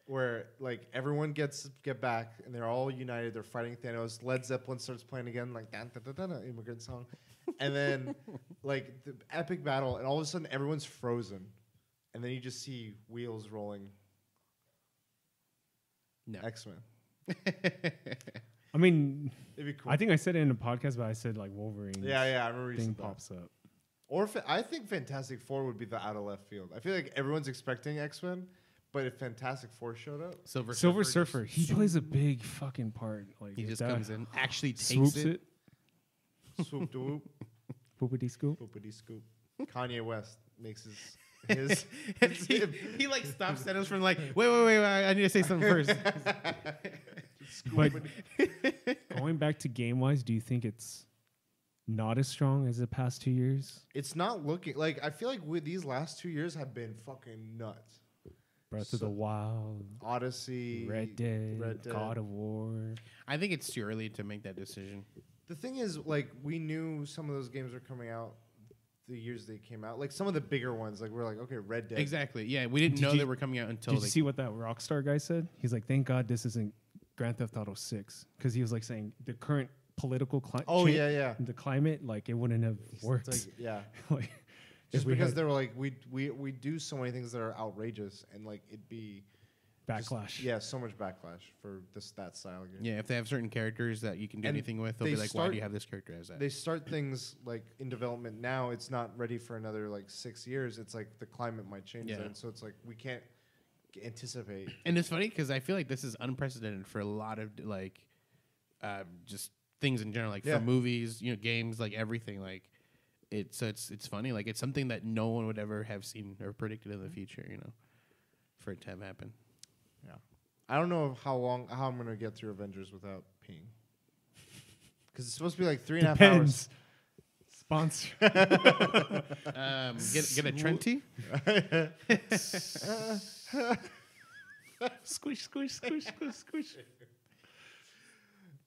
Where like everyone get back and they're all united. They're fighting Thanos. Led Zeppelin starts playing again, like da da da da, immigrant song, and then like the epic battle, and all of a sudden everyone's frozen, and then you just see wheels rolling. No. X-Men. I mean, It'd be cool. I think I said it in the podcast, but I said like Wolverine. yeah, I remember you Thing said that. pops up. Or I think Fantastic Four would be the out of left field. I feel like everyone's expecting X-Men, but if Fantastic Four showed up, Silver Surfer. He plays a big fucking part. Like He if just that comes in, actually takes swoops it. it. swoop de whoop, Poopity scoop. whoopity scoop. Kanye West makes his he like stops Thanos from like, wait, I need to say something first. But going back to game wise, do you think it's not as strong as the past 2 years? It's not looking like. I feel like these last 2 years have been fucking nuts. Breath of the Wild, Odyssey, Red Dead, God of War. I think it's too early to make that decision. The thing is, like, we knew some of those games were coming out the years they came out. Like some of the bigger ones, like we're like, okay, Red Dead. Exactly. Yeah, we didn't Did know you- they were coming out until Did you see what that Rockstar guy said? He's like, thank God this isn't Grand Theft Auto 6. Because he was like saying the current political climate. Oh yeah. The climate, like it wouldn't have worked. It's like, yeah. Like, Just if we because had they were like, we do so many things that are outrageous, and like it'd be just- backlash. yeah, so much backlash for that style game. Yeah, if they have certain characters that you can do And anything with, they'll they be like, why start- do you have this character as that? They start things like in development now. It's not ready for another like 6 years. It's like the climate might change, Yeah. then, so it's like we can't anticipate. And it's funny because I feel like this is unprecedented for a lot of like just things in general, like Yeah. for movies, games, like everything. Like it's funny. Like, it's something that no one would ever have seen or predicted in the future. For it to have happened. Yeah. I don't know how I'm gonna get through Avengers without peeing. Because it's supposed to be like 3.5 hours. Sponsor. Get a Trenty. Squish, squish, squish, squish, squish.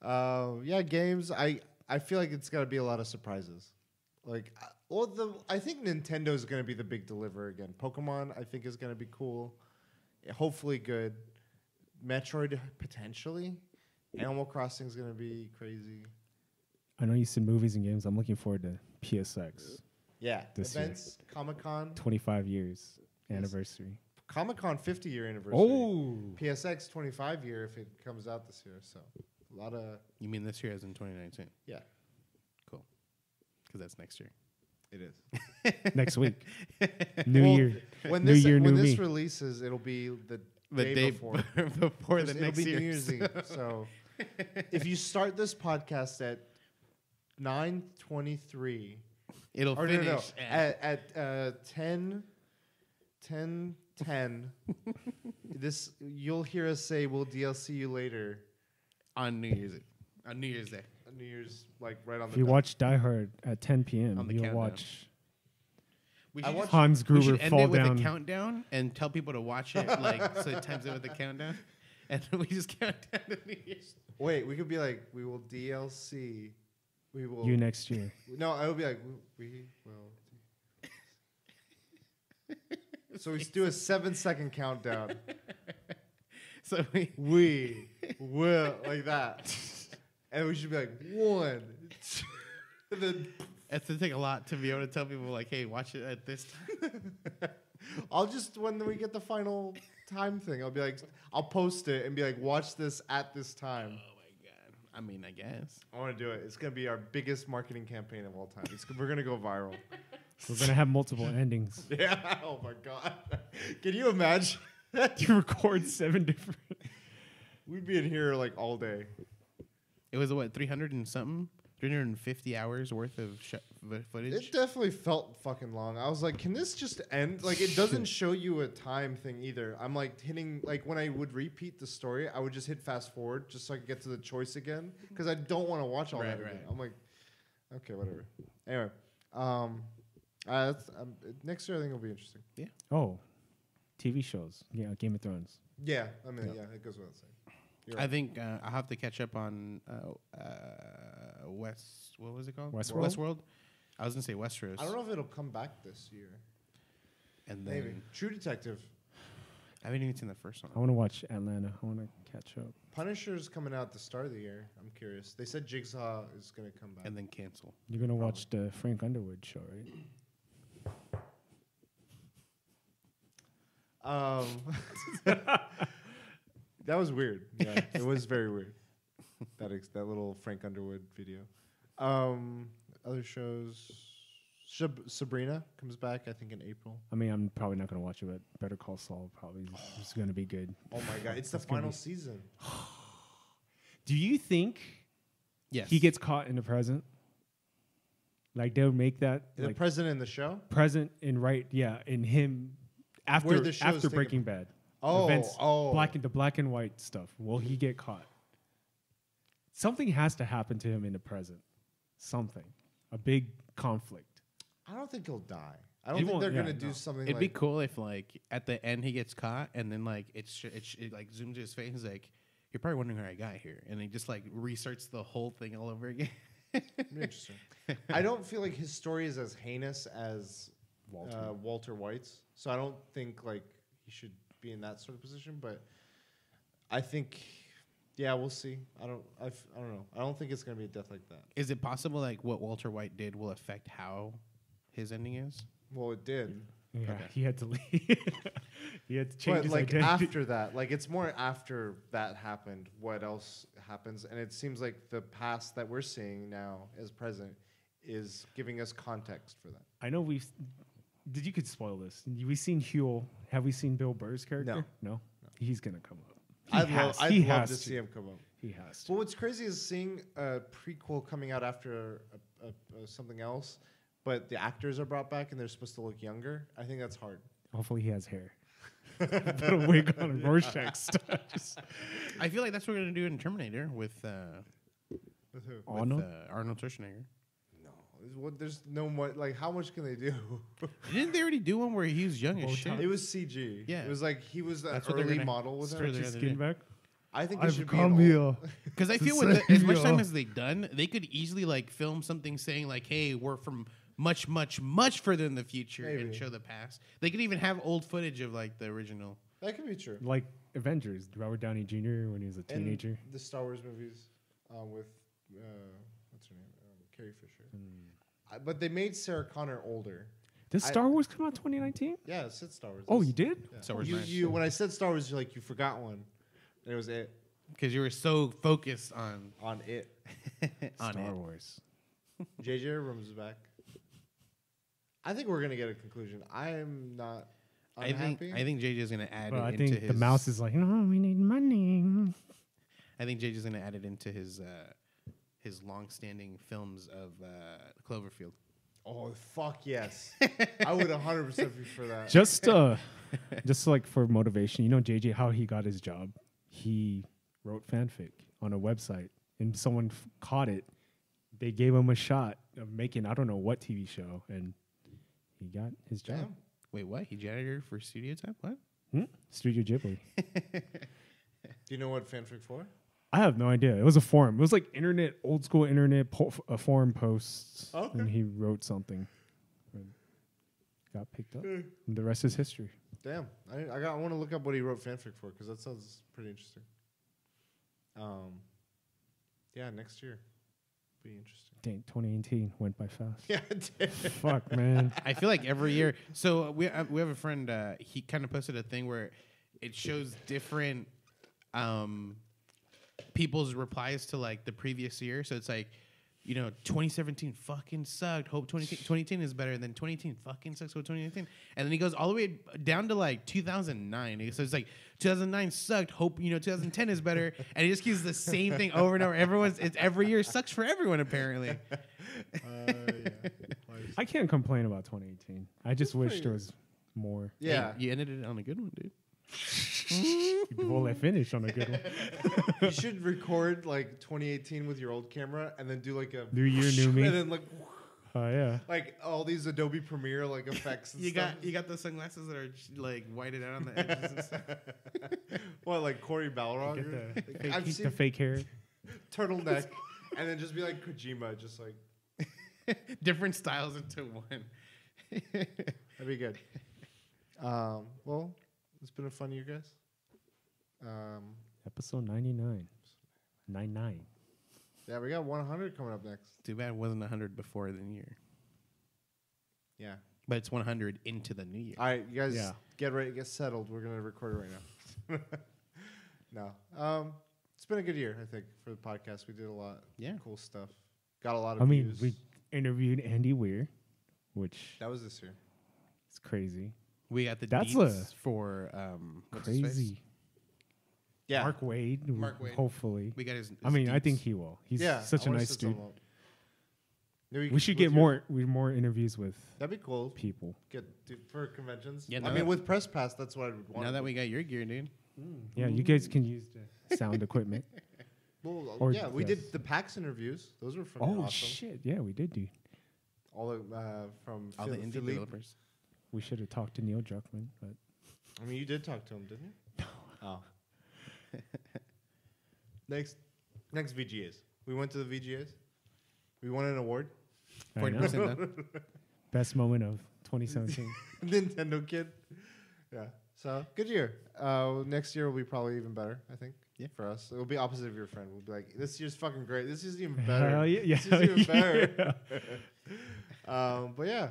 Yeah, games. I feel like it's got to be a lot of surprises. Like, I think Nintendo is going to be the big deliverer again. Pokemon, I think, is going to be cool. Hopefully good. Metroid, potentially. Animal Crossing is going to be crazy. I know you said movies and games. I'm looking forward to PSX. Yeah. This Events, Comic-Con. 25 years anniversary. Comic-Con 50-year anniversary. Oh. PSX 25 year if it comes out this year. So a lot of. You mean this year as in 2019? Yeah. Cool. Because that's next year. It is. Next week. New Well, year. When New this year, when new this me. releases, it'll be the The day before. before the It'll next be year. New Year's Eve. So if you start this podcast at 9:23, It'll or finish no, at 10:10, this you'll hear us say we'll DLC you later on New Year's Eve. On New Year's Day. on New Year's, like right on If the. you dot. watch Die Hard at 10 p.m., On the you'll countdown. watch We I should, watched- Hans we Gruber should end fall it with down. a countdown and tell people to watch it, so it times it with a countdown. And we just count down to New Year's. Wait, we could be like, we will DLC. We will. You next year. No, I would be like, we will. So we do a 7-second countdown. So we We will, like that. And we should be like, 1, 2. And then it's to take a lot to be able to tell people like, hey, watch it at this time. I'll just, when we get the final time thing, I'll be like, I'll post it and be like, watch this at this time. Oh my god. I mean, I guess. I want to do it. It's going to be our biggest marketing campaign of all time. We're going to go viral. We're going to have multiple endings. Yeah. Oh my God. Can you imagine? You record 7 different. We'd be in here like all day. It was what, 300 and something? 350 hours worth of footage? It definitely felt fucking long. I was like, can this just end? Like, it doesn't show you a time thing either. I'm like hitting, like, when I would repeat the story, I would just hit fast forward just so I could get to the choice again because I don't want to watch all Right, that again. right. I'm like, okay, whatever. Anyway, next year I think it'll be interesting. Oh, TV shows. Yeah, Game of Thrones. Yeah, I mean, Yeah. yeah, it goes without saying. You're I right. think I'll have to catch up on what was it called? Westworld? Westworld. I was gonna say Westeros. I don't know if it'll come back this year. And then Maybe. True Detective. I haven't even seen the first I one. want to watch Atlanta. I want to catch up. Punisher's coming out at the start of the year. I'm curious. They said Jigsaw is going to come back. And then cancel. You're going to watch the Frank Underwood show, right? That was weird. Yeah, it was very weird. That little Frank Underwood video. Other shows. Sabrina comes back, I think, in April. I mean, I'm probably not going to watch it, but Better Call Saul probably is going to be good. Oh my God, it's the That's gonna final be- season. Do you think Yes. he gets caught in the present? Like they'll make that The like president in the show. present and right, yeah, in him after Where the show's after taking- Breaking Bad. Oh, Events, oh. the black and white stuff. Will he get caught? Something has to happen to him in the present. Something, a big conflict. I don't think he'll die. I He don't think won't- they're yeah, gonna do no. something. It'd like, be cool if like at the end he gets caught and then like it like zooms to his face and he's like, you're probably wondering how I got here, and he just like restarts the whole thing all over again. It'd be interesting. I don't feel like his story is as heinous as Walter White's, so I don't think like he should be in that sort of position. But I think, yeah, we'll see. I don't know. I don't think it's gonna be a death like that. Is it possible like what Walter White did will affect how his ending is? Well, it did, Yeah, Okay. he had to leave. He had to change but his like identity. after that, like it's more after that happened. What else happens? And it seems like the past that we're seeing now as present is giving us context for that. I know we've. You could spoil this. We've seen Huel. Have we seen Bill Burr's character? No. He's gonna come up. I'd He love has to see him come up. He has to. Well, what's crazy is seeing a prequel coming out after something else but the actors are brought back and they're supposed to look younger. I think that's hard. Hopefully he has hair. Put a wig on and Rorschach style. I feel like that's what we're gonna do in Terminator with With who? Arnold? Arnold Schwarzenegger. No, there's no more. Like, how much can they do? Didn't they already do one where he was young as shit? It was CG. Yeah. It was like he was the That's what they're early gonna model with start him. their His other skin day. back. I think it I've should be come an here. old- Because I To feel with save as much time you. as they've done, they could easily like film something saying like, "Hey, we're from much, much, much further in the future," and Maybe. show the past. They could even have old footage of like the original. That could be true. Like Avengers, Robert Downey Jr. when he was a And teenager. the Star Wars movies with what's her name, Carrie Fisher. But they made Sarah Connor older. Did I- Star Wars come out 2019? Yeah, it said Star Wars. Oh, That's- you did? yeah. Star Wars You, 9. you when I said Star Wars, you're like you forgot one. And it was it Because you were so focused on on it. on Star it. Wars. JJ Abrams is back. I think we're gonna get a conclusion. I am not unhappy. I think JJ's gonna add But it I into think his. the mouse is like, no, we need money. I think JJ's gonna add it into his long-standing films of Cloverfield. Oh fuck yes! I would 100% be for that. Just like for motivation, you know, JJ, how he got his job? He wrote fanfic on a website, and someone caught it. They gave him a shot of making I don't know what TV show, and he got his job. Damn. Wait, what? He janitor for studio time? What? Studio Ghibli. Do you know what fanfic for? I have no idea. It was a forum. It was like internet, old school internet forum posts, Okay. and he wrote something. And got picked up. And the rest is history. Damn, I want to look up what he wrote fanfic for because that sounds pretty interesting. Yeah, next year, be interesting. Dang, 2018 went by fast. Yeah, it did. Fuck, man. I feel like every year. So we have a friend. He kind of posted a thing where it shows different people's replies to like the previous year. So it's like, 2017 fucking sucked. Hope 2018 is better. Than 2018 fucking sucks. Hope 2019. And then he goes all the way down to like 2009. So it's like 2009 sucked. Hope 2010 is better. And he just keeps the same thing over and over. It's every year sucks for everyone apparently. Yeah. I can't complain about 2018. I just wish pretty there was more. Yeah. Hey, you ended it on a good one, dude. Well, I finished on a good one. You should record like 2018 with your old camera and then do like a New year, new me. and then Oh, yeah. like all these Adobe Premiere like effects and You stuff. got the sunglasses that are like whited out on the edges and stuff. What, like Corey Balrog? Get the I've fake, seen the fake hair. turtleneck and then just be like Kojima, just like Different styles into one. that'd be good. Well, it's been a fun year, guys. Episode 99. 99. Yeah, we got 100 coming up next. Too bad it wasn't 100 before the new year. Yeah. But it's 100 into the new year. All right, you guys Yeah. get ready, get settled. We're gonna record it right now. No, it's been a good year, I think, for the podcast. We did a lot, Yeah. cool stuff. Got a lot of I mean, views. we interviewed Andy Weir, which That was this year. is crazy. We got the That's deets for what's his face? Crazy. Yeah, Mark Wade. Mark Wade. Hopefully. We got his I mean, I think deets. he will. He's yeah. such I a wanna nice set dude. something up. Maybe We should get more interviews with That'd be cool. people. For conventions. Yeah, I now mean, that- with Press Pass, that's what I would want. Now that we got your gear, dude. Yeah, you guys can use the sound equipment. well, or- yeah, we yes. did the PAX interviews. Those were fucking Oh awesome. shit! Yeah, we did do. All the from All the indie Philippe. developers. We should have talked to Neil Druckmann, but I mean, you did talk to him, didn't you? Oh. Next VGAs. We went to the VGAs. We won an award. I know. 40% done. Best moment of 2017. Nintendo Kid. Yeah. So good year. Next year will be probably even better, I think. Yeah. For us, it'll be opposite of your friend. We'll be like, this year's fucking great. This is even better. Hell yeah, yeah, This is even better. yeah. But yeah,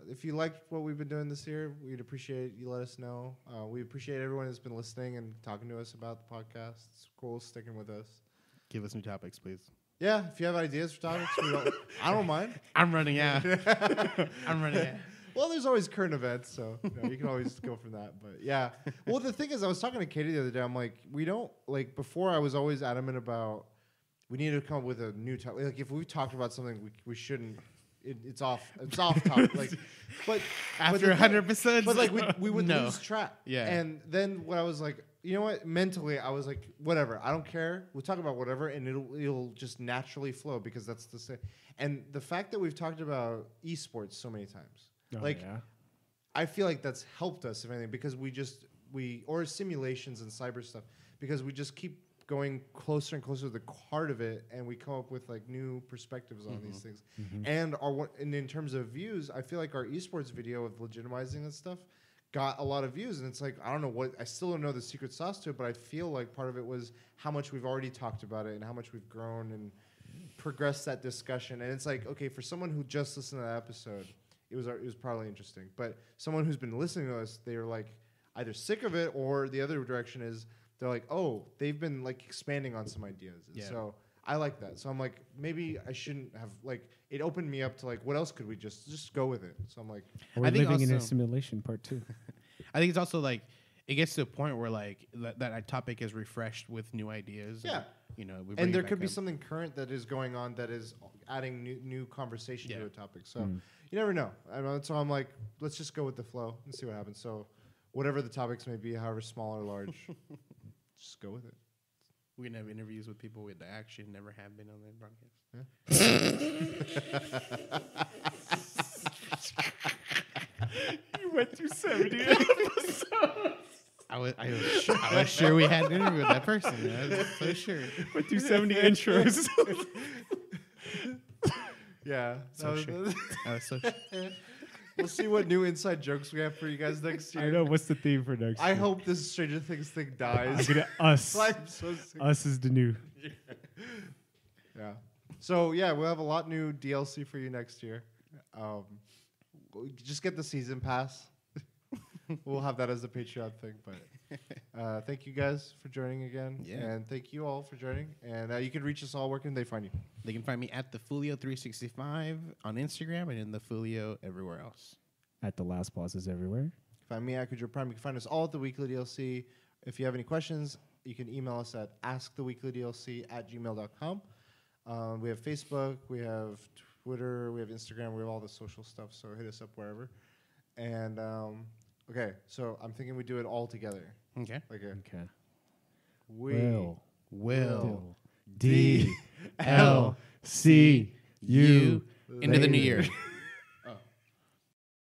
if you liked what we've been doing this year, we'd appreciate you let us know. We appreciate everyone that's been listening and talking to us about the podcast. It's cool sticking with us. Give us new topics, please. Yeah, if you have ideas for topics, I don't mind. I'm running out. I'm running out. Well, there's always current events, so you can always go from that. But yeah, well, the thing is, I was talking to Katie the other day. I'm like, we don't like. Before, I was always adamant about we need to come up with a new topic. Like, if we talked about something we shouldn't it's off. It's off topic. Like, but After the thing- 100%, But like we would no. lose track. Yeah. And then when I was like, you know what? Mentally, I was like, whatever. I don't care. We'll talk about whatever, and it'll just naturally flow because that's the same. And the fact that we've talked about esports so many times, like, yeah. I feel like that's helped us, if anything, because or simulations and cyber stuff, because we just keep going closer and closer to the heart of it, and we come up with like new perspectives on these things. And in terms of views, I feel like our esports video of legitimizing this stuff got a lot of views, and it's like, I don't know what, I still don't know the secret sauce to it, but I feel like part of it was how much we've already talked about it and how much we've grown and progressed that discussion. And it's like, okay, for someone who just listened to that episode, it was probably interesting. But someone who's been listening to us, they were like either sick of it, or the other direction is they're like, oh, they've been like expanding on some ideas. And so I like that. So I'm like, maybe I shouldn't have, like, it opened me up to like, what else could we just go with it? So I'm like, We're I think living in a also- simulation part 2. I think it's also like it gets to a point where like that topic is refreshed with new ideas. Yeah. And, you know, we bring and it there back could be up. something current that is going on that is adding new conversation Yeah. to a topic. So you never know. So I'm like, let's just go with the flow and see what happens. So whatever the topics may be, however small or large, just go with it. We can have interviews with people that actually never have been on the broadcast. You went through 70 I was sure we had an interview with that person. I was so sure. went through 70 intros. Yeah. So sure. I was so sure. We'll see what new inside jokes we have for you guys next year. I know. What's the theme for next I year? hope this Stranger Things thing I'm dies. gonna us. I'm so sick. Us is the new. Yeah. So yeah, we'll have a lot new DLC for you next year. Just get the season pass. We'll have that as a Patreon thing. But thank you guys for joining again, Yeah. and thank you all for joining. And you can reach us all. Where can they find you? They can find me at the Fulio365 on Instagram and in the Fulio everywhere else. At the last bosses everywhere. Find me at Kudra Prime. You can find us all at the Weekly DLC. If you have any questions, you can email us at asktheweeklydlc@gmail.com. We have Facebook, we have Twitter, we have Instagram, we have all the social stuff. So hit us up wherever. And okay, so I'm thinking we do it all together. Okay. Like Okay. we Will D L C U into the new year.